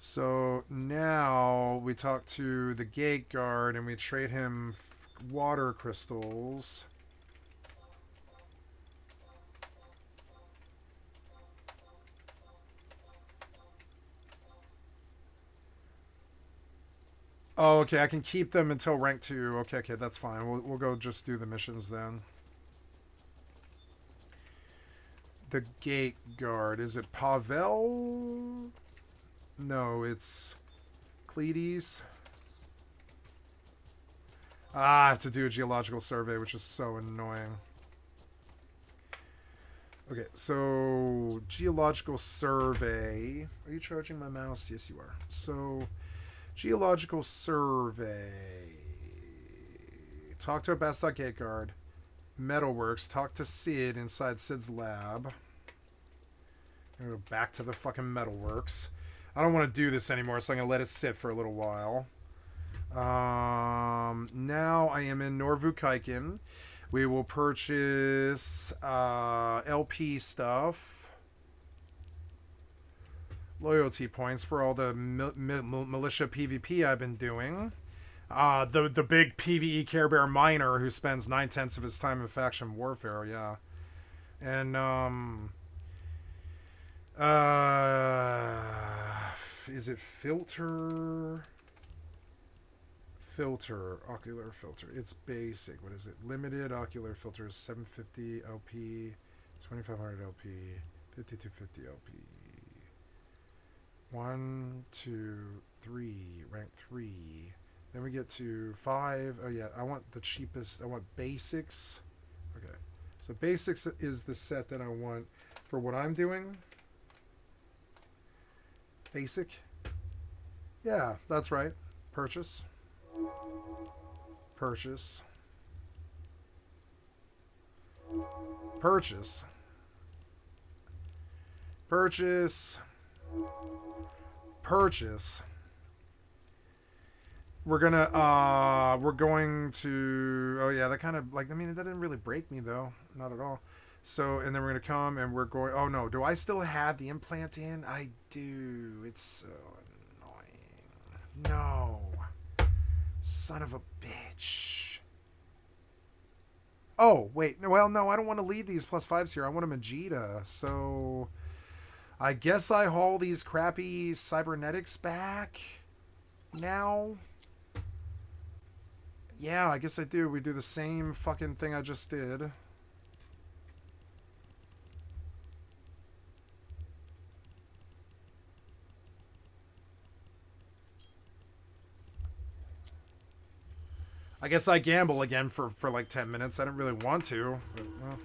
[SPEAKER 1] So now we talk to the gate guard and we trade him water crystals. Oh, okay, I can keep them until rank 2. Okay, that's fine. We'll go just do the missions then. The gate guard. Is it Pavel? No, it's Cledes. I have to do a geological survey, which is so annoying. Okay, so geological survey. Are you charging my mouse? Yes, you are. So, geological survey. Talk to a Bastok Gate Guard. Metalworks. Talk to Sid inside Sid's lab. I'm gonna go back to the fucking Metalworks. I don't want to do this anymore, so I'm going to let it sit for a little while. Now I am in Norvukaiken. We will purchase LP stuff. Loyalty points for all the militia PvP I've been doing. The big PvE Care Bear miner who spends 9/10 of his time in faction warfare, yeah. And, is it filter? Filter, ocular filter. It's basic. What is it? Limited ocular filter is 750 LP, 2500 LP, 5250 LP. 1, 2, 3, rank 3. Then we get to 5. Oh yeah, I want the cheapest. I want basics. Okay. So basics is the set that I want for what I'm doing. Basic. Yeah, that's right. Purchase. Purchase. Purchase. Purchase. Purchase. We're going to, oh yeah, that kind of, like, I mean, that didn't really break me though. Not at all. So, and then we're going to come and we're going, oh no, do I still have the implant in? I do. It's so annoying. No. Son of a bitch. Oh, wait. Well, no, I don't want to leave these +5s here. I want a Vegeta. So I guess I haul these crappy cybernetics back now. Yeah, I guess I do. We do the same fucking thing I just did. I guess I gamble again for like 10 minutes. I didn't really want to, but well.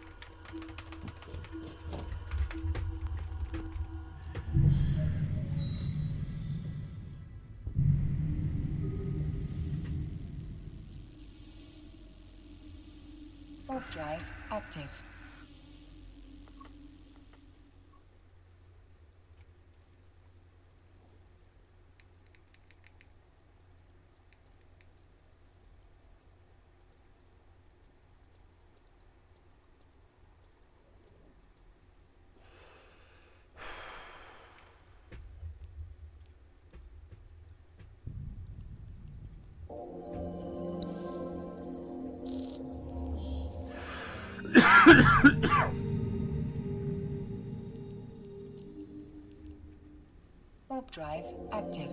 [SPEAKER 3] Warp drive active. Warp drive active.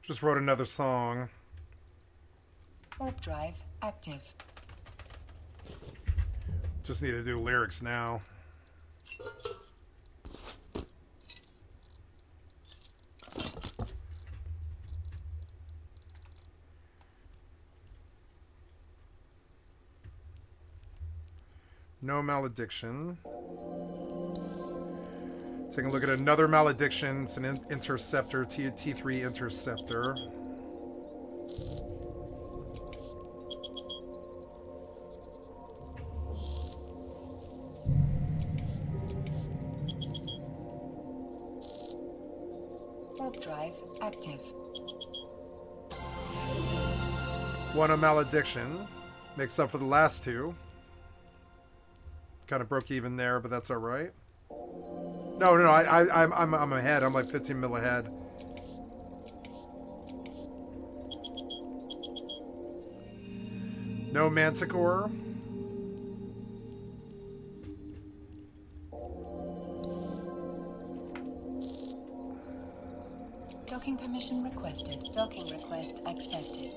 [SPEAKER 1] Just wrote another song.
[SPEAKER 3] Warp drive active.
[SPEAKER 1] Just need to do lyrics now. No malediction. Taking a look at another malediction. It's an interceptor, T3 interceptor.
[SPEAKER 3] Warp drive active.
[SPEAKER 1] One a malediction. Makes up for the last two. Kind of broke even there, but that's all right. No, I'm ahead. I'm like 15 mil ahead. No Manticore.
[SPEAKER 3] Docking permission requested. Docking request accepted.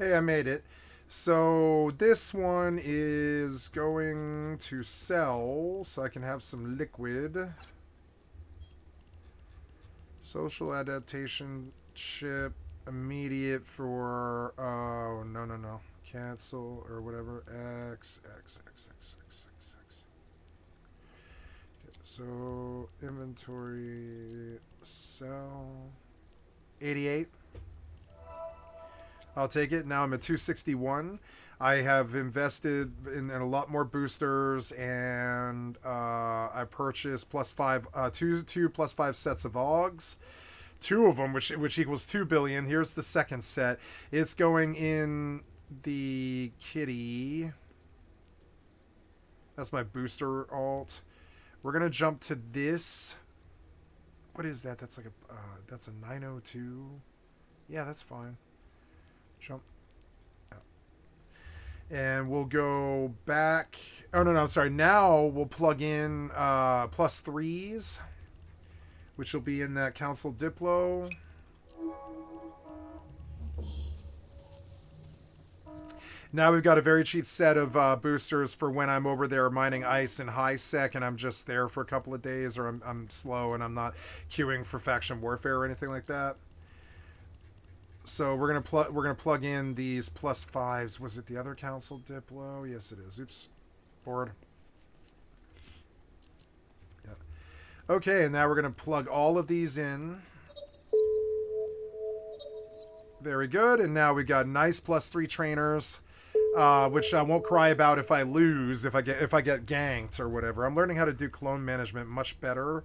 [SPEAKER 1] Hey, I made it. So this one is going to sell so I can have some liquid. Social adaptation chip, immediate for, oh, no. Cancel or whatever. X. Okay, so inventory, sell. 88. I'll take it. Now I'm at 261. I have invested in a lot more boosters, and I purchased two plus 5 sets of AUGs. 2 of them, which equals 2 billion. Here's the second set. It's going in the kitty. That's my booster alt. We're gonna jump to this. What is that? That's like that's a 902. Yeah, that's fine. Jump. And we'll go back. Oh, no, sorry. Now we'll plug in plus 3s, which will be in that Council Diplo. Now we've got a very cheap set of boosters for when I'm over there mining ice in high sec and I'm just there for a couple of days, or I'm slow and I'm not queuing for faction warfare or anything like that. So we're gonna plug in these plus 5s. Was it the other Council Diplo? Yes, it is. Oops, forward. Yeah. Okay, and now we're gonna plug all of these in. Very good. And now we got nice plus 3 trainers, which I won't cry about if I lose, if I get ganked or whatever. I'm learning how to do clone management much better.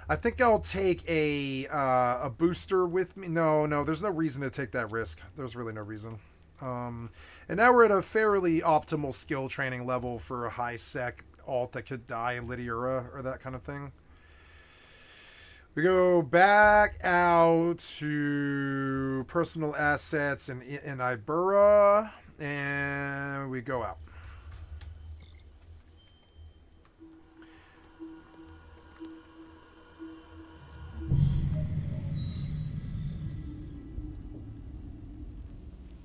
[SPEAKER 1] I think I'll take a booster with me. No, there's no reason to take that risk. There's really no reason. And now we're at a fairly optimal skill training level for a high sec alt that could die in Lydiura or that kind of thing. We go back out to personal assets in Ibura, and we go out.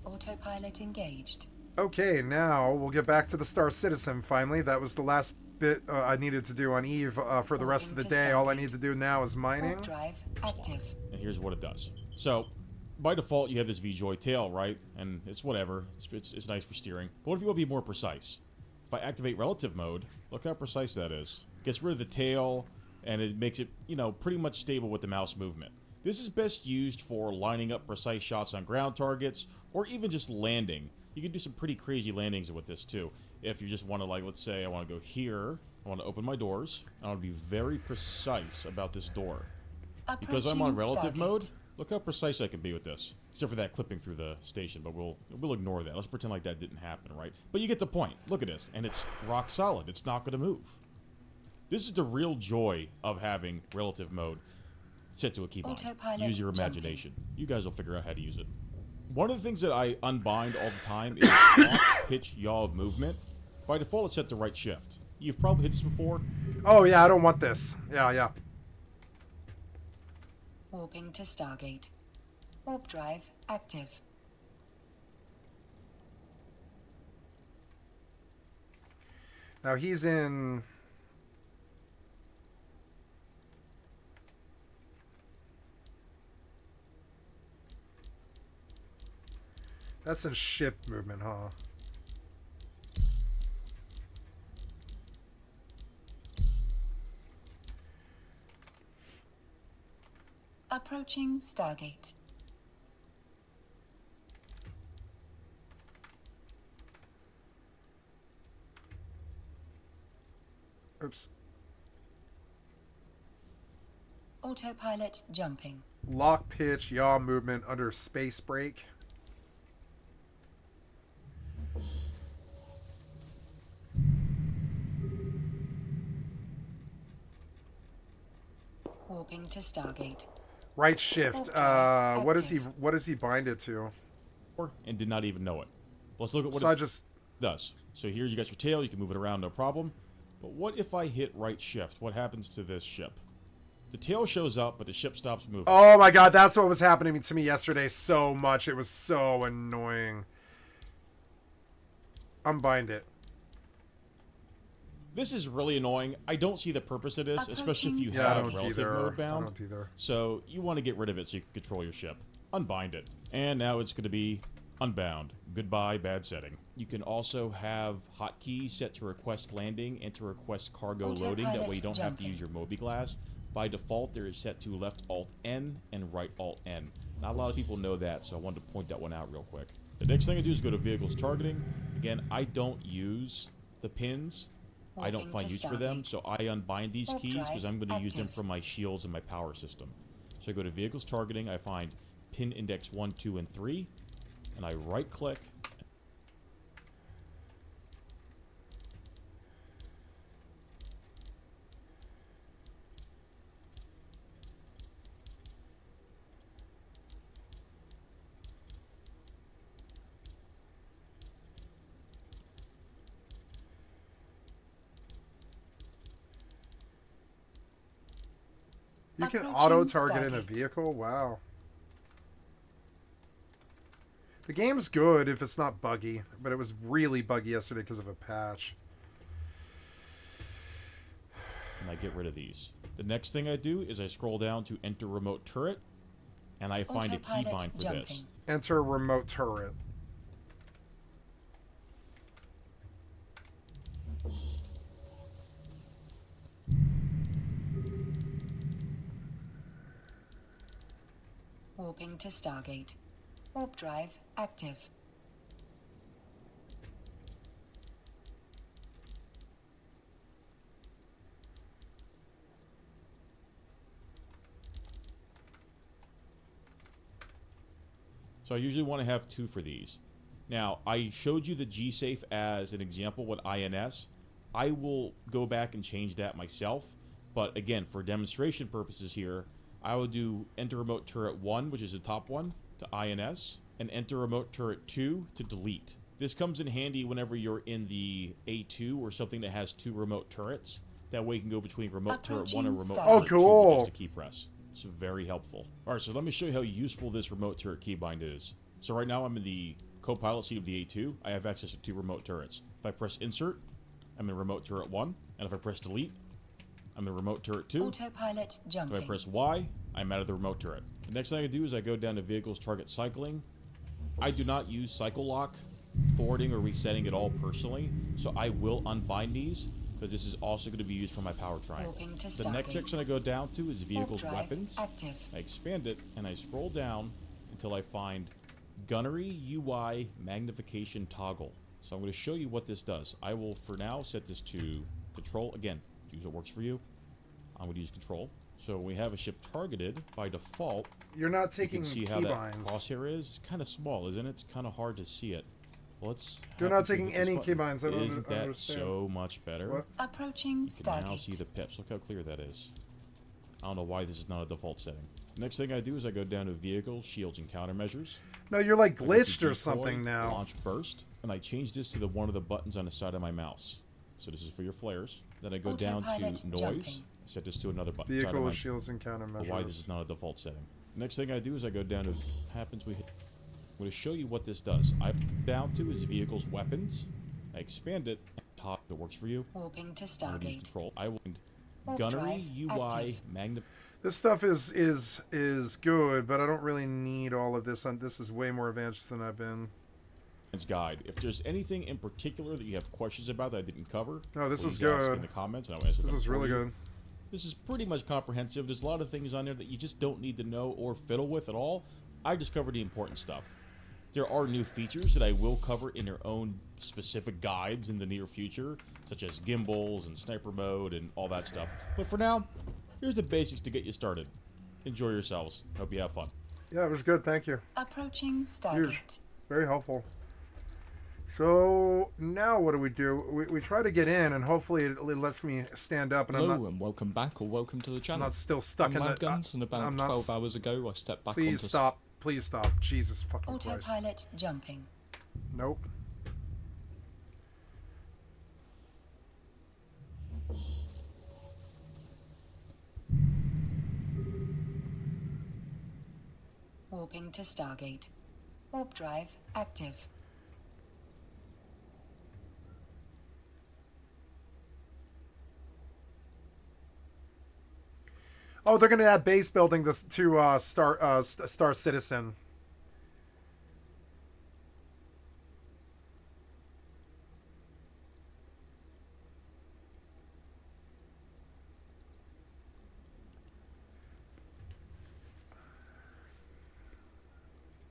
[SPEAKER 3] Autopilot engaged.
[SPEAKER 1] Okay, now we'll get back to the Star Citizen finally. That was the last bit I needed to do on EVE for the rest of the day. All I need to do now is mining.
[SPEAKER 3] Warp drive active.
[SPEAKER 2] And here's what it does. So, by default, you have this V-Joy tail, right? And it's whatever. It's nice for steering. But what if you want to be more precise? If I activate relative mode, look how precise that is. Gets rid of the tail, and it makes it, pretty much stable with the mouse movement. This is best used for lining up precise shots on ground targets, or even just landing. You can do some pretty crazy landings with this, too. If you just want to, let's say I want to go here, I want to open my doors, I want to be very precise about this door. Because I'm on relative mode, look how precise I can be with this. Except for that clipping through the station, but we'll ignore that. Let's pretend like that didn't happen, right? But you get the point. Look at this, and it's rock solid. It's not going to move. This is the real joy of having relative mode set to a keybind. Use your imagination. You guys will figure out how to use it. One of the things that I unbind all the time is lock, pitch, yaw movement. By default, it's set to right shift. You've probably hit this before.
[SPEAKER 1] Oh, yeah, I don't want this. Yeah.
[SPEAKER 3] Warping to Stargate. Warp drive active.
[SPEAKER 1] Now he's in... That's in ship movement, huh?
[SPEAKER 3] Approaching Stargate.
[SPEAKER 1] Oops.
[SPEAKER 3] Autopilot jumping.
[SPEAKER 1] Lock, pitch, yaw movement under space break.
[SPEAKER 3] Warping to Stargate.
[SPEAKER 1] Right shift. What does he bind it to?
[SPEAKER 2] And did not even know it. Let's look at what
[SPEAKER 1] it
[SPEAKER 2] does. So here you got your tail. You can move it around, no problem. But what if I hit right shift? What happens to this ship? The tail shows up, but the ship stops moving.
[SPEAKER 1] Oh my god, that's what was happening to me yesterday so much. It was so annoying. Unbind it.
[SPEAKER 2] This is really annoying. I don't see the purpose of this, especially if you have relative mode bound.
[SPEAKER 1] I don't either.
[SPEAKER 2] So you want to get rid of it so you can control your ship. Unbind it. And now it's going to be unbound. Goodbye, bad setting. You can also have hotkeys set to request landing and to request cargo loading. That way you don't have to use your Moby Glass. By default, there is set to left Alt N and right Alt N. Not a lot of people know that, so I wanted to point that one out real quick. The next thing I do is go to vehicles targeting. Again, I don't use the pins. I don't find use for them, so I unbind these keys because I'm going to use them from my shields and my power system. So I go to vehicles targeting, I find pin index 1, 2, and 3, and I right click.
[SPEAKER 1] You can auto-target in a vehicle? Wow. The game's good if it's not buggy, but it was really buggy yesterday because of a patch.
[SPEAKER 2] And I get rid of these. The next thing I do is I scroll down to enter remote turret, and I find a keybind for this.
[SPEAKER 1] Enter remote turret.
[SPEAKER 3] Warping to Stargate. Warp drive active.
[SPEAKER 2] So I usually want to have 2 for these. Now, I showed you the G-Safe as an example with INS. I will go back and change that myself. But again, for demonstration purposes here, I will do enter remote turret 1, which is the top one, to INS, and enter remote turret 2 to delete. This comes in handy whenever you're in the A2 or something that has 2 remote turrets. That way you can go between remote turret 1 and remote turret 2 with just a key press. It's very helpful. Alright, so let me show you how useful this remote turret keybind is. So right now I'm in the co-pilot seat of the A2. I have access to 2 remote turrets. If I press insert, I'm in remote turret 1. And if I press delete, I'm in remote turret 2.
[SPEAKER 3] Autopilot jumping.
[SPEAKER 2] If I press Y, I'm out of the remote turret. The next thing I do is I go down to vehicles target cycling. I do not use cycle lock, forwarding, or resetting at all personally, so I will unbind these because this is also going to be used for my power triangle. The next section I go down to is vehicles weapons.
[SPEAKER 3] Active.
[SPEAKER 2] I expand it and I scroll down until I find gunnery UI magnification toggle. So I'm going to show you what this does. I will for now set this to control. Again, use what works for you. I'm going to use control. So when we have a ship targeted, by default,
[SPEAKER 1] you're not taking
[SPEAKER 2] you can see how that crosshair is. It's kind of small, isn't it? It's kind of hard to see it. Let's.
[SPEAKER 1] You're not taking any keybinds. I don't
[SPEAKER 2] Isn't that
[SPEAKER 1] understand.
[SPEAKER 2] so much better?
[SPEAKER 1] What?
[SPEAKER 3] Approaching
[SPEAKER 2] You can now
[SPEAKER 3] Stargate.
[SPEAKER 2] see the pips. Look how clear that is. I don't know why this is not a default setting. Next thing I do is I go down to vehicles, shields, and countermeasures.
[SPEAKER 1] No, you're like
[SPEAKER 2] I go to
[SPEAKER 1] glitched or
[SPEAKER 2] decoy,
[SPEAKER 1] something now.
[SPEAKER 2] Launch burst, and I change this to one of the buttons on the side of my mouse. So this is for your flares. Then I go down to noise.
[SPEAKER 3] Jumping.
[SPEAKER 2] Set this to another button.
[SPEAKER 1] Vehicles, shields, and countermeasures.
[SPEAKER 2] Why this is not a default setting. Next thing I do is I go down to happens we hit. I'm going to show you what this does. I down to is vehicles weapons. I expand it. Top that works for you.
[SPEAKER 3] Warping to
[SPEAKER 2] I'm going to use
[SPEAKER 3] Stargate.
[SPEAKER 2] control. I will
[SPEAKER 3] Warp
[SPEAKER 2] gunnery
[SPEAKER 3] drive
[SPEAKER 2] UI
[SPEAKER 3] active.
[SPEAKER 2] magnify.
[SPEAKER 1] This stuff is good, but I don't really need all of this. This is way more advanced than I've been.
[SPEAKER 2] Guide. If there's anything in particular that you have questions about that I didn't cover,
[SPEAKER 1] No, this was
[SPEAKER 2] please ask
[SPEAKER 1] good.
[SPEAKER 2] in the comments, and I'll answer
[SPEAKER 1] This
[SPEAKER 2] them
[SPEAKER 1] was
[SPEAKER 2] for
[SPEAKER 1] really
[SPEAKER 2] you.
[SPEAKER 1] good.
[SPEAKER 2] This is pretty much comprehensive. There's a lot of things on there that you just don't need to know or fiddle with at all. I just covered the important stuff. There are new features that I will cover in their own specific guides in the near future, such as gimbals and sniper mode and all that stuff. But for now, here's the basics to get you started. Enjoy yourselves. Hope you have fun.
[SPEAKER 1] Yeah, it was good. Thank you.
[SPEAKER 3] Approaching
[SPEAKER 1] You're
[SPEAKER 3] Stargate.
[SPEAKER 1] very helpful. So now what do? We try to get in, and hopefully it lets me stand up, and
[SPEAKER 4] Hello and welcome back, or welcome to the
[SPEAKER 1] I'm
[SPEAKER 4] channel.
[SPEAKER 1] not still stuck
[SPEAKER 4] I'm
[SPEAKER 1] in the.
[SPEAKER 4] Guns, and about
[SPEAKER 1] I'm not
[SPEAKER 4] 12 hours ago, I stepped back
[SPEAKER 1] Please
[SPEAKER 4] onto...
[SPEAKER 1] stop. Please stop. Jesus fucking Christ.
[SPEAKER 3] Autopilot jumping.
[SPEAKER 1] Nope.
[SPEAKER 3] Warping to Stargate. Warp drive active.
[SPEAKER 1] Oh, they're gonna add base building this to Star Citizen.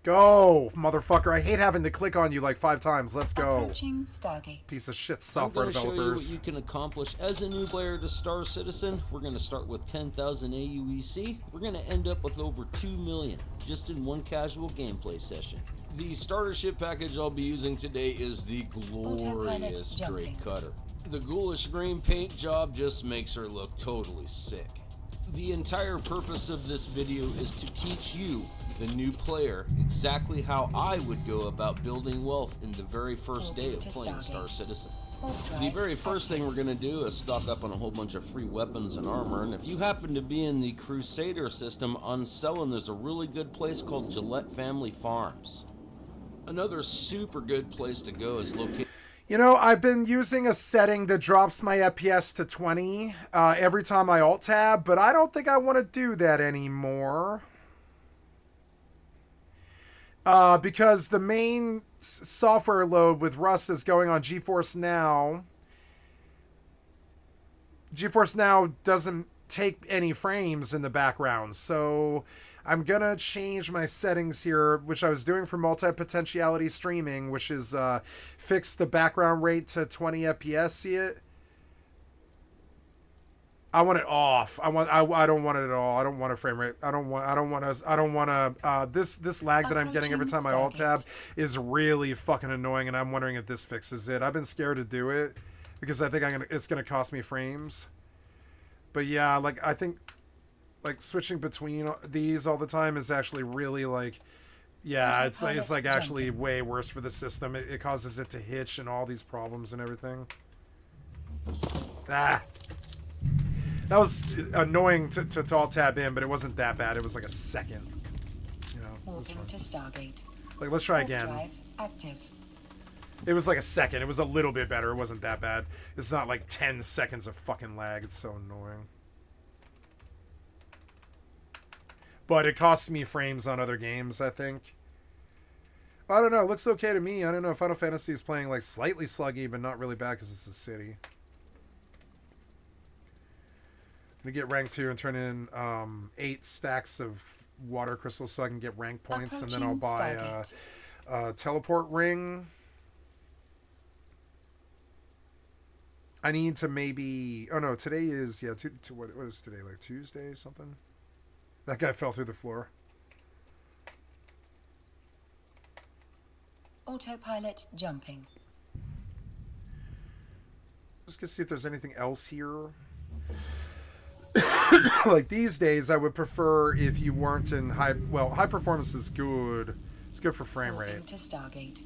[SPEAKER 1] Go, motherfucker. I hate having to click on you like 5 times. Let's go.
[SPEAKER 3] Approaching Stargate.
[SPEAKER 1] Piece of shit
[SPEAKER 5] I'm
[SPEAKER 1] software
[SPEAKER 5] going to show you what
[SPEAKER 1] developers.
[SPEAKER 5] you can accomplish as a new player to Star Citizen. We're going to start with 10,000 AUEC. We're going to end up with over 2 million just in one casual gameplay session. The starter ship package I'll be using today is the glorious Drake Cutter. The ghoulish green paint job just makes her look totally sick. The entire purpose of this video is to teach you, the new player, exactly how I would go about building wealth in the very first day of playing Star Citizen. The very first thing we're going to do is stock up on a whole bunch of free weapons and armor, and if you happen to be in the Crusader system, on Cellin there's a really good place called Gillette Family Farms. Another super good place to go is located...
[SPEAKER 1] You know, I've been using a setting that drops my FPS to 20 every time I alt-tab, but I don't think I want to do that anymore. Because the main software load with Rust is going on GeForce Now. GeForce Now doesn't take any frames in the background, so I'm gonna change my settings here, which I was doing for multi-potentiality streaming, which is fix the background rate to 20 FPS. See it? I want it off. I don't want it at all. I don't want a frame rate. I don't want this lag that I'm getting every time I alt tab is really fucking annoying, and I'm wondering if this fixes it. I've been scared to do it because I think it's gonna cost me frames. But yeah, like I think like switching between these all the time is actually really like, yeah, it's like actually way worse for the system. It causes it to hitch and all these problems and everything. Ah. That was annoying to alt tab in, but it wasn't that bad. It was like a second. You know.
[SPEAKER 3] Walking to Stargate.
[SPEAKER 1] Like, let's try again.
[SPEAKER 3] Drive active.
[SPEAKER 1] It was like a second. It was a little bit better. It wasn't that bad. It's not like 10 seconds of fucking lag. It's so annoying. But it costs me frames on other games, I think. I don't know. It looks okay to me. I don't know. Final Fantasy is playing like slightly sluggy, but not really bad because it's a city. I'm going to get rank 2 and turn in 8 stacks of water crystals so I can get rank points, and then I'll buy a teleport ring. I need to maybe... Oh, no, today is... Yeah, what is today? Like Tuesday something? That guy fell through the floor.
[SPEAKER 3] Autopilot jumping.
[SPEAKER 1] Just gonna see if there's anything else here. Like these days, I would prefer if you weren't in high... Well, high performance is good. It's good for frame rate.
[SPEAKER 3] To Stargate.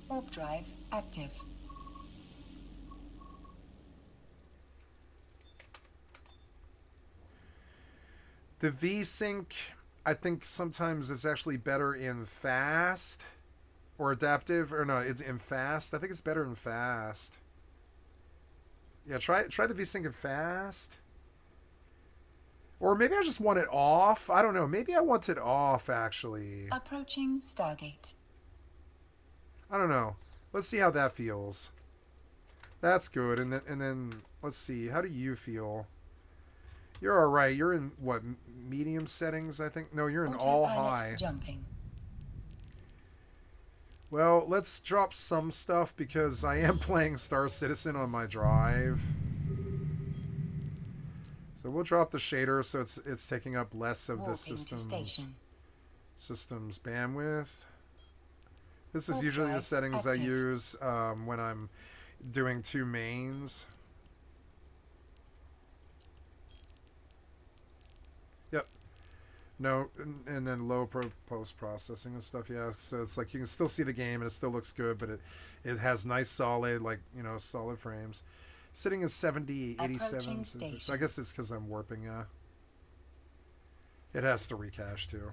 [SPEAKER 3] Warp drive active.
[SPEAKER 1] The V-Sync, I think sometimes is actually better in fast or adaptive. Or no, it's in fast. I think it's better in fast. Yeah, try the V-Sync in fast. Or maybe I just want it off. I don't know. Maybe I want it off, actually.
[SPEAKER 3] Approaching Stargate.
[SPEAKER 1] I don't know. Let's see how that feels. That's good. And then let's see. How do you feel? You're all right. You're in, what, medium settings, I think? No, you're in all high.
[SPEAKER 3] Jumping.
[SPEAKER 1] Well, let's drop some stuff because I am playing Star Citizen on my drive. So we'll drop the shader so it's taking up less of the system's bandwidth. This is usually the settings I use when I'm doing 2 mains. Yep. No, and then low post-processing and stuff, yeah. So it's like you can still see the game and it still looks good, but it has nice solid, like, you know, solid frames. Sitting is 70, 87. So I guess it's because I'm warping, yeah. It has to recache, too.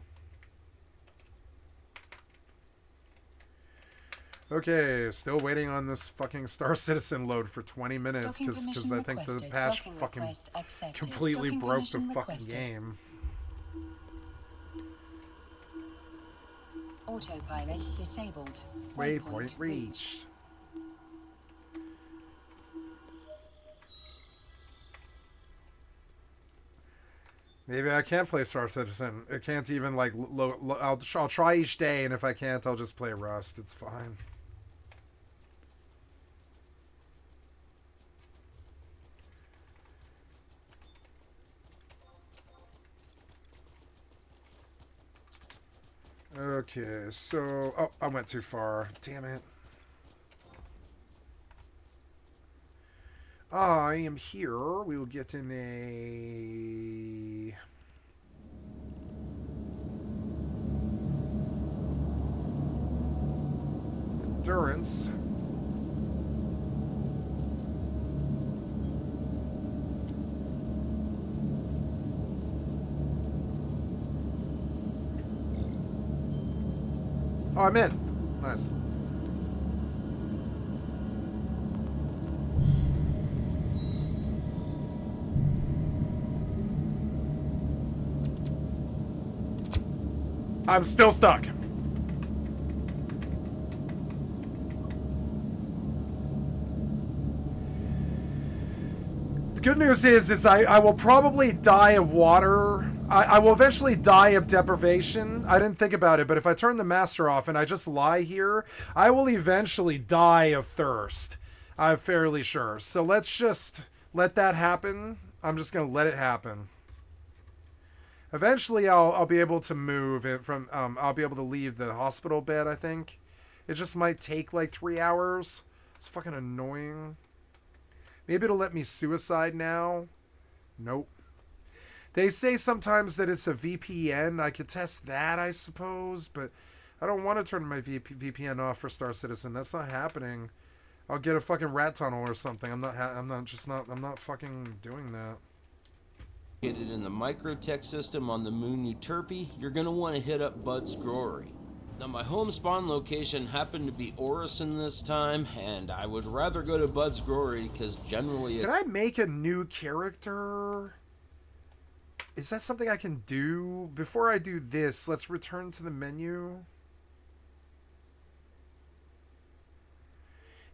[SPEAKER 1] Okay, still waiting on this fucking Star Citizen load for 20 minutes because I think the patch fucking completely broke the fucking game.
[SPEAKER 3] Autopilot disabled.
[SPEAKER 1] Waypoint reached. Maybe I can't play Star Citizen. It can't even like. I'll try each day, and if I can't, I'll just play Rust. It's fine. Okay, so oh, I went too far. Damn it. I am here. We will get in a endurance. Oh, I'm in. Nice. I'm still stuck. The good news is I will probably die of water. I will eventually die of deprivation. I didn't think about it, but if I turn the master off and I just lie here, I will eventually die of thirst. I'm fairly sure. So let's just let that happen. I'm just going to let it happen. Eventually, I'll be able to move it from. I'll be able to leave the hospital bed. I think it just might take like 3 hours. It's fucking annoying. Maybe it'll let me suicide now. Nope. They say sometimes that it's a VPN. I could test that, I suppose, but I don't want to turn my VPN off for Star Citizen. That's not happening. I'll get a fucking rat tunnel or something. I'm not fucking doing that.
[SPEAKER 5] Located in the microtech system on the moon Euterpe, you're going to want to hit up Bud's Growery. Now, my home spawn location happened to be Orison this time, and I would rather go to Bud's Growery because generally...
[SPEAKER 1] Can I make a new character? Is that something I can do? Before I do this, let's return to the menu.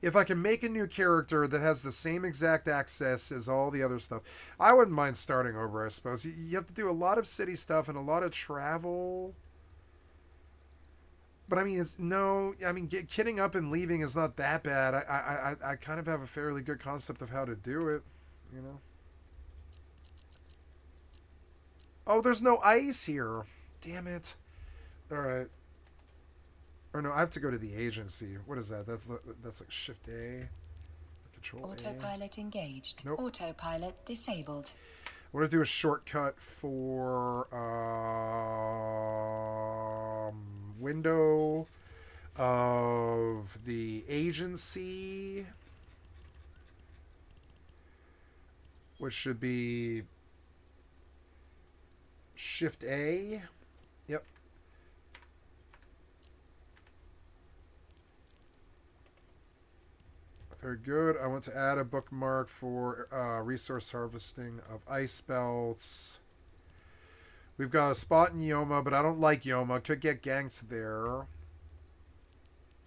[SPEAKER 1] If I can make a new character that has the same exact access as all the other stuff, I wouldn't mind starting over, I suppose. You have to do a lot of city stuff and a lot of travel. But I mean, getting up and leaving is not that bad. I kind of have a fairly good concept of how to do it, you know. Oh, there's no ice here. Damn it. All right. Or no, I have to go to the agency. What is that? That's like Shift A. Control
[SPEAKER 3] Autopilot engaged.
[SPEAKER 1] Nope.
[SPEAKER 3] Autopilot disabled.
[SPEAKER 1] I want to do a shortcut for window of the agency, which should be Shift A. Yep. Very good. I want to add a bookmark for resource harvesting of ice belts. We've got a spot in Yoma, but I don't like Yoma. Could get ganked there.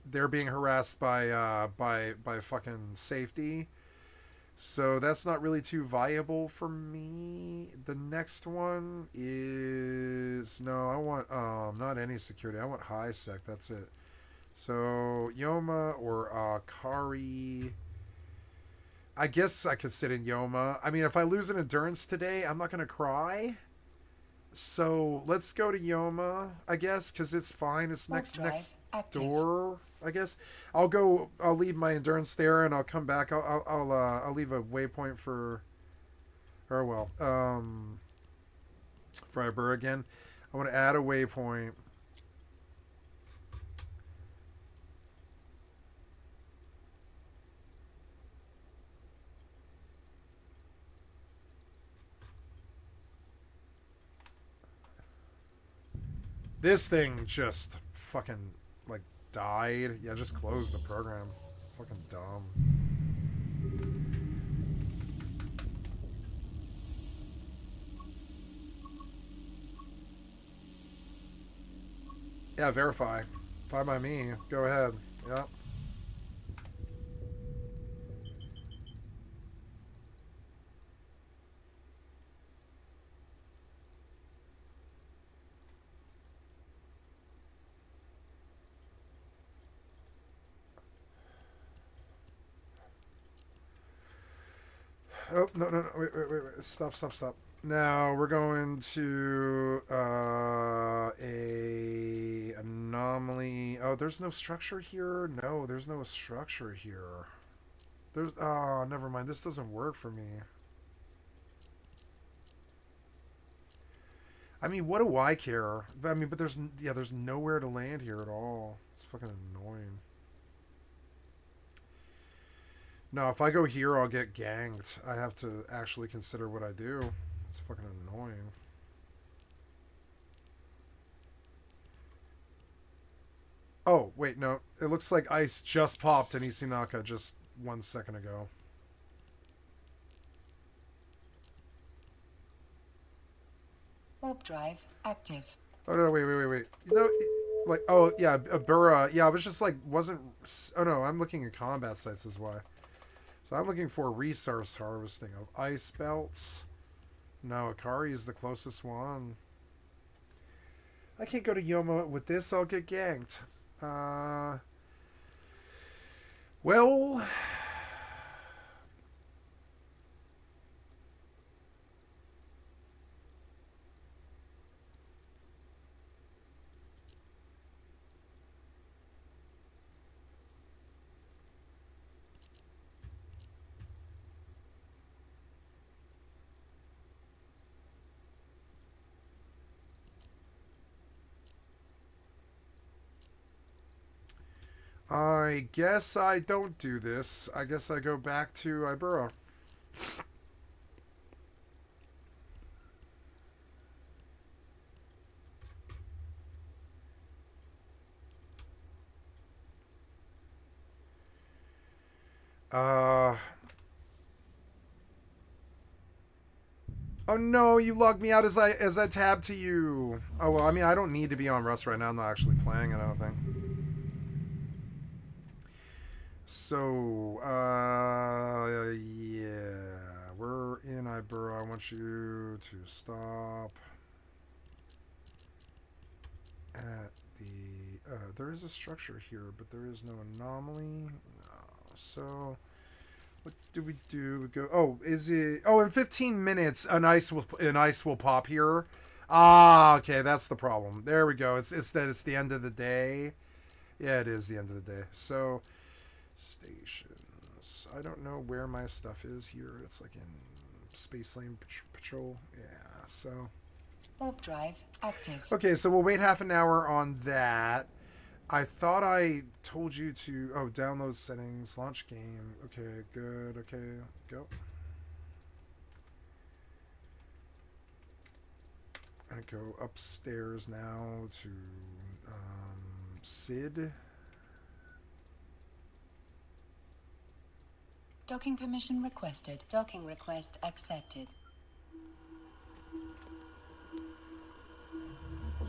[SPEAKER 1] They're being harassed by fucking safety. So that's not really too viable for me. The next one is... No, I want not any security. I want high sec. That's it. So, Yoma or Kari. I guess I could sit in Yoma. I mean, if I lose an endurance today, I'm not going to cry. So, let's go to Yoma, I guess, because it's fine. It's next door, I guess. I'll leave my endurance there, and I'll come back. I'll leave a waypoint for... Or, well, Freiburg again. I want to add a waypoint. This thing just fucking, like, died. Yeah, just closed the program. Fucking dumb. Yeah, verify. Fine by me. Go ahead. Yeah. Oh, no, no, no. Wait. Stop. Now we're going to a anomaly. Oh, there's no structure here. No, there's no structure here. There's oh, never mind. This doesn't work for me. I mean, what do I care? I mean, but there's nowhere to land here at all. It's fucking annoying. No, if I go here, I'll get ganked. I have to actually consider what I do. It's fucking annoying. Oh, wait, no. It looks like ice just popped in Isinaka just 1 second ago.
[SPEAKER 3] Warp drive active.
[SPEAKER 1] Oh, no, wait. You know, like, oh, yeah, Abura. Yeah, I was just like, wasn't... Oh, no, I'm looking at combat sites is why. So I'm looking for resource harvesting of ice belts. No, Akari is the closest one. I can't go to Yoma with this. I'll get ganked. Well... I guess I don't do this. I guess I go back to Ibura. Oh no, you logged me out as I tab to you. Oh well, I mean I don't need to be on Rust right now. I'm not actually playing it, I don't think. So, yeah, we're in Ibura. I want you to stop at the. There is a structure here, but there is no anomaly. No. So, what do we do? We go. Oh, is it? Oh, in 15 minutes, an ice will pop here. Ah, okay, that's the problem. There we go. It's that it's the end of the day. Yeah, it is the end of the day. So. Stations. I don't know where my stuff is here. It's like in Space Lane Patrol. Yeah, so.
[SPEAKER 3] Warp drive active.
[SPEAKER 1] Okay, so we'll wait half an hour on that. I thought I told you to. Oh, download settings, launch game. Okay, good. Okay, go. I'm gonna go upstairs now to Sid.
[SPEAKER 3] Docking permission requested. Docking request accepted.
[SPEAKER 1] I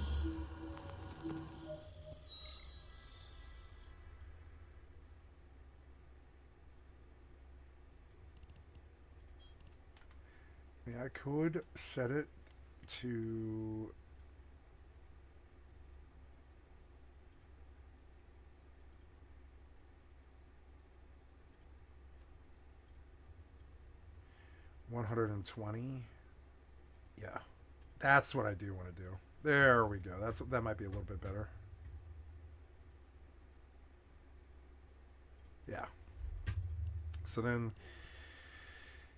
[SPEAKER 1] mean, I could set it to. $120. Yeah, that's what I do want to do. There we go. That might be a little bit better. Yeah. So then,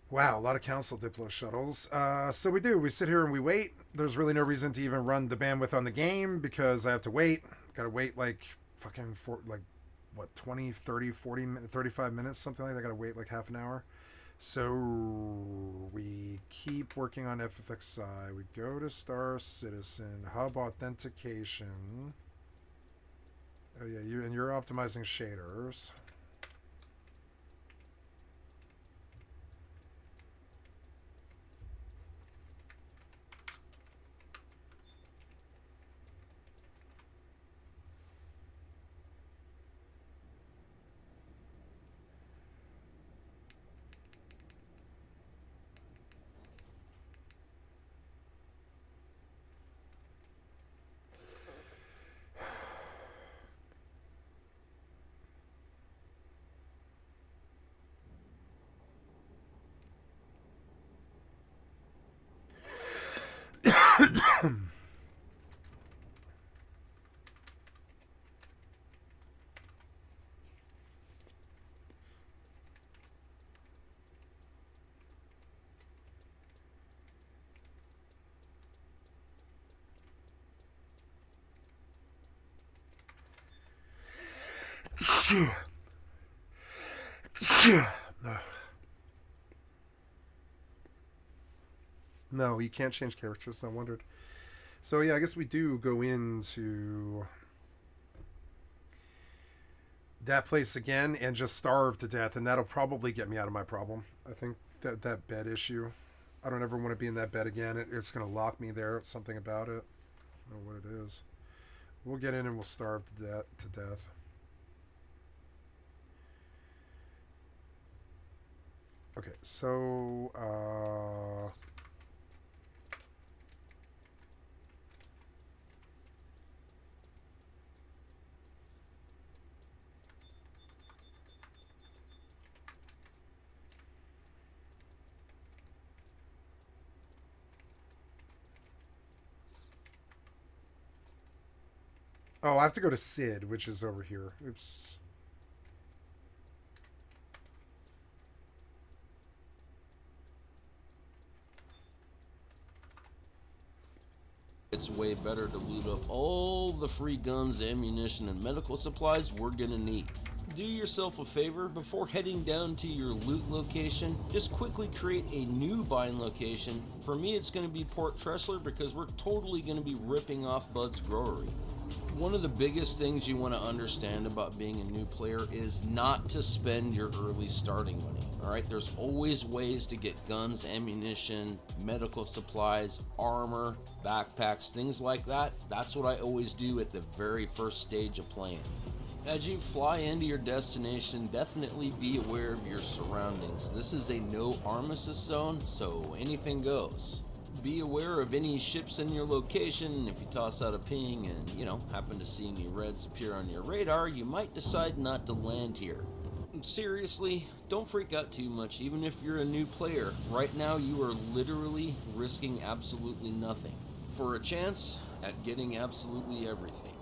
[SPEAKER 1] wow, a lot of council Diplo shuttles. So we sit here and we wait. There's really no reason to even run the bandwidth on the game because I have to wait. Gotta wait like fucking for like what 20, 30, 40 minutes, 35 minutes, something like that. I gotta wait like half an hour. So we keep working on FFXI. We go to Star Citizen, Hub Authentication. Oh yeah, you're optimizing shaders. No, you can't change characters. I wondered. So yeah, I guess we do go into that place again and just starve to death, and that'll probably get me out of my problem. I think that bed issue. I don't ever want to be in that bed again. It's going to lock me there. It's something about it. I don't know what it is. We'll get in and we'll starve to death. Okay, so oh, I have to go to Sid, which is over here. Oops.
[SPEAKER 5] It's way better to loot up all the free guns, ammunition, and medical supplies we're gonna need. Do yourself a favor, before heading down to your loot location, just quickly create a new buying location. For me, it's gonna be Port Tressler because we're totally gonna be ripping off Bud's Growery. One of the biggest things you want to understand about being a new player is not to spend your early starting money. Alright, there's always ways to get guns, ammunition, medical supplies, armor, backpacks, things like that. That's what I always do at the very first stage of playing. As you fly into your destination, definitely be aware of your surroundings. This is a no armistice zone, so anything goes. Be aware of any ships in your location. If you toss out a ping and, happen to see any reds appear on your radar, you might decide not to land here. Seriously, don't freak out too much, even if you're a new player. Right now, you are literally risking absolutely nothing for a chance at getting absolutely everything.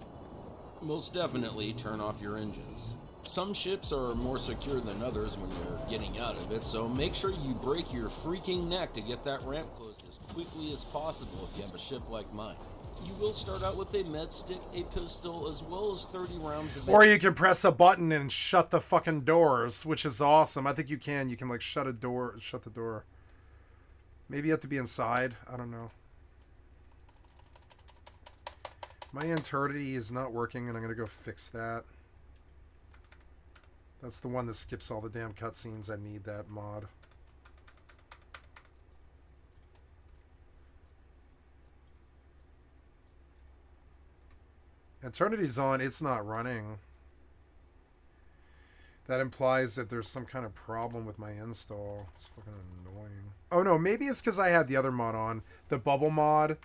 [SPEAKER 5] Most definitely turn off your engines. Some ships are more secure than others when you're getting out of it, so make sure you break your freaking neck to get that ramp closed as quickly as possible if you have a ship like mine. You will start out with a med stick, a pistol, as well as 30 rounds of...
[SPEAKER 1] Or you can press a button and shut the fucking doors, which is awesome. I think you can. You can, like, shut the door. Maybe you have to be inside. I don't know. My eternity is not working, and I'm going to go fix that. That's the one that skips all the damn cutscenes. I need that mod. Eternity's on. It's not running. That implies that there's some kind of problem with my install. It's fucking annoying. Oh no, maybe it's because I had the other mod on. The bubble mod.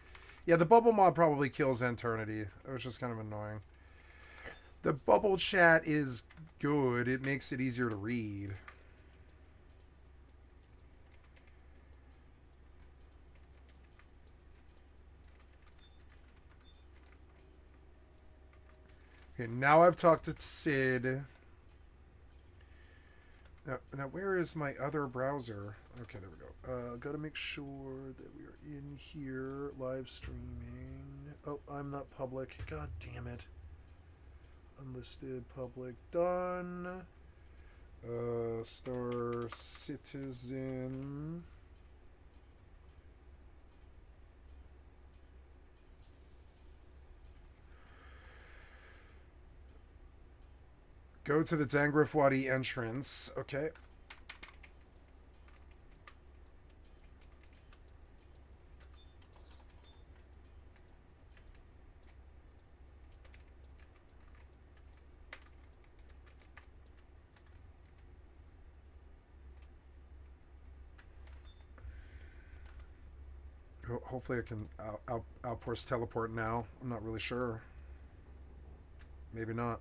[SPEAKER 1] Yeah, the bubble mod probably kills Eternity, which is kind of annoying. The bubble chat is good. It makes it easier to read. Okay, now I've talked to Sid. Now where is my other browser? Okay, there we go. Gotta make sure that we are in here, live streaming. Oh, I'm not public. God damn it. Unlisted, public, done. Star Citizen. Go to the Dangrif Wadi entrance. Okay. Hopefully I can outpost teleport now. I'm not really sure. Maybe not.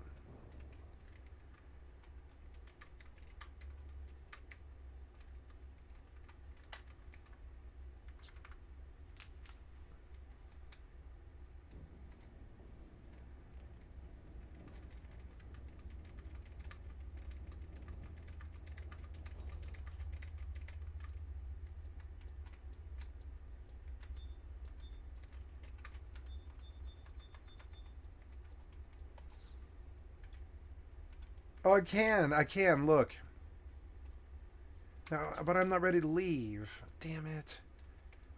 [SPEAKER 1] Oh, I can, look. No, but I'm not ready to leave. Damn it.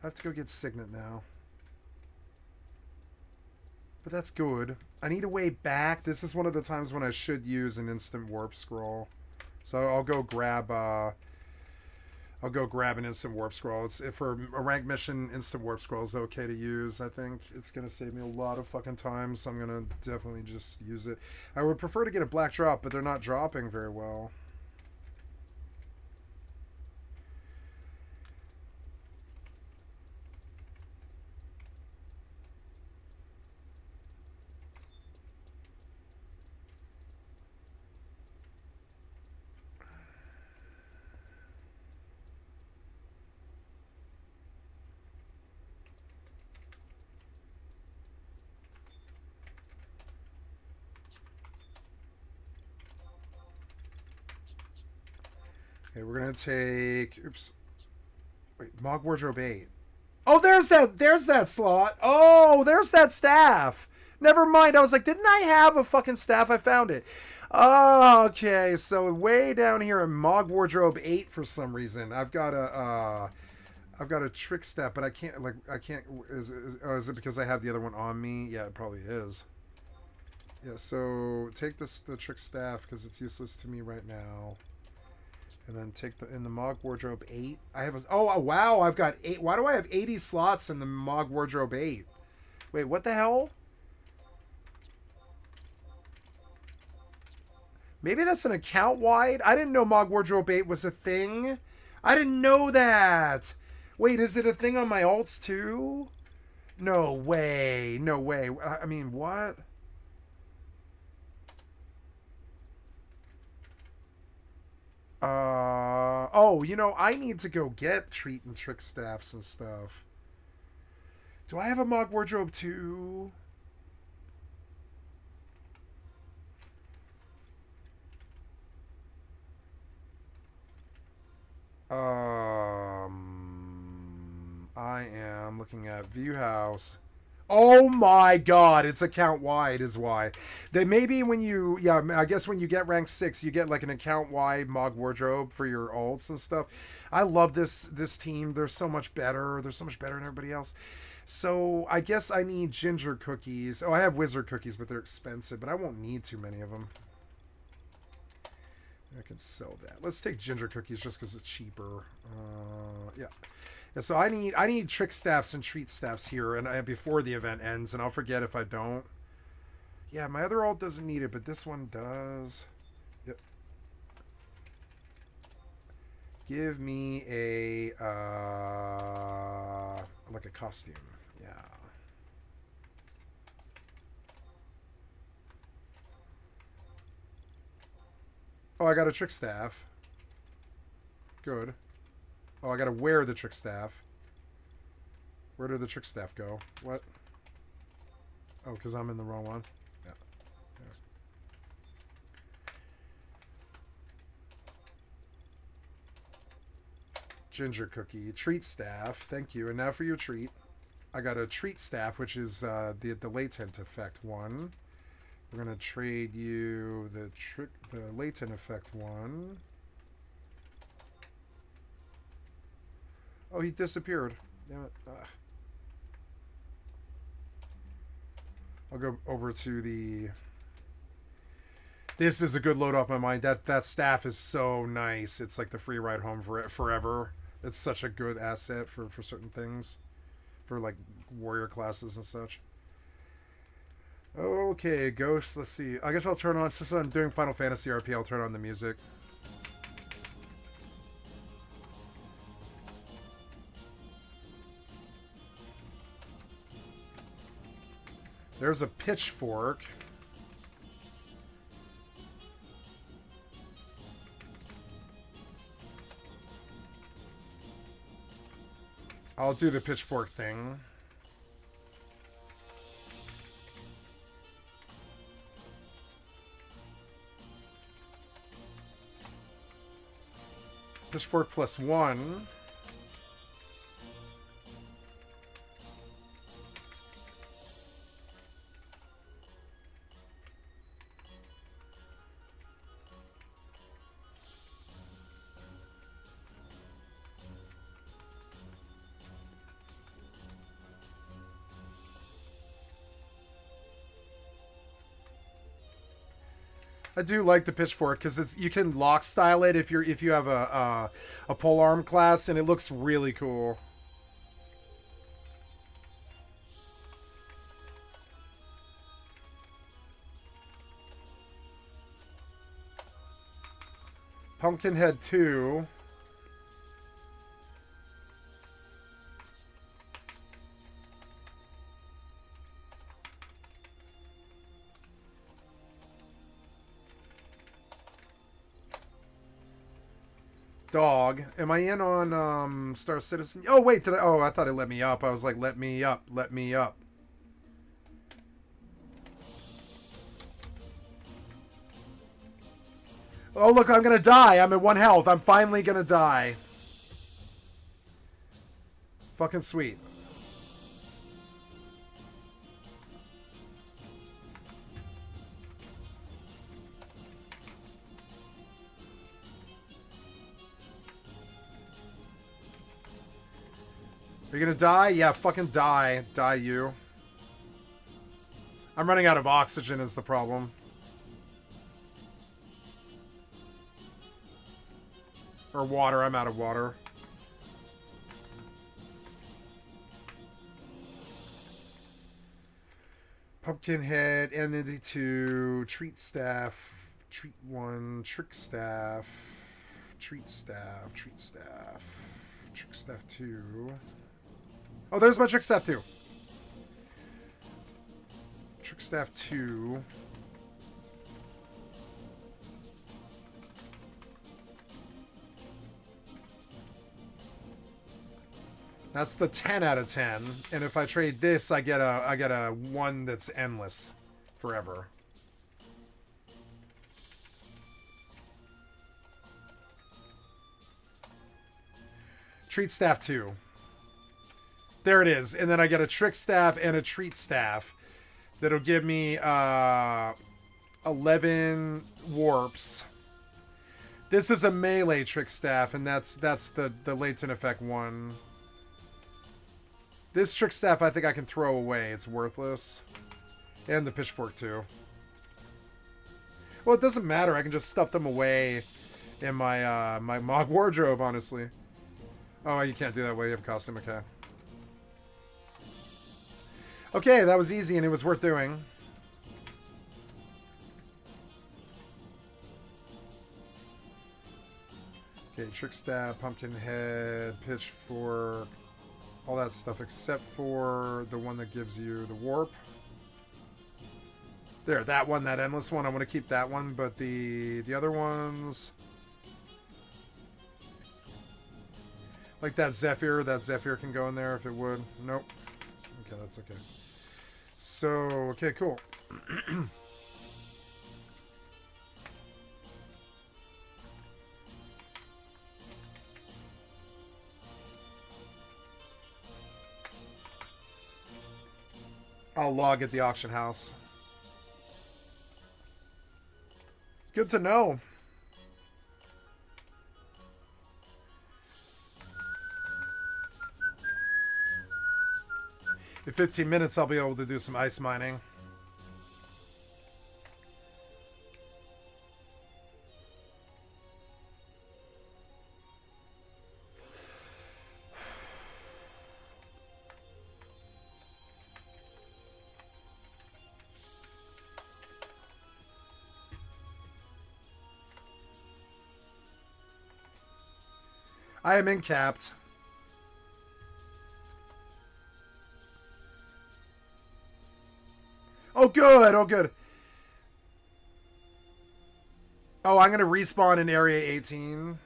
[SPEAKER 1] I have to go get Signet now. But that's good. I need a way back. This is one of the times when I should use an instant warp scroll. So I'll go grab an instant warp scroll. It's for a rank mission, instant warp scroll is okay to use. I think it's gonna save me a lot of fucking time, so I'm gonna definitely just use it. I would prefer to get a black drop, but they're not dropping very well. Okay, we're gonna take. Oops. Wait, Mog Wardrobe 8. Oh, there's that slot. Oh, there's that staff. Never mind. I was like, didn't I have a fucking staff? I found it. Oh, okay. So way down here in Mog Wardrobe 8 for some reason, I've got a trick staff, but I can't is it because I have the other one on me? Yeah, it probably is. Yeah, so take the trick staff because it's useless to me right now. And then take in the Mog Wardrobe 8. I have oh wow, I've got 8. Why do I have 80 slots in the Mog Wardrobe 8? Wait, what the hell? Maybe that's an account wide? I didn't know Mog Wardrobe 8 was a thing. I didn't know that. Wait, is it a thing on my alts too? No way. No way. I mean, what? Oh, you know, I need to go get treat and trick staffs and stuff. Do I have a Mog Wardrobe too? I am looking at View House. Oh my god, it's account wide is why. They maybe when you I guess when you get rank 6, you get like an account wide Mog Wardrobe for your ults and stuff. I love this team. They're so much better. They're so much better than everybody else. So I guess I need ginger cookies. Oh, I have wizard cookies, but they're expensive, but I won't need too many of them. I can sell that. Let's take ginger cookies just because it's cheaper. Yeah. Yeah, so I need trick staffs and treat staffs here and before the event ends, and I'll forget if I don't. Yeah, my other alt doesn't need it, but this one does. Yep. Give me a like a costume. Yeah. Oh, I got a trick staff. Good. Oh, I gotta wear the trick staff. Where did the trick staff go? What? Oh, because I'm in the wrong one. Yeah. There. Ginger cookie. Treat staff. Thank you. And now for your treat. I got a treat staff, which is the latent effect one. We're gonna trade you the latent effect one. Oh, he disappeared. Damn it. Ugh. I'll go over to the... This is a good load off my mind. That staff is so nice. It's like the free ride home forever. It's such a good asset for certain things. For like warrior classes and such. Okay, Ghost, let's see. I guess I'll turn on, since I'm doing Final Fantasy RP, I'll turn on the music. There's a pitchfork. I'll do the pitchfork thing. Pitchfork +1. I do like the pitchfork because you can lock style it if you have a pole arm class, and it looks really cool. Pumpkinhead 2. Dog. Am I in on Star Citizen? Oh, wait. Oh, I thought it let me up. I was like, let me up. Let me up. Oh, look, I'm going to die. I'm at 1 health. I'm finally going to die. Fucking sweet. Are you gonna die? Yeah, fucking die. Die, you. I'm running out of oxygen is the problem. Or water. I'm out of water. Pumpkinhead, Entity 2, Treat Staff, Treat 1, Trick Staff, Treat Staff, Treat Staff, Trick Staff 2. Oh, there's my Trick Staff 2. Trick Staff 2. That's the 10 out of 10. And if I trade this, I get a 1 that's endless forever. Treat Staff 2. There it is. And then I get a Trick Staff and a Treat Staff that'll give me 11 warps. This is a melee Trick Staff, and that's the latent effect one. This Trick Staff I think I can throw away. It's worthless. And the Pitchfork too. Well, it doesn't matter. I can just stuff them away in my my Mog wardrobe, honestly. Oh, you can't do that way. You have a costume. Okay. Okay, that was easy and it was worth doing. Okay, Trick Staff, Pumpkinhead, Pitchfork, all that stuff except for the one that gives you the warp. There, that one, that endless one. I want to keep that one, but the other ones, like that Zephyr can go in there if it would. Nope. Okay, that's okay. So, okay, cool. I'll log at the auction house. It's good to know. In 15 minutes, I'll be able to do some ice mining. I am incapped. Oh, good. Oh, good. Oh, I'm going to respawn in Area 18.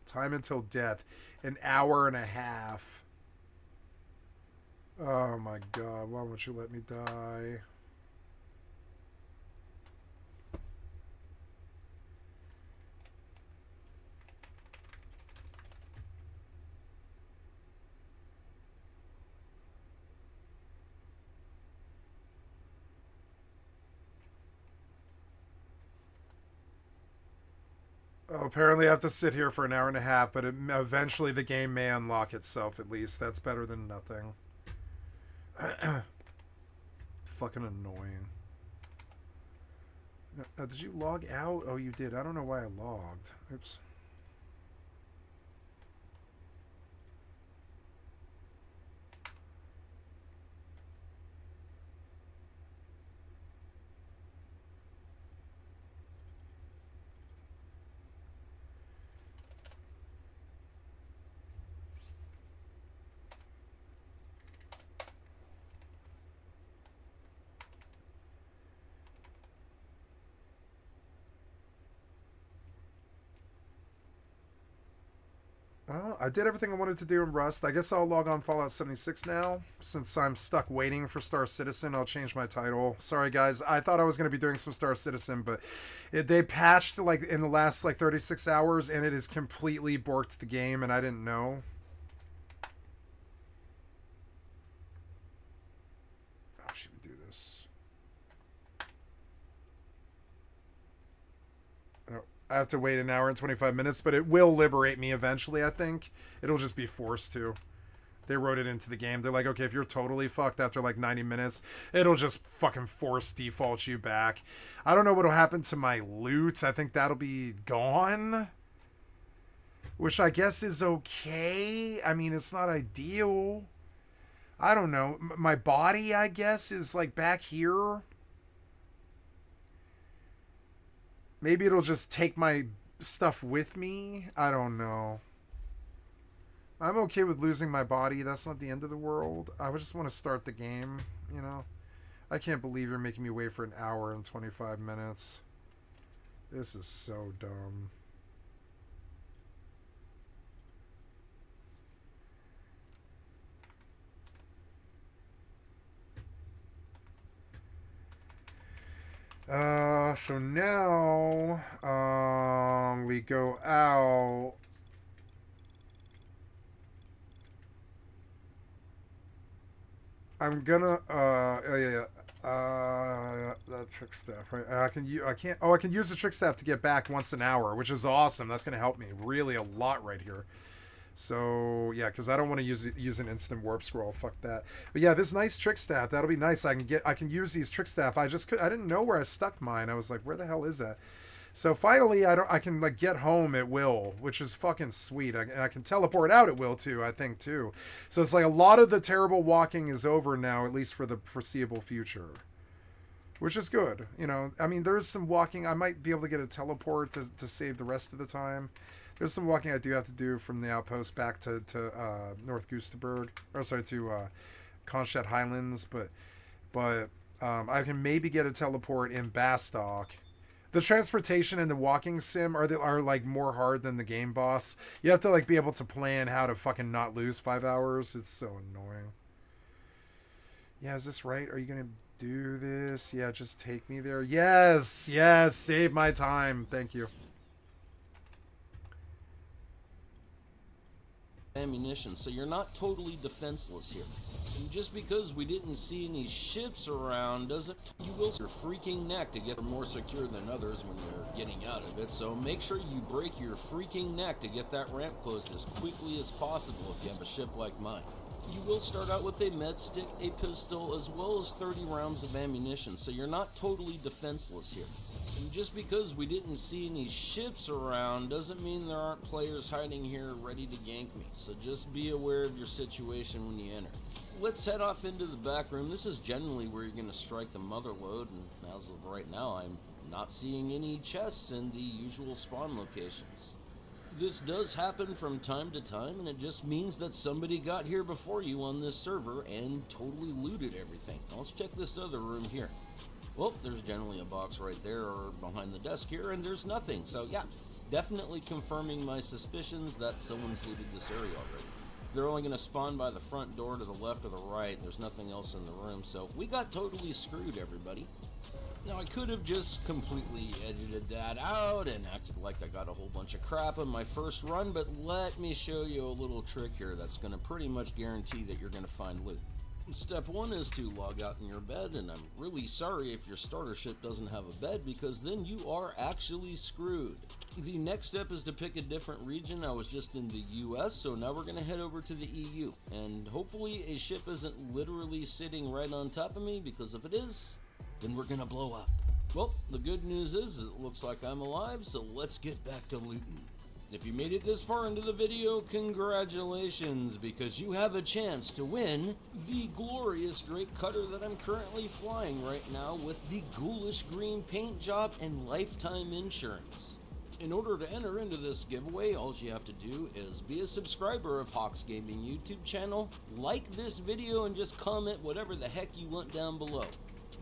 [SPEAKER 1] Time until death. An hour and a half. Oh my god, why won't you let me die? Oh, apparently I have to sit here for an hour and a half, but eventually the game may unlock itself at least. That's better than nothing. Fucking annoying. Did you log out? Oh, you did. I don't know why I logged. Oops. Well, I did everything I wanted to do in Rust. I guess I'll log on Fallout 76 now. Since I'm stuck waiting for Star Citizen, I'll change my title. Sorry, guys. I thought I was going to be doing some Star Citizen, but they patched like in the last like 36 hours, and it has completely borked the game, and I didn't know. How should we do this? I have to wait an hour and 25 minutes, but it will liberate me eventually, I think. It'll just be forced to. They wrote it into the game. They're like, okay, if you're totally fucked after like 90 minutes, it'll just fucking force default you back. I don't know what'll happen to my loot. I think that'll be gone. Which I guess is okay. I mean, it's not ideal. I don't know. My body, I guess, is like back here. Maybe it'll just take my stuff with me. I don't know. I'm okay with losing my body. That's not the end of the world. I just want to start the game, you know. I can't believe you're making me wait for an hour and 25 minutes. This is so dumb. So now, we go out. I'm gonna, that trick staff, right? I can use the trick staff to get back once an hour, which is awesome. That's gonna help me really a lot right here. So yeah, because I don't want to use an instant warp scroll. Fuck that. But yeah, this nice trick staff, that'll be nice. I can use these trick staff. I didn't know where I stuck mine. I was like, where the hell is that? So finally, I can like get home at will, which is fucking sweet. And I can teleport out at will too. I think too. So it's like a lot of the terrible walking is over now, at least for the foreseeable future. Which is good. You know, I mean, there's some walking. I might be able to get a teleport to save the rest of the time. There's some walking I do have to do from the outpost back to North Gustaberg, or sorry, to Konstadt Highlands, but I can maybe get a teleport in Bastock. The transportation and the walking sim are like more hard than the game boss. You have to like be able to plan how to fucking not lose 5 hours. It's so annoying. Yeah, is this right? Are you gonna do this? Yeah, just take me there. Yes, save my time. Thank you.
[SPEAKER 5] Ammunition, so you're not totally defenseless here. And just because we didn't see any ships around doesn't you will your freaking neck to get more secure than others when you're getting out of it, so make sure you break your freaking neck to get that ramp closed as quickly as possible if you have a ship like mine. You will start out with a med stick, a pistol, as well as 30 rounds of ammunition, so you're not totally defenseless here. And just because we didn't see any ships around doesn't mean there aren't players hiding here ready to gank me, so just be aware of your situation when you enter. Let's head off into the back room. This is generally where you're going to strike the mother load, and as of right now, I'm not seeing any chests in the usual spawn locations. This does happen from time to time, and it just means that somebody got here before you on this server and totally looted everything. Now let's check this other room here. Well, there's generally a box right there or behind the desk here, and there's nothing. So yeah, definitely confirming my suspicions that someone's looted this area already. They're only going to spawn by the front door to the left or the right. There's nothing else in the room, so we got totally screwed, everybody. Now, I could have just completely edited that out and acted like I got a whole bunch of crap on my first run, but let me show you a little trick here that's going to pretty much guarantee that you're going to find loot. Step 1 is to log out in your bed, and I'm really sorry if your starter ship doesn't have a bed, because then you are actually screwed. The next step is to pick a different region. I was just in the US, so now we're going to head over to the EU, and hopefully a ship isn't literally sitting right on top of me, because if it is, then we're going to blow up. Well, the good news is it looks like I'm alive, so let's get back to looting. If you made it this far into the video, congratulations, because you have a chance to win the glorious Drake Cutter that I'm currently flying right now with the ghoulish green paint job and lifetime insurance. In order to enter into this giveaway, all you have to do is be a subscriber of Hawks Gaming YouTube channel, like this video, and just comment whatever the heck you want down below.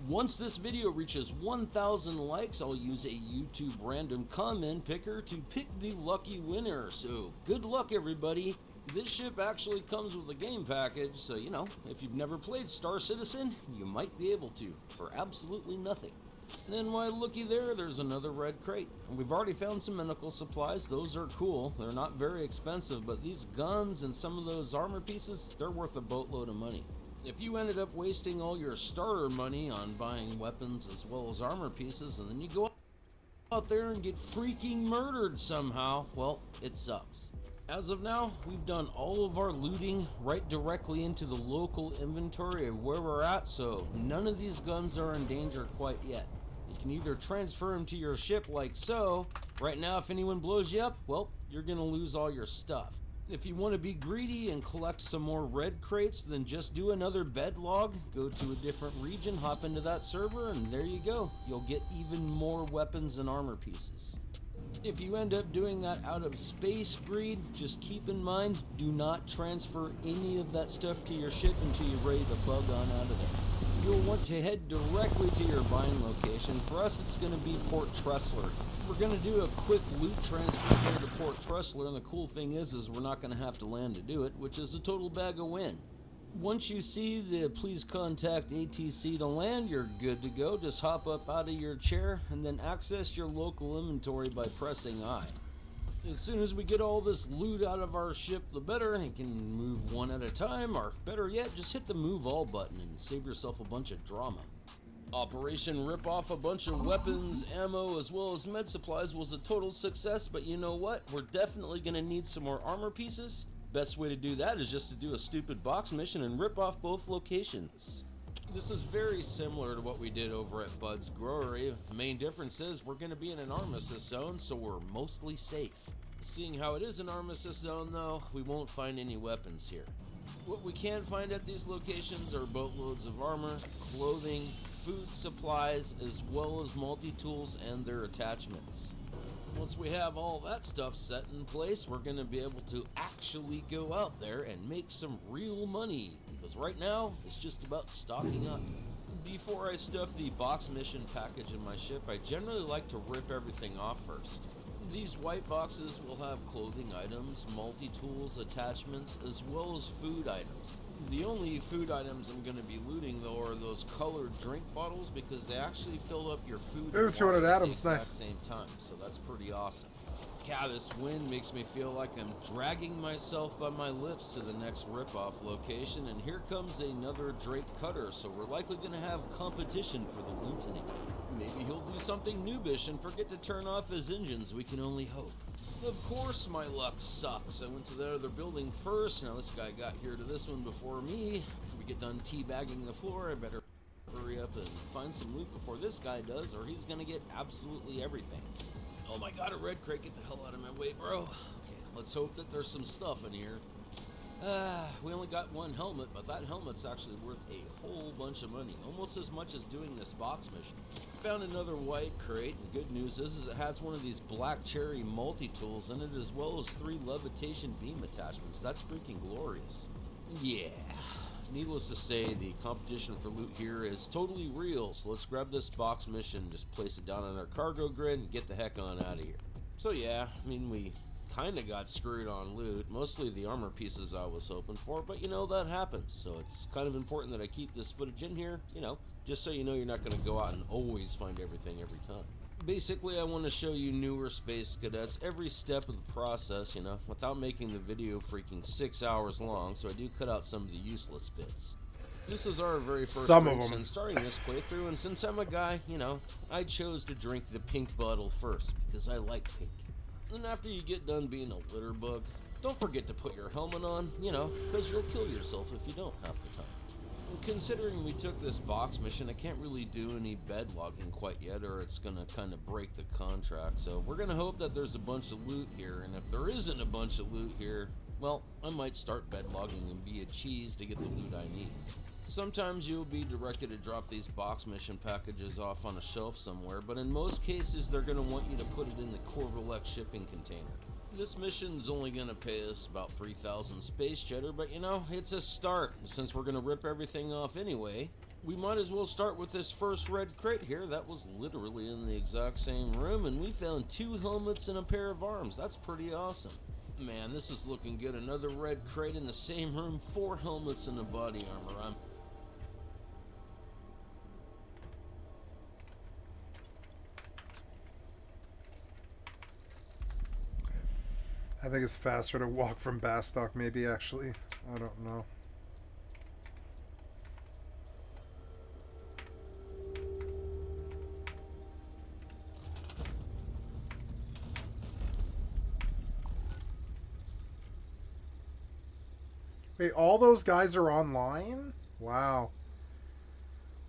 [SPEAKER 5] Once this video reaches 1,000 likes, I'll use a YouTube random comment picker to pick the lucky winner. So good luck, everybody. This ship actually comes with a game package, so you know, if you've never played Star Citizen, you might be able to for absolutely nothing. And then why looky there, there's another red crate. And we've already found some medical supplies. Those are cool. They're not very expensive, but these guns and some of those armor pieces, they're worth a boatload of money. If you ended up wasting all your starter money on buying weapons as well as armor pieces, and then you go out there and get freaking murdered somehow, well, it sucks. As of now, we've done all of our looting right directly into the local inventory of where we're at, so none of these guns are in danger quite yet. You can either transfer them to your ship like so. Right now, if anyone blows you up, well, you're gonna lose all your stuff. If you want to be greedy and collect some more red crates, then just do another bed log, go to a different region, hop into that server, and there you go. You'll get even more weapons and armor pieces. If you end up doing that out of space greed, just keep in mind, do not transfer any of that stuff to your ship until you're ready to bug on out of there. You'll want to head directly to your buying location. For us, it's going to be Port Tressler. We're going to do a quick loot transfer here to Port Tressler, and the cool thing is we're not going to have to land to do it, which is a total bag of win. Once you see the please contact ATC to land, you're good to go. Just hop up out of your chair and then access your local inventory by pressing I. As soon as we get all this loot out of our ship, the better. You can move one at a time, or better yet, just hit the move all button and save yourself a bunch of drama. Operation Rip Off a bunch of weapons, ammo, as well as med supplies was a total success, but you know what? We're definitely going to need some more armor pieces. Best way to do that is just to do a stupid box mission and rip off both locations. This is very similar to what we did over at Bud's Growery. The main difference is we're going to be in an armistice zone, so we're mostly safe. Seeing how it is an armistice zone though, we won't find any weapons here. What we can find at these locations are boatloads of armor, clothing, food supplies, as well as multi-tools and their attachments. Once we have all that stuff set in place, we're going to be able to actually go out there and make some real money, because right now it's just about stocking up. Before I stuff the box mission package in my ship, I generally like to rip everything off first. These white boxes will have clothing items, multi-tools, attachments, as well as food items. The only food items I'm going to be looting though are those colored drink bottles, because they actually fill up your food
[SPEAKER 1] Ooh,
[SPEAKER 5] and
[SPEAKER 1] 200
[SPEAKER 5] water at
[SPEAKER 1] atoms,
[SPEAKER 5] the
[SPEAKER 1] nice.
[SPEAKER 5] exact same time, so that's pretty awesome. God, this wind makes me feel like I'm dragging myself by my lips to the next rip-off location, and here comes another Drake Cutter, so we're likely going to have competition for the lieutenant. Maybe he'll do something noobish and forget to turn off his engines, we can only hope. Of course my luck sucks. I went to the other building first, now this guy got here to this one before me. We get done teabagging the floor, I better hurry up and find some loot before this guy does, or he's gonna get absolutely everything. Oh my god, a red crate, get the hell out of my way, bro. Okay, let's hope that there's some stuff in here. We only got one helmet, but that helmet's actually worth a whole bunch of money, almost as much as doing this box mission. Found another white crate, and the good news is it has one of these black cherry multi-tools in it, as well as 3 levitation beam attachments. That's freaking glorious. Yeah, needless to say, the competition for loot here is totally real, so let's grab this box mission, just place it down on our cargo grid, and get the heck on out of here. So yeah, I mean, we kinda got screwed on loot, mostly the armor pieces I was hoping for, but you know, that happens, so it's kind of important that I keep this footage in here, you know, just so you know you're not gonna go out and always find everything every time. Basically, I want to show you newer space cadets every step of the process, you know, without making the video freaking 6 hours long, so I do cut out some of the useless bits. This is our very first
[SPEAKER 1] Some of
[SPEAKER 5] drink
[SPEAKER 1] them.
[SPEAKER 5] since starting this playthrough, and since I'm a guy, you know, I chose to drink the pink bottle first, because I like pink. And after you get done being a litter bug, don't forget to put your helmet on, you know, because you'll kill yourself if you don't half the time. And considering we took this box mission, I can't really do any bed logging quite yet, or it's gonna kind of break the contract, so we're gonna hope that there's a bunch of loot here, and if there isn't a bunch of loot here, well, I might start bed logging and be a cheese to get the loot I need. Sometimes you'll be directed to drop these box mission packages off on a shelf somewhere, but in most cases they're going to want you to put it in the Corvalec shipping container. This mission's only going to pay us about 3,000 space cheddar, but you know, it's a start. Since we're going to rip everything off anyway, we might as well start with this first red crate here. That was literally in the exact same room, and we found 2 helmets and a pair of arms. That's pretty awesome. Man, this is looking good. Another red crate in the same room, 4 helmets and a body armor.
[SPEAKER 1] I think it's faster to walk from Bastock, maybe, actually. I don't know. Wait, all those guys are online? Wow.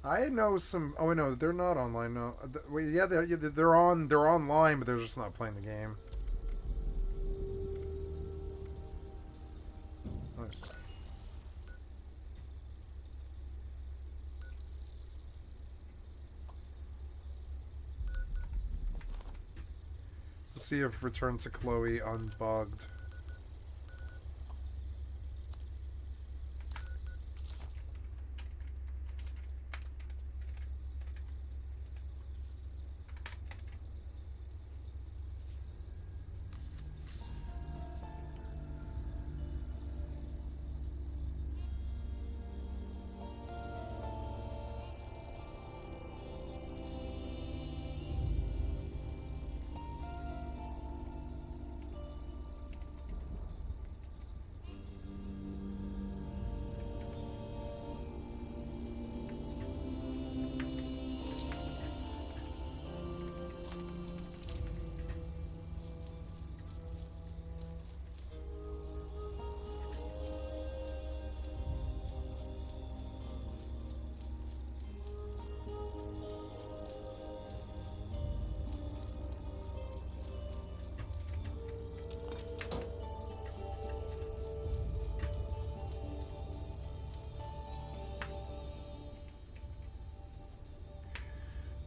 [SPEAKER 1] I know some... Oh, no, they're not online, no. Wait, yeah, they're online, but they're just not playing the game. Nice. Let's see if Return to Chloe unbugged.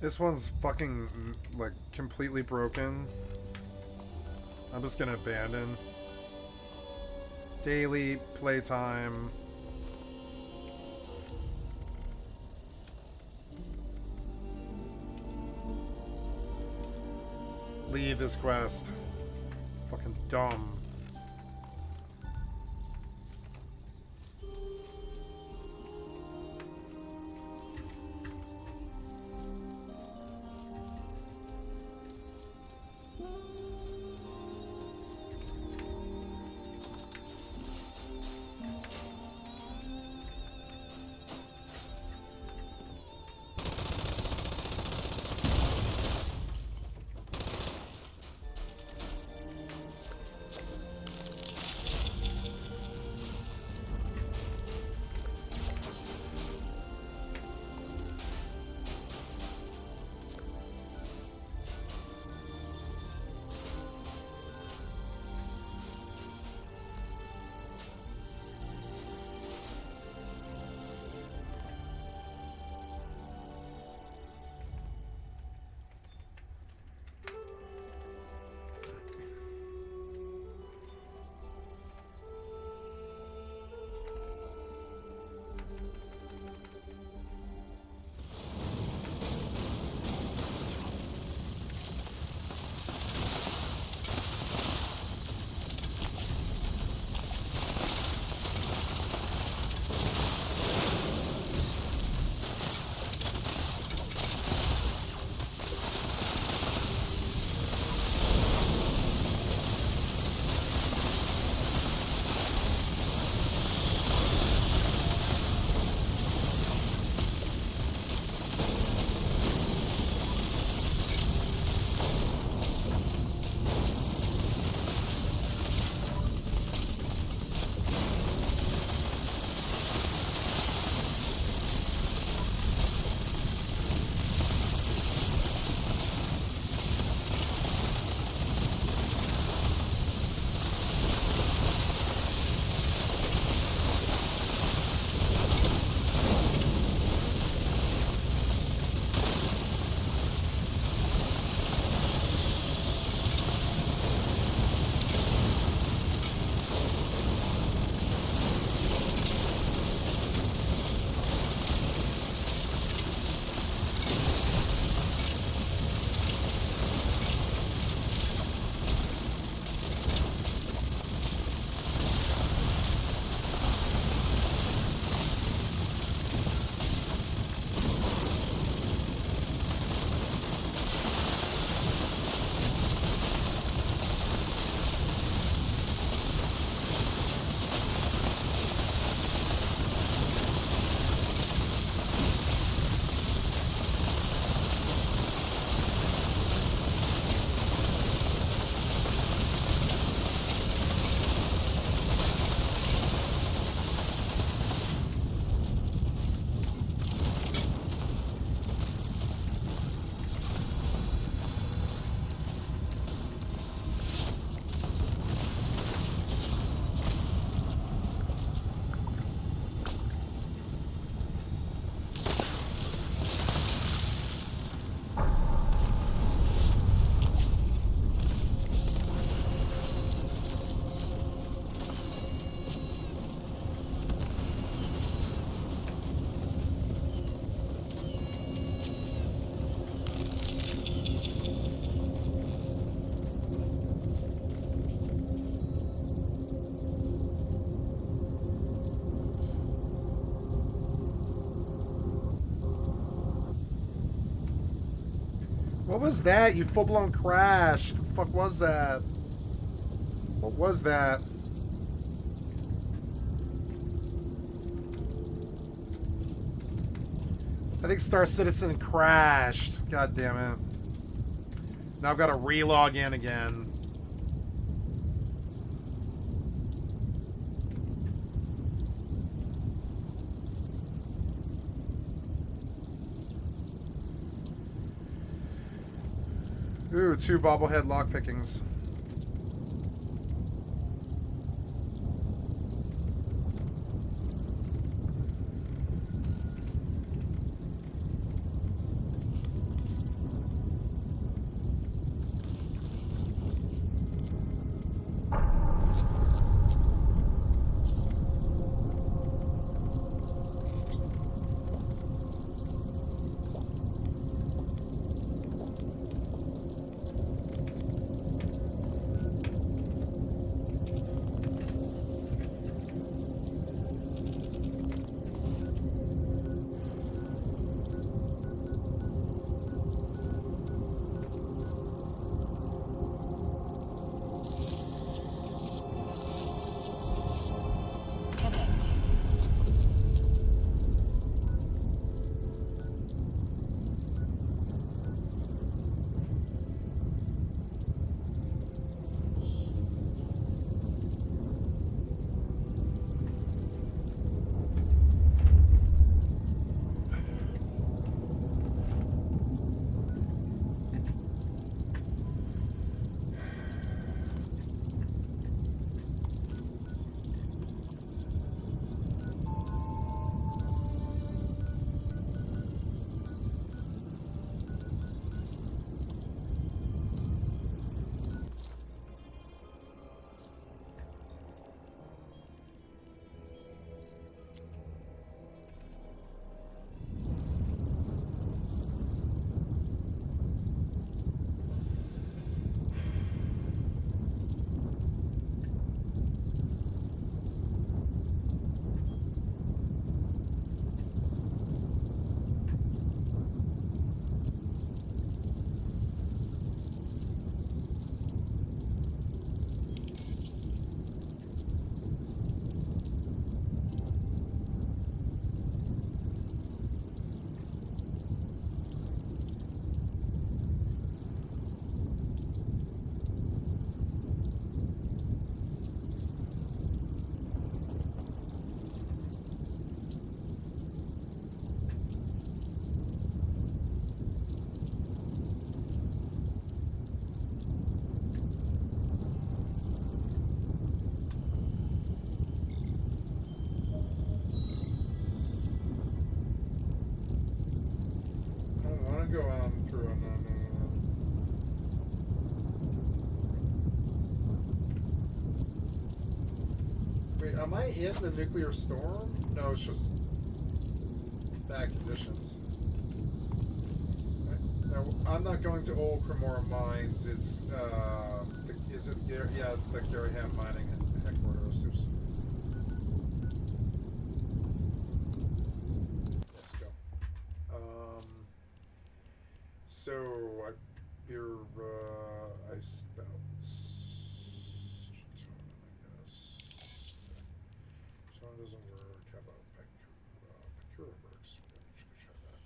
[SPEAKER 1] This one's fucking, like, completely broken. I'm just gonna abandon. Daily playtime. Leave this quest. Fucking dumb. What was that? You full-blown crash. What the fuck was that? What was that? I think Star Citizen crashed. God damn it. Now I've got to re-log in again. Ooh, 2 bobblehead lockpickings. Go on through a Wait, am I in the nuclear storm? No, it's just bad conditions. No, I'm not going to Old Cremora Mines. It's is it Gary? Yeah, it's the Gary Ham Mining headquarters. Let's go. So your ice spouts. I guess. So it doesn't work. How about Pecura works? Maybe we should try that.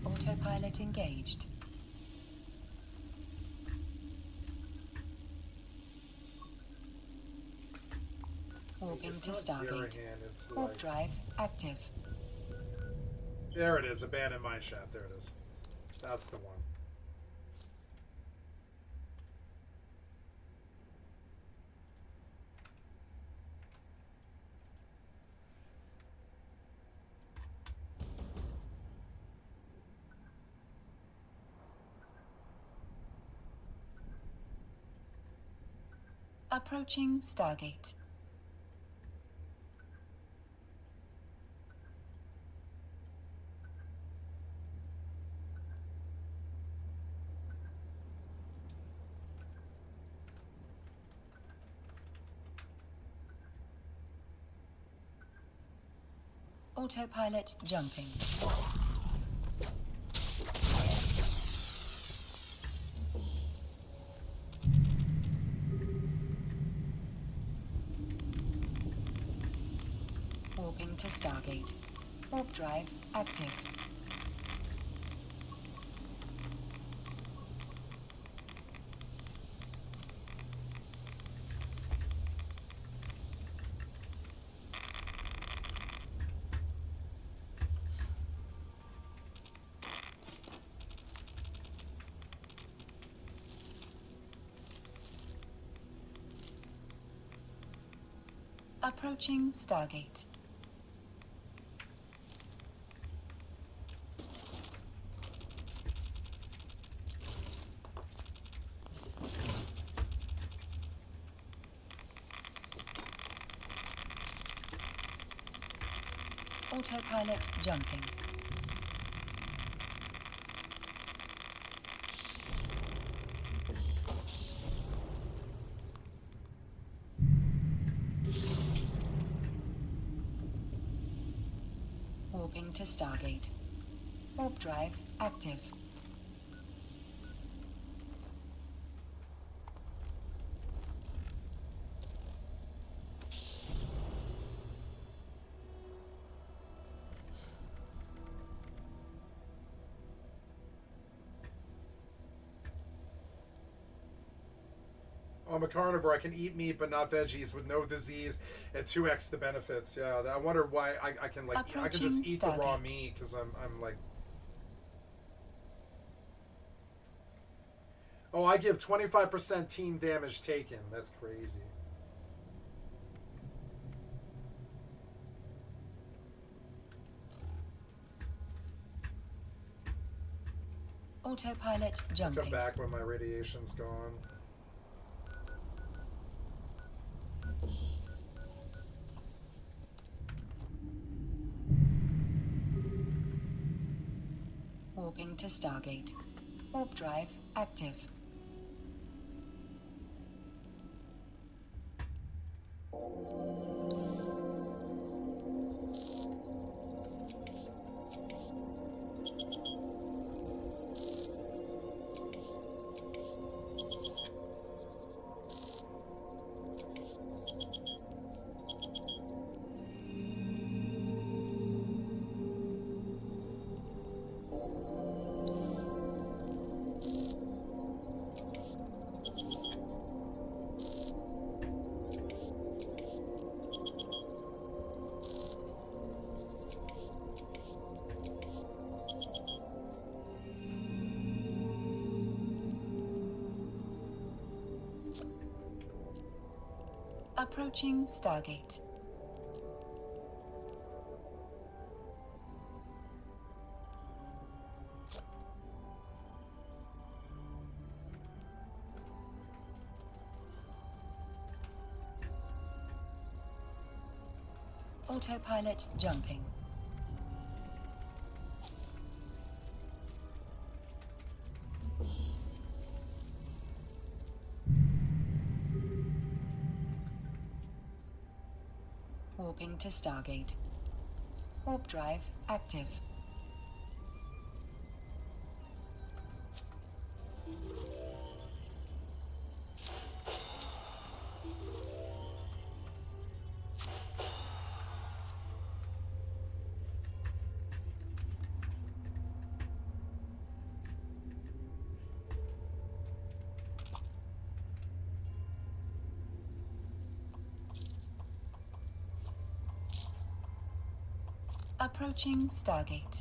[SPEAKER 3] Autopilot engaged. Warping to Stargate. Warp drive active.
[SPEAKER 1] There it is, abandoned mine shaft. There it is. That's the one.
[SPEAKER 3] Approaching Stargate. Autopilot jumping. Warping to Stargate. Warp drive active. Approaching Stargate. Autopilot jumping. Warping to Stargate. Warp drive active.
[SPEAKER 1] I'm a carnivore. I can eat meat but not veggies with no disease and 2x the benefits. Yeah, I wonder why I can like I can just eat the raw meat because I'm like. Oh, I give 25% team damage taken. That's crazy.
[SPEAKER 3] Autopilot
[SPEAKER 1] I'll
[SPEAKER 3] jumping.
[SPEAKER 1] come back when my radiation's gone.
[SPEAKER 3] Warping to Stargate. Warp drive active. Approaching Stargate. Autopilot jumping. Warping to Stargate. Warp drive active. Approaching Stargate.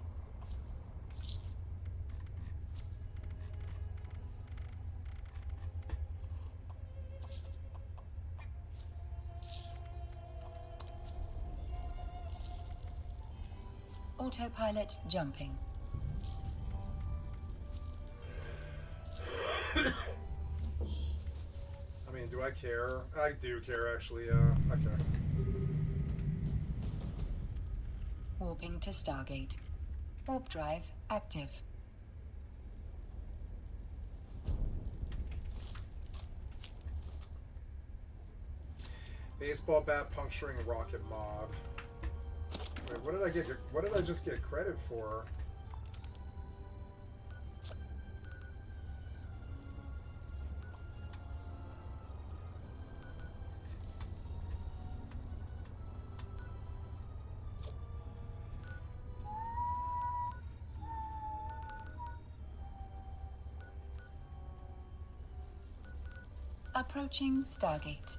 [SPEAKER 3] Autopilot jumping.
[SPEAKER 1] I mean, do I care? I do care, actually, yeah. Okay.
[SPEAKER 3] Warping to Stargate. Warp drive active.
[SPEAKER 1] Baseball bat puncturing rocket mob. Wait, what did I get? What did I just get credit for?
[SPEAKER 3] Approaching Stargate.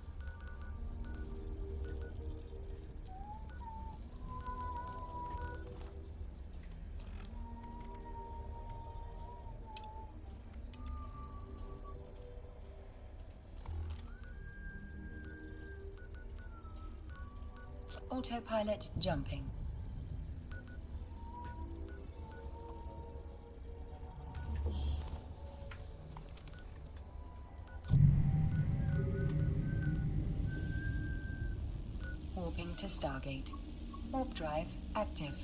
[SPEAKER 3] Autopilot jumping. Warping to Stargate. Warp drive active.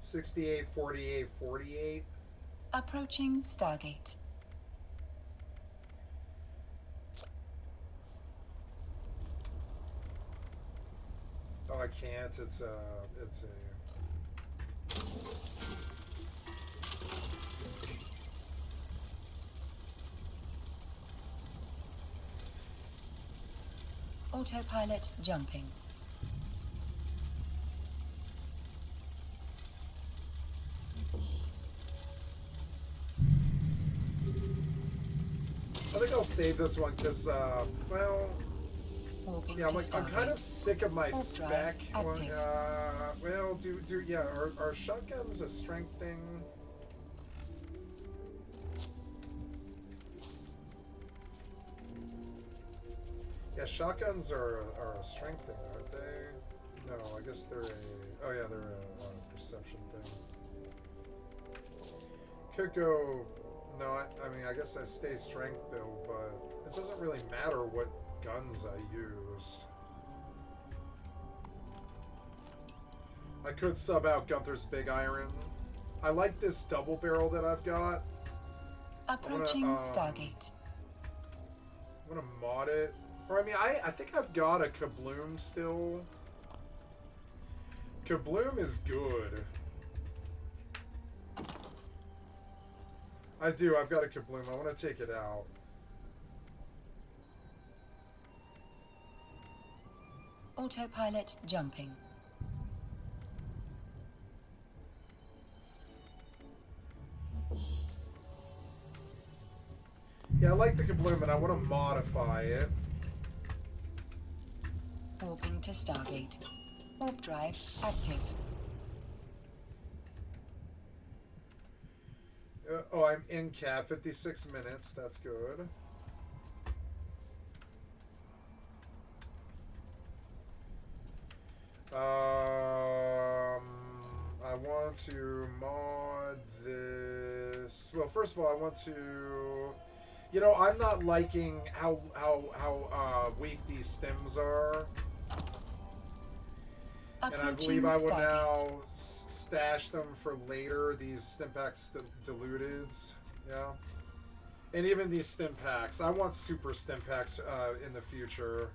[SPEAKER 1] $68, $48, $48.
[SPEAKER 3] Approaching Stargate.
[SPEAKER 1] Oh, I can't. It's a.
[SPEAKER 3] Autopilot jumping.
[SPEAKER 1] I think I'll save this one because, well,
[SPEAKER 3] Warping
[SPEAKER 1] yeah,
[SPEAKER 3] to
[SPEAKER 1] I'm kind of
[SPEAKER 3] Stargate.
[SPEAKER 1] sick of my
[SPEAKER 3] Warp
[SPEAKER 1] spec.
[SPEAKER 3] drive
[SPEAKER 1] Well,
[SPEAKER 3] active.
[SPEAKER 1] yeah, are shotguns a strength thing? Yeah, shotguns are a strength thing, aren't they? No, I guess they're a. Oh yeah, they're a perception thing. Could go. No, I mean, I guess I stay strength build, but it doesn't really matter what guns I use. I could sub out Gunther's Big Iron. I like this double barrel that I've got.
[SPEAKER 3] Approaching Stargate.
[SPEAKER 1] I'm gonna mod it. Or I mean, I think I've got a Kabloom still. Kabloom is good. I do, I've got a Kabloom. I want to take it out.
[SPEAKER 3] Autopilot jumping.
[SPEAKER 1] Yeah, I like the Kabloom, and I want to modify it.
[SPEAKER 3] Warping to Stargate. Warp drive active.
[SPEAKER 1] Oh, I'm in cap, 56 minutes. That's good. I want to mod this. Well, first of all, I want to. You know, I'm not liking how weak these stems are, and I believe I will now stash them for later. These stim packs, diluteds, yeah, and even these stim packs. I want super stim packs in the future.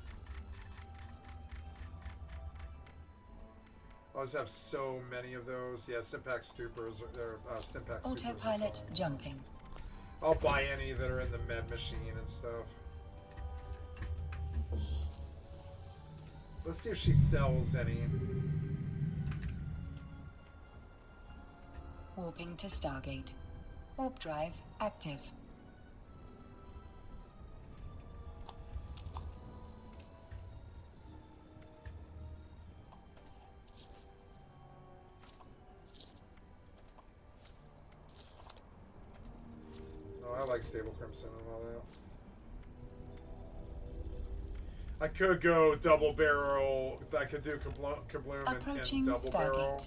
[SPEAKER 1] I always have so many of those. Yeah, stim pack stupers. They're stim pack stupers.
[SPEAKER 3] Autopilot jumping.
[SPEAKER 1] I'll buy any that are in the med machine and stuff. Let's see if she sells any.
[SPEAKER 3] Warping to Stargate. Warp drive active.
[SPEAKER 1] Oh, I like Stable Crimson and all that. I could go double barrel. I could do Kabloom and double barrel.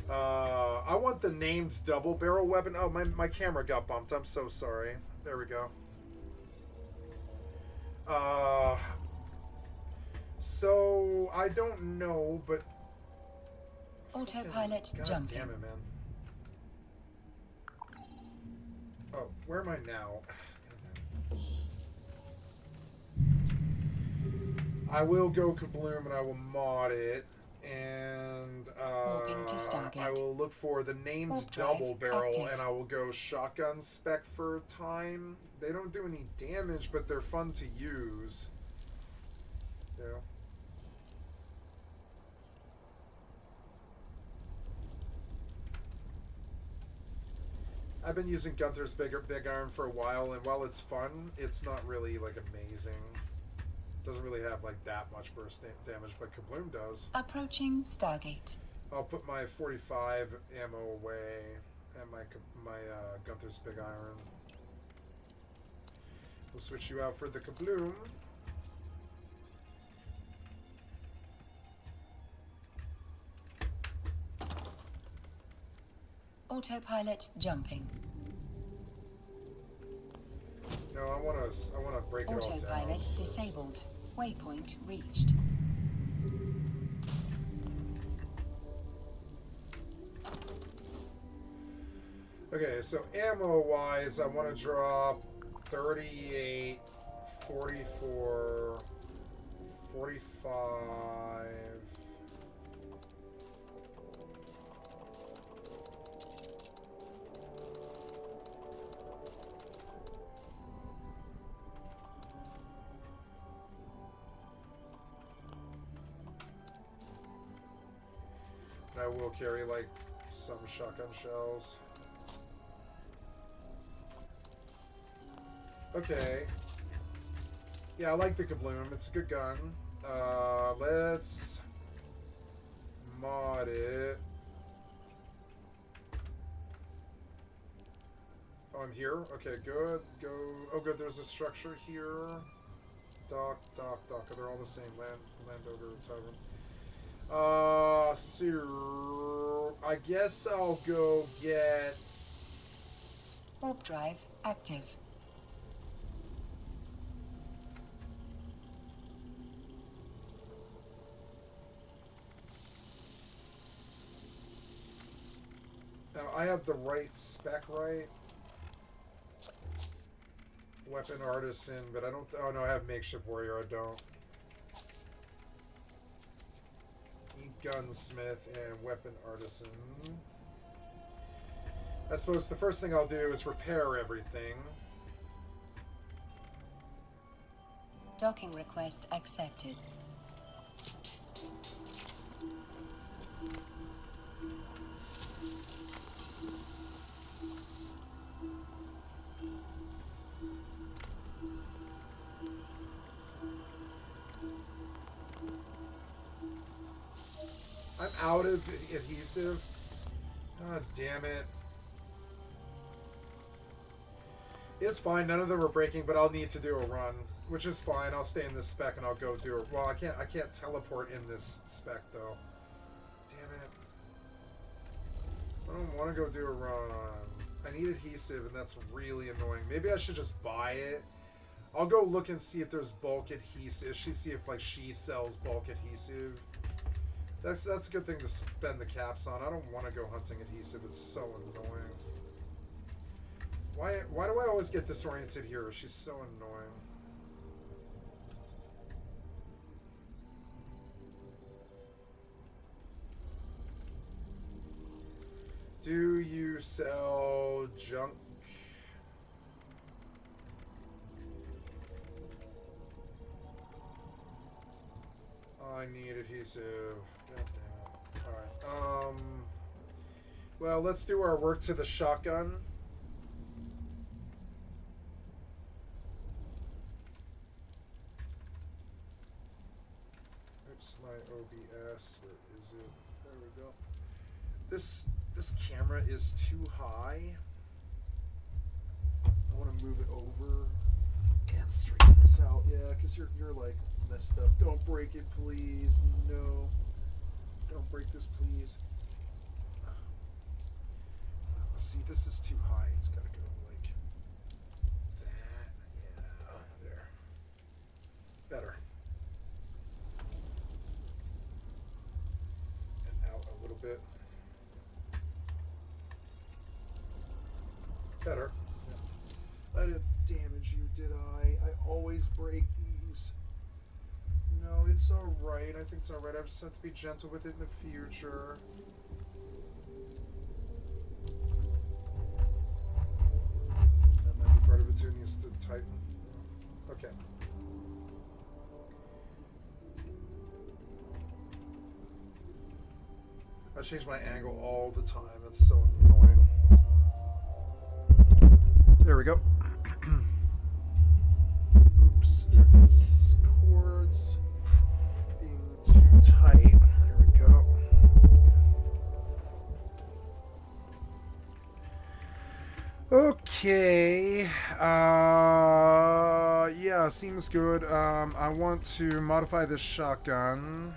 [SPEAKER 1] I want the named double barrel weapon. Oh, my camera got bumped. I'm so sorry. There we go. So I don't know, but
[SPEAKER 3] Autopilot
[SPEAKER 1] God
[SPEAKER 3] jumping.
[SPEAKER 1] damn it, man. Oh, where am I now? I will go kabloom and I will mod it, and
[SPEAKER 3] Warping to Stargate.
[SPEAKER 1] I will look for the named
[SPEAKER 3] Warp drive
[SPEAKER 1] double barrel
[SPEAKER 3] active.
[SPEAKER 1] and I will go shotgun spec for a time. They don't do any damage, but they're fun to use. Yeah. I've been using Gunther's big iron for a while, and while it's fun, it's not really like amazing. Doesn't really have like that much burst damage, but Kabloom does.
[SPEAKER 3] Approaching Stargate.
[SPEAKER 1] I'll put my 45 ammo away and my Gunther's big iron. We'll switch you out for the Kabloom.
[SPEAKER 3] Autopilot jumping.
[SPEAKER 1] No, I want to break it all down.
[SPEAKER 3] Autopilot disabled. Waypoint reached.
[SPEAKER 1] Okay, so ammo-wise, I want to drop 38, 44, 45... I will carry like some shotgun shells. Okay. Yeah, I like the Kabloom. It's a good gun. Let's mod it. Oh, I'm here? Okay, good. Go. Oh, good. There's a structure here. Dock. They're all the same. Landogre Tavern. So I guess I'll go get...
[SPEAKER 3] Warp drive active.
[SPEAKER 1] Now, I have the right spec, right? Weapon Artisan, but I don't... Oh, no, I have Makeshift Warrior. I don't. Gunsmith and Weapon Artisan. I suppose the first thing I'll do is repair everything.
[SPEAKER 3] Docking request accepted.
[SPEAKER 1] I'm out of adhesive. God damn it. It's fine, none of them are breaking, but I'll need to do a run. Which is fine, I'll stay in this spec and I'll go do it. Well, I can't teleport in this spec though. Damn it. I don't want to go do a run. I need adhesive and that's really annoying. Maybe I should just buy it. I'll go look and see if there's bulk adhesive. See if like she sells bulk adhesive. That's a good thing to spend the caps on. I don't want to go hunting adhesive. It's so annoying. Why do I always get disoriented here? She's so annoying. Do you sell junk? I need adhesive. God damn it. Alright. Well, let's do our work to the shotgun. Oops, my OBS. Where is it? There we go. This camera is too high. I want to move it over and straighten this out. Yeah, because you're like messed up. Don't break it, please. No. Don't break this, please. See, this is too high. It's gotta go like that. Yeah, there. Better. And out a little bit. Better. Yeah. I didn't damage you, did I? I always break these. No, it's alright. I think it's alright. I just have to be gentle with it in the future. That might be part of it too. It needs to tighten. Okay. I change my angle all the time. It's so annoying. There we go. Oops, there is cords being too tight. There we go. Okay. Yeah, seems good. I want to modify this shotgun.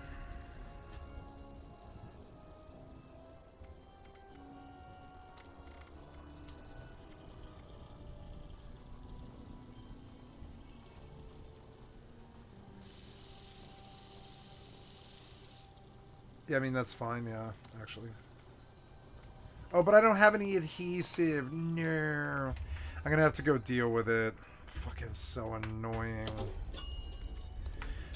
[SPEAKER 1] Yeah, I mean, that's fine, yeah, actually. Oh, but I don't have any adhesive. No. I'm gonna have to go deal with it. Fucking so annoying.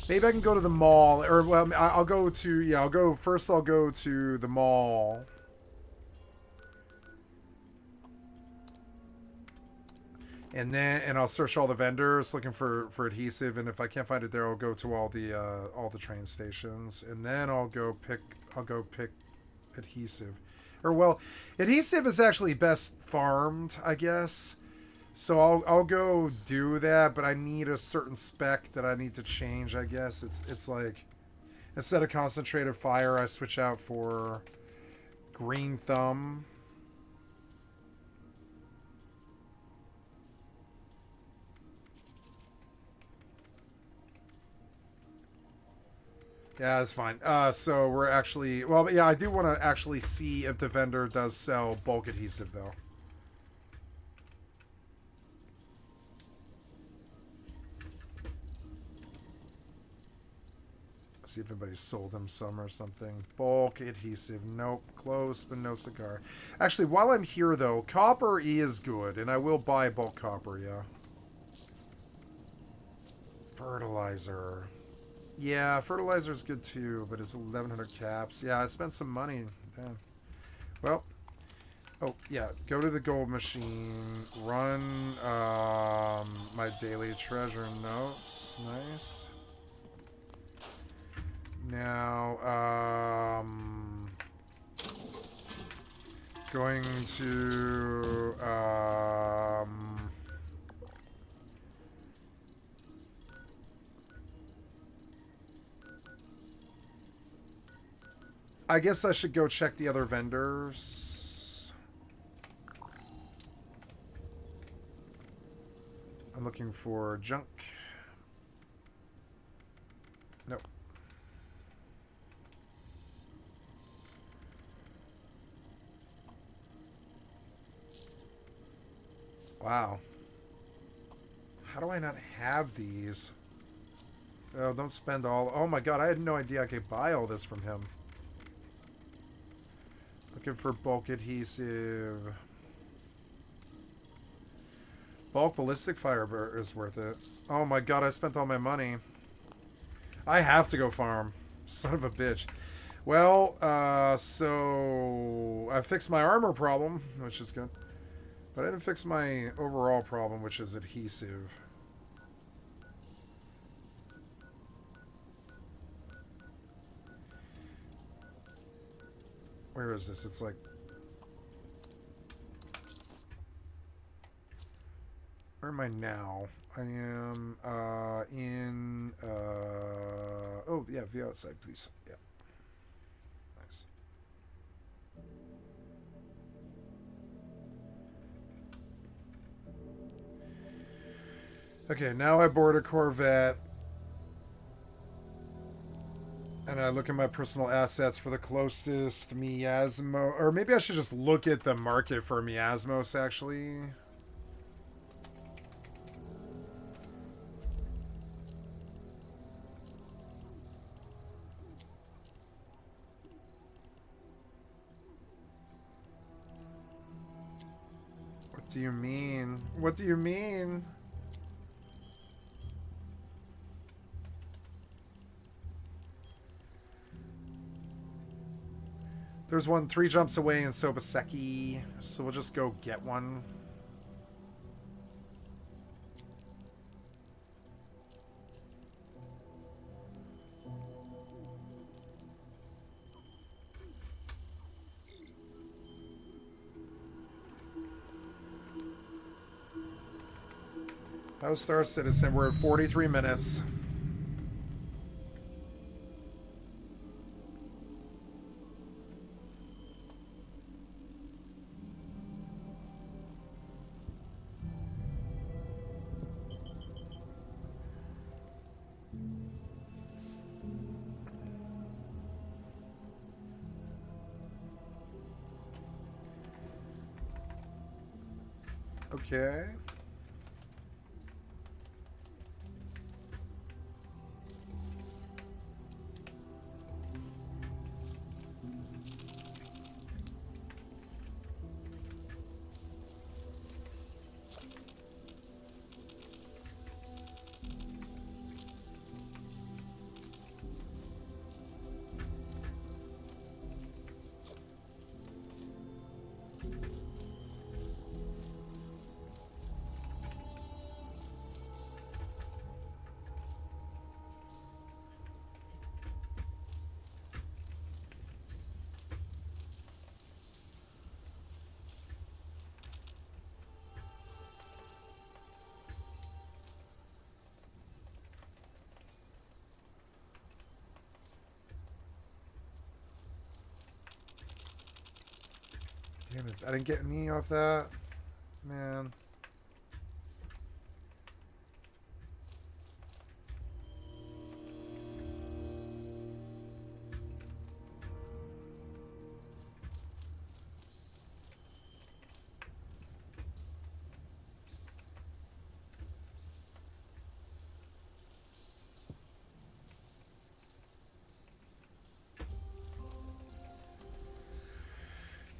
[SPEAKER 1] Maybe I can go to the mall. Or, well, I'll go to... Yeah, I'll go... First, I'll go to the mall. And then... And I'll search all the vendors looking for adhesive. And if I can't find it there, I'll go to all the train stations. And then I'll go pick adhesive. Or, well, adhesive is actually best farmed, I guess. So I'll go do that, but I need a certain spec that I need to change, I guess. It's like, instead of concentrated fire, I switch out for green thumb. Yeah, that's fine. So we're actually... Well, yeah, I do want to actually see if the vendor does sell bulk adhesive, though. See if anybody's sold him some or something. Bulk adhesive. Nope. Close, but no cigar. Actually, while I'm here, though, copper is good, and I will buy bulk copper, yeah. Fertilizer. Yeah, fertilizer is good too, but it's 1,100 caps. Yeah, I spent some money. Damn. Well, oh yeah, go to the gold machine, run my daily treasure notes. Nice. Now, going to I guess I should go check the other vendors. I'm looking for junk. Nope. Wow. How do I not have these? Oh, don't spend all... Oh my god, I had no idea I could buy all this from him. Looking for bulk adhesive. Bulk ballistic fire is worth it. Oh my god, I spent all my money. I have to go farm. Son of a bitch. Well, so... I fixed my armor problem, which is good. But I didn't fix my overall problem, which is adhesive. Where is this? It's like... Where am I now? I am in... Oh, yeah, view outside, please. Yeah. Nice. Okay, now I board a Corvette. And I look at my personal assets for the closest miasmo, or maybe I should just look at the market for miasmos, actually. What do you mean? What do you mean? There's one 3 jumps away in Sobaseki, so we'll just go get one. How's Star Citizen? We're at 43 minutes. Okay. Damn it, I didn't get any off that. Man.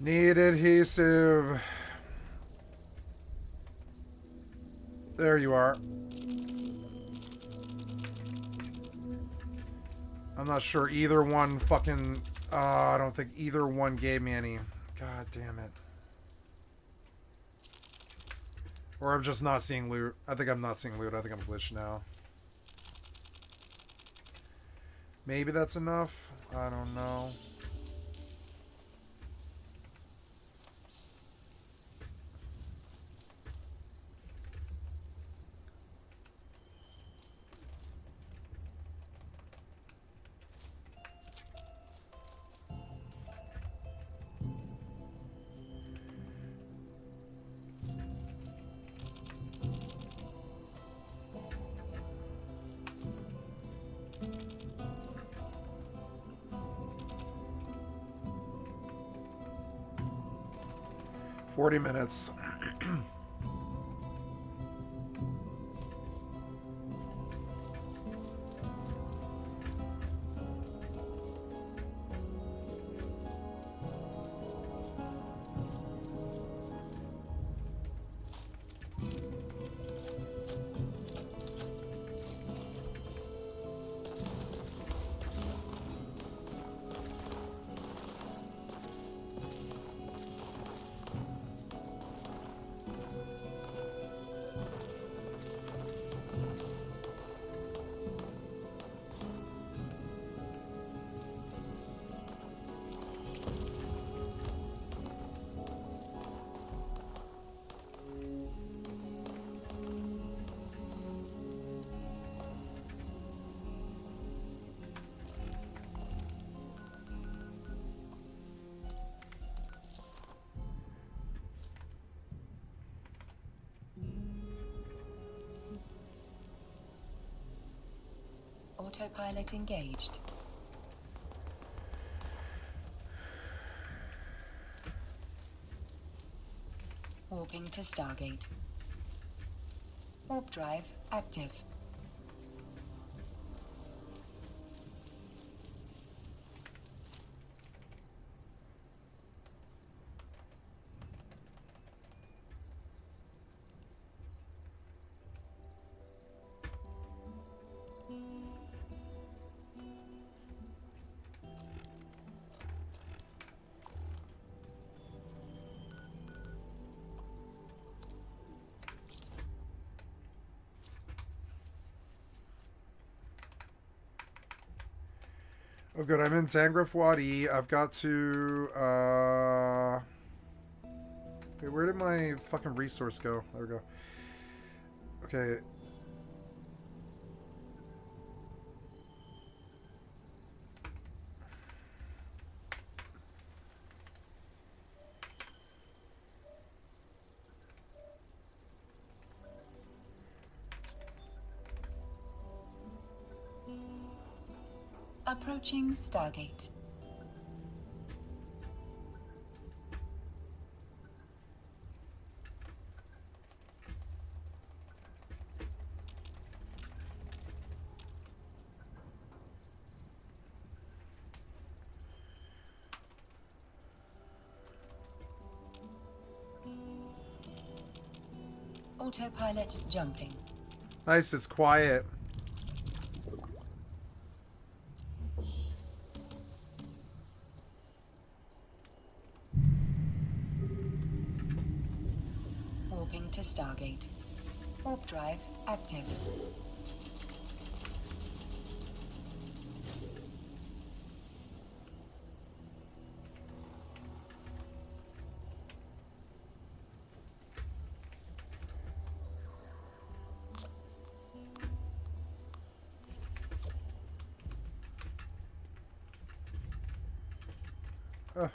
[SPEAKER 1] Need adhesive. There you are. I'm not sure either one fucking... I don't think either one gave me any. God damn it. Or I'm just not seeing loot. I think I'm not seeing loot. I think I'm glitched now. Maybe that's enough? I don't know. Forty minutes.
[SPEAKER 3] Autopilot engaged. Warping to Stargate. Warp drive active.
[SPEAKER 1] Oh, good. I'm in Tangraf Wadi. I've got to, wait, where did my fucking resource go? There we go. Okay.
[SPEAKER 3] Approaching Stargate. Autopilot jumping.
[SPEAKER 1] Nice, it's quiet.
[SPEAKER 3] Warping to Stargate. Warp drive active.
[SPEAKER 1] Ugh.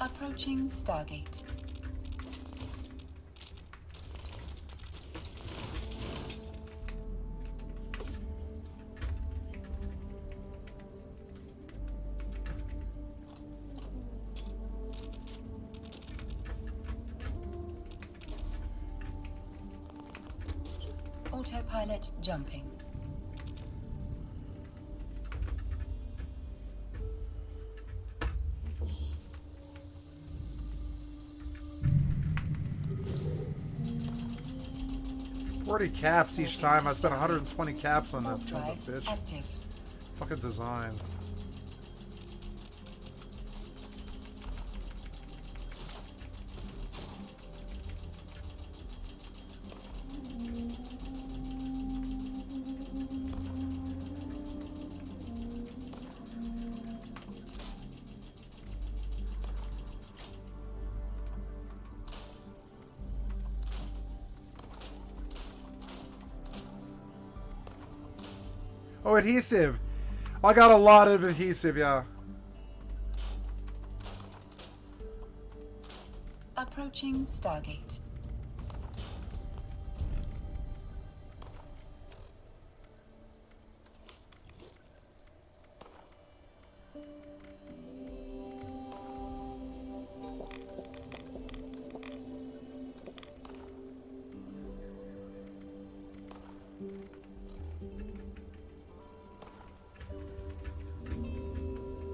[SPEAKER 3] Approaching Stargate. Autopilot jumping.
[SPEAKER 1] Forty caps each time. I spent 120 caps on that son of a
[SPEAKER 3] Drive
[SPEAKER 1] bitch.
[SPEAKER 3] active.
[SPEAKER 1] Fucking design. Oh, adhesive. I got a lot of adhesive, yeah.
[SPEAKER 3] Approaching Stargate.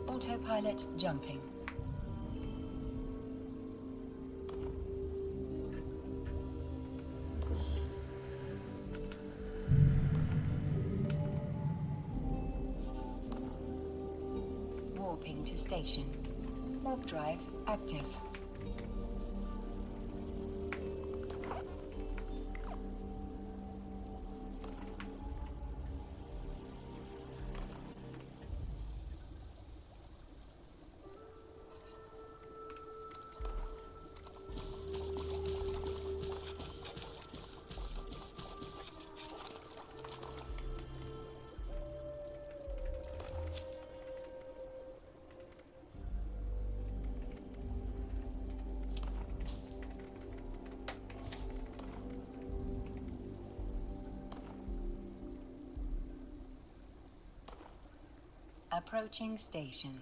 [SPEAKER 3] Autopilot jumping. Warping to station. Warp drive active. Approaching station.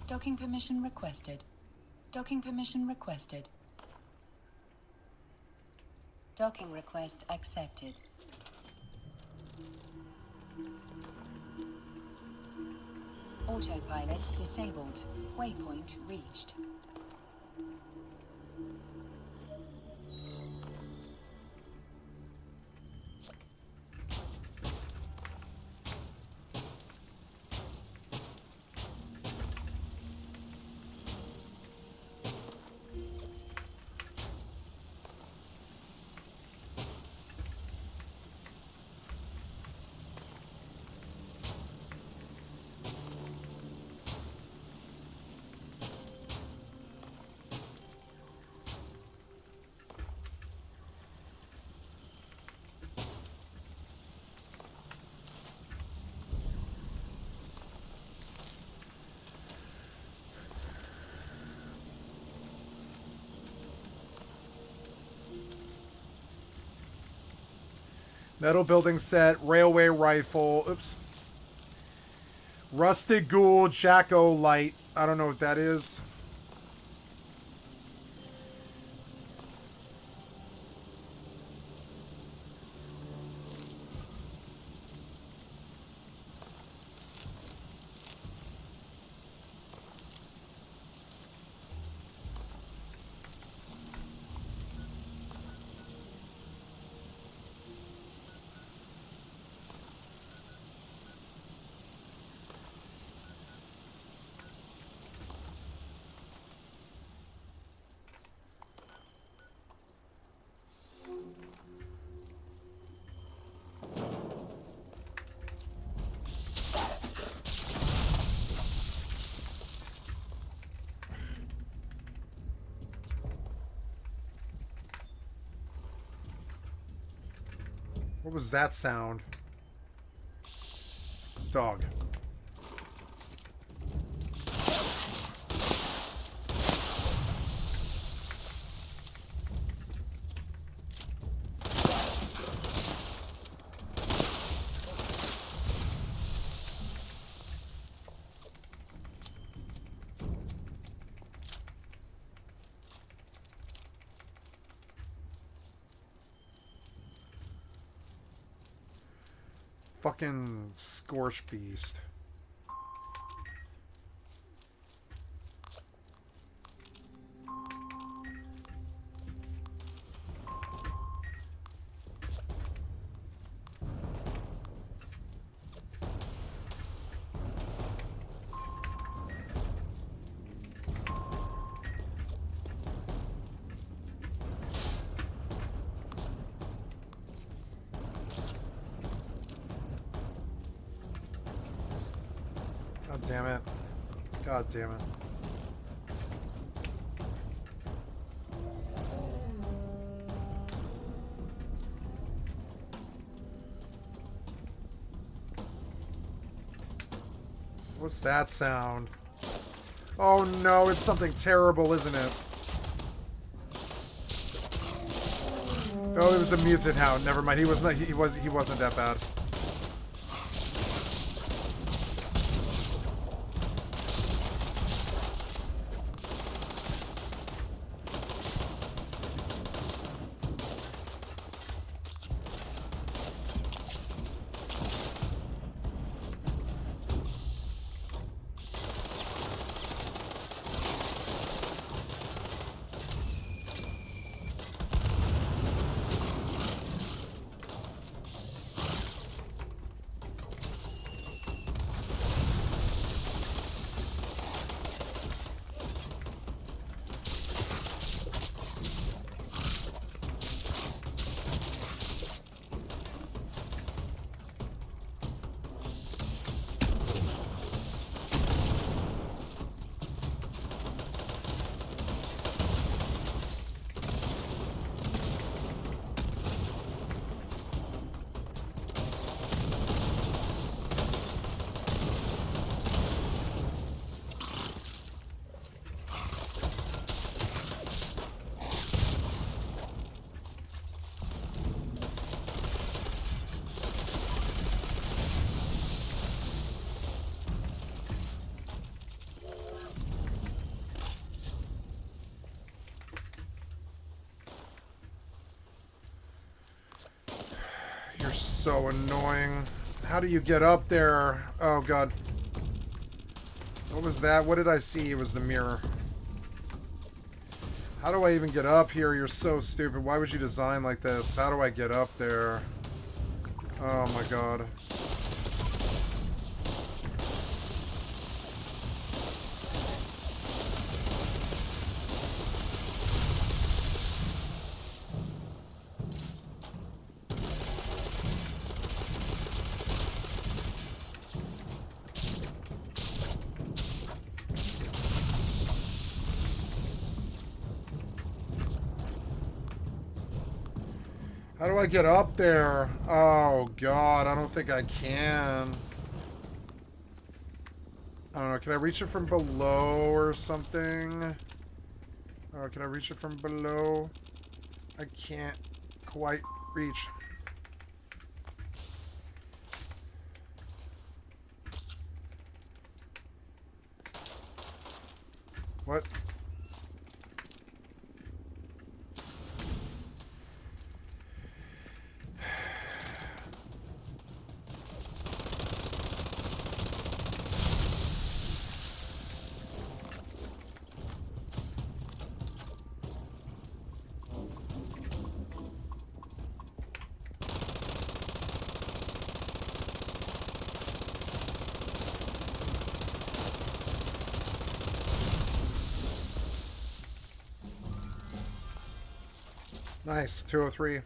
[SPEAKER 3] Docking permission requested. Docking permission requested. Docking request accepted. Autopilot disabled. Waypoint reached.
[SPEAKER 1] Metal building set, railway rifle, oops. Rusted ghoul, Jacko light. I don't know what that is. What was that sound? Dog. Fucking Scorch Beast. God damn it. God damn it. What's that sound? Oh no, it's something terrible, isn't it? Oh, it was a mutant hound. Never mind. He wasn't that bad. You're so annoying. How do you get up there? Oh, God. What was that? What did I see? It was the mirror. How do I even get up here? You're so stupid. Why would you design like this? How do I get up there? Oh, my God. How do I get up there? Oh, God, I don't think I can. I don't know, can I reach it from below or something? Oh, can I reach it from below? I can't quite reach. What? Nice, 203.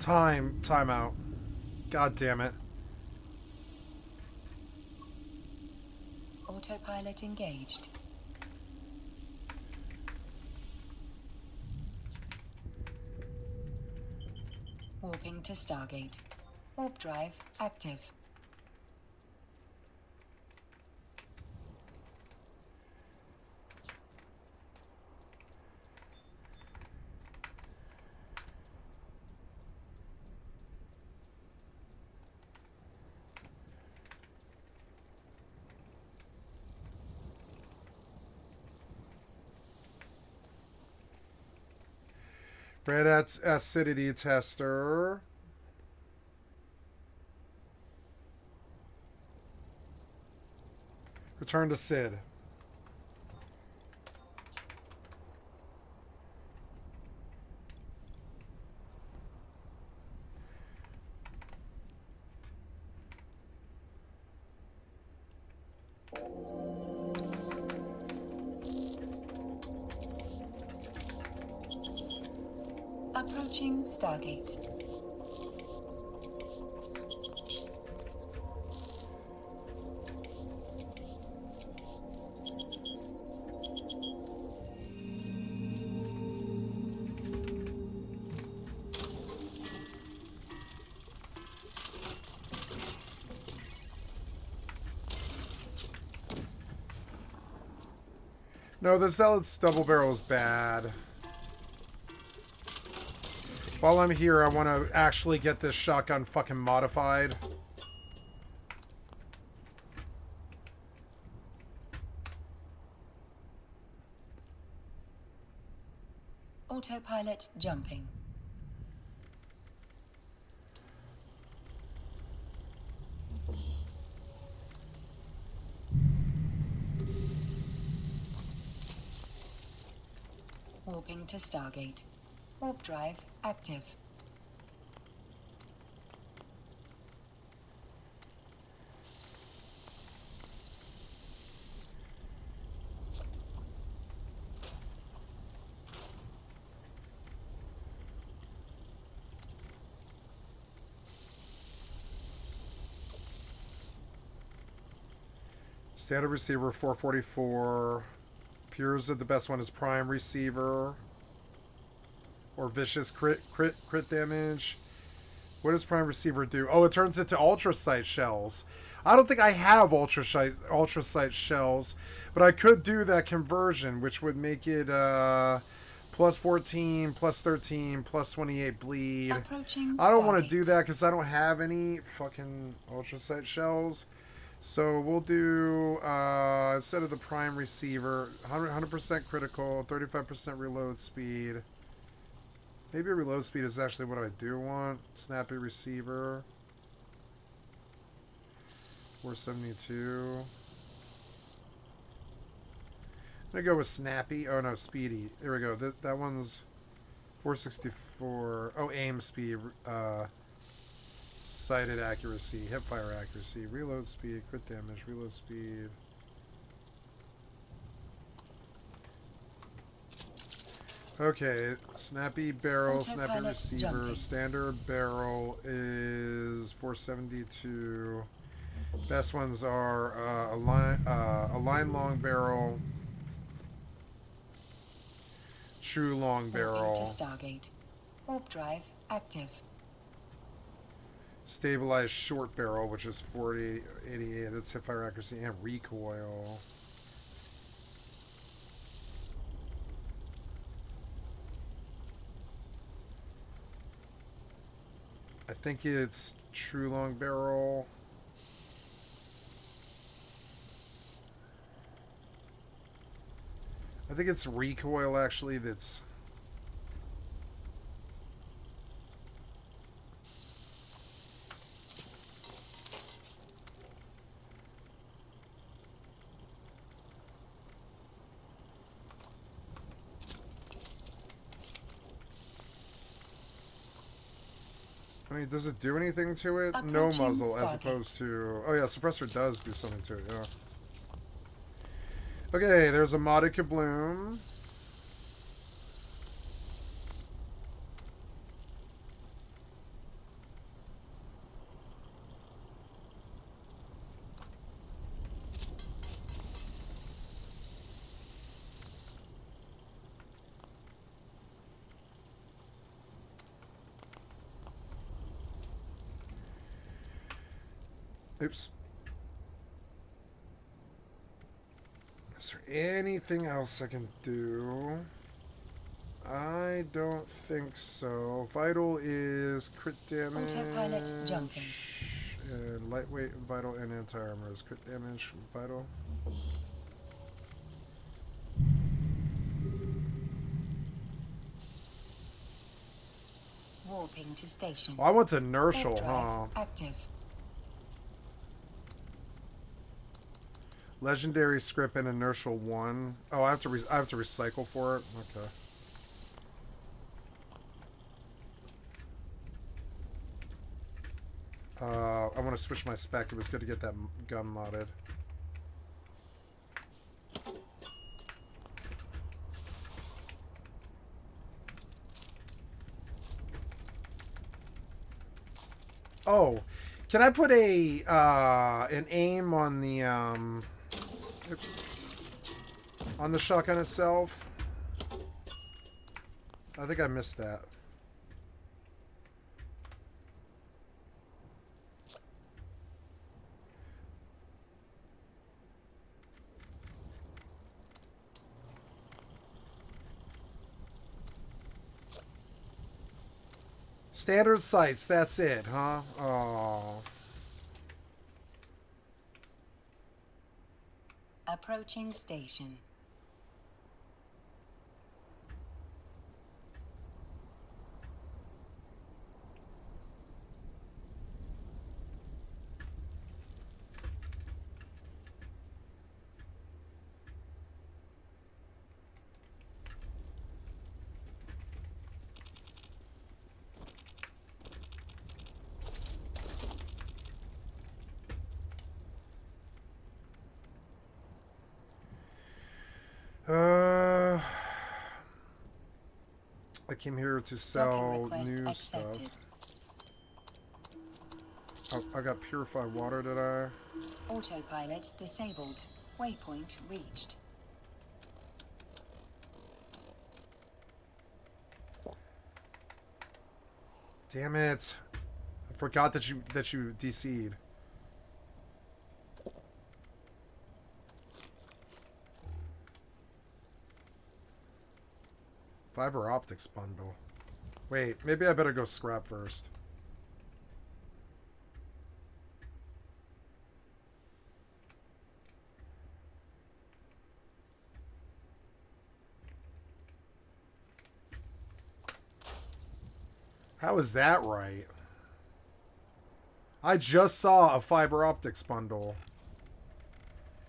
[SPEAKER 1] Time out. God damn it.
[SPEAKER 3] Autopilot engaged. Warping to Stargate. Warp drive active.
[SPEAKER 1] Red acidity tester. Return to Sid.
[SPEAKER 3] Approaching Stargate.
[SPEAKER 1] No, the Zealot's double barrel is bad. While I'm here, I want to actually get this shotgun fucking modified.
[SPEAKER 3] Autopilot jumping. Warping to Stargate. Warp drive active.
[SPEAKER 1] Standard receiver 444. Appears that the best one is prime receiver. Or vicious crit damage. What does prime receiver do? Oh, it turns into ultrasight shells. I don't think I have ultrasight shells, but I could do that conversion, which would make it plus 14, plus 13, plus 28 bleed. I don't want to do that because I don't have any fucking ultrasight shells. So we'll do, instead of the prime receiver, 100% critical, 35% reload speed. Maybe reload speed is actually what I do want. Snappy receiver. 472. I'm going to go with snappy. Oh no, speedy. Here we go. That one's 464. Oh, aim speed. Sighted accuracy. Hipfire accuracy. Reload speed. Crit damage. Reload speed. Okay, snappy barrel, snappy receiver,
[SPEAKER 3] jumping.
[SPEAKER 1] standard barrel is 472. Best ones are a line long barrel, true long
[SPEAKER 3] Warping
[SPEAKER 1] barrel,
[SPEAKER 3] to Stargate. Warp drive active.
[SPEAKER 1] stabilized short barrel, which is 488. That's hipfire accuracy and recoil. I think it's true long barrel. I think it's recoil actually that's... I mean, does it do anything to it? No
[SPEAKER 3] Approaching
[SPEAKER 1] muzzle, as
[SPEAKER 3] Stargate.
[SPEAKER 1] opposed to... Oh yeah, suppressor does do something to it, yeah. Okay, there's a modded Kabloom. Oops. Is there anything else I can do? I don't think so. Vital is crit damage.
[SPEAKER 3] Autopilot jumping.
[SPEAKER 1] And lightweight, vital, and anti-armor is crit damage, vital.
[SPEAKER 3] Warping to station.
[SPEAKER 1] Oh, I went to inertial,
[SPEAKER 3] Warp drive
[SPEAKER 1] huh?
[SPEAKER 3] active.
[SPEAKER 1] Legendary script and inertial 1. Oh, I have to recycle for it. Okay. I want to switch my spec. It was good to get that gun modded. Oh, can I put a an aim on the oops, on the shotgun itself? I think I missed that. Standard sights, that's it, huh? Oh.
[SPEAKER 3] Approaching station.
[SPEAKER 1] I came here to sell
[SPEAKER 3] Docking request
[SPEAKER 1] new
[SPEAKER 3] accepted.
[SPEAKER 1] stuff. Oh, I got purified water, did I?
[SPEAKER 3] Autopilot disabled. Waypoint reached.
[SPEAKER 1] Damn it. I forgot that you DC'd. Fiber optics bundle. Wait, maybe I better go scrap first. How is that right? I just saw a fiber optics bundle.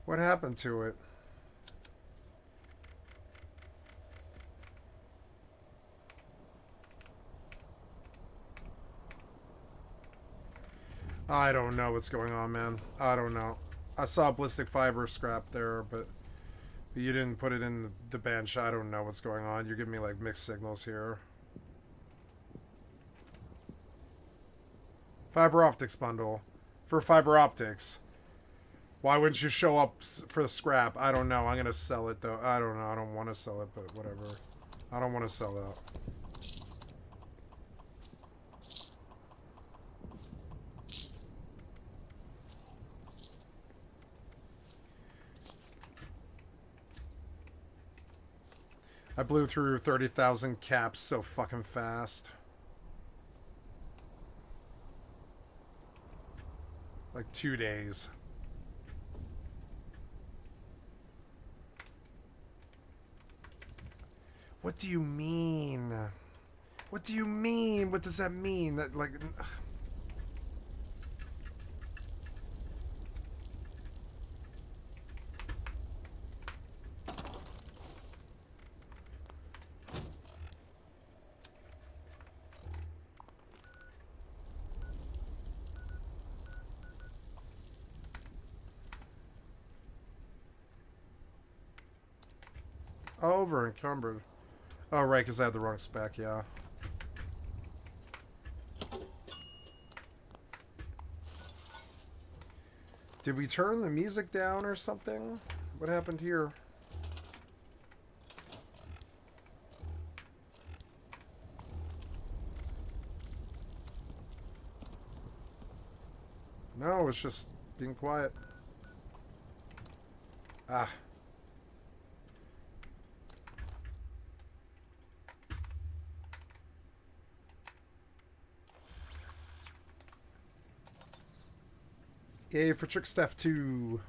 [SPEAKER 1] What happened to it? I don't know what's going on, man. I don't know. I saw ballistic fiber scrap there, but you didn't put it in the bench. I don't know what's going on. You're giving me like mixed signals here. Fiber optics bundle for fiber optics. Why wouldn't you show up for the scrap? I don't know. I'm gonna sell it though. I don't know. I don't want to sell it, but whatever. I don't want to sell that. I blew through 30,000 caps so fucking fast. Like 2 days. What do you mean? What do you mean? What does that mean? That like... Over encumbered. Oh, right, because I had the wrong spec, yeah. Did we turn the music down or something? What happened here? No, it's just Being quiet. Ah. Yay for Trick Stuff 2.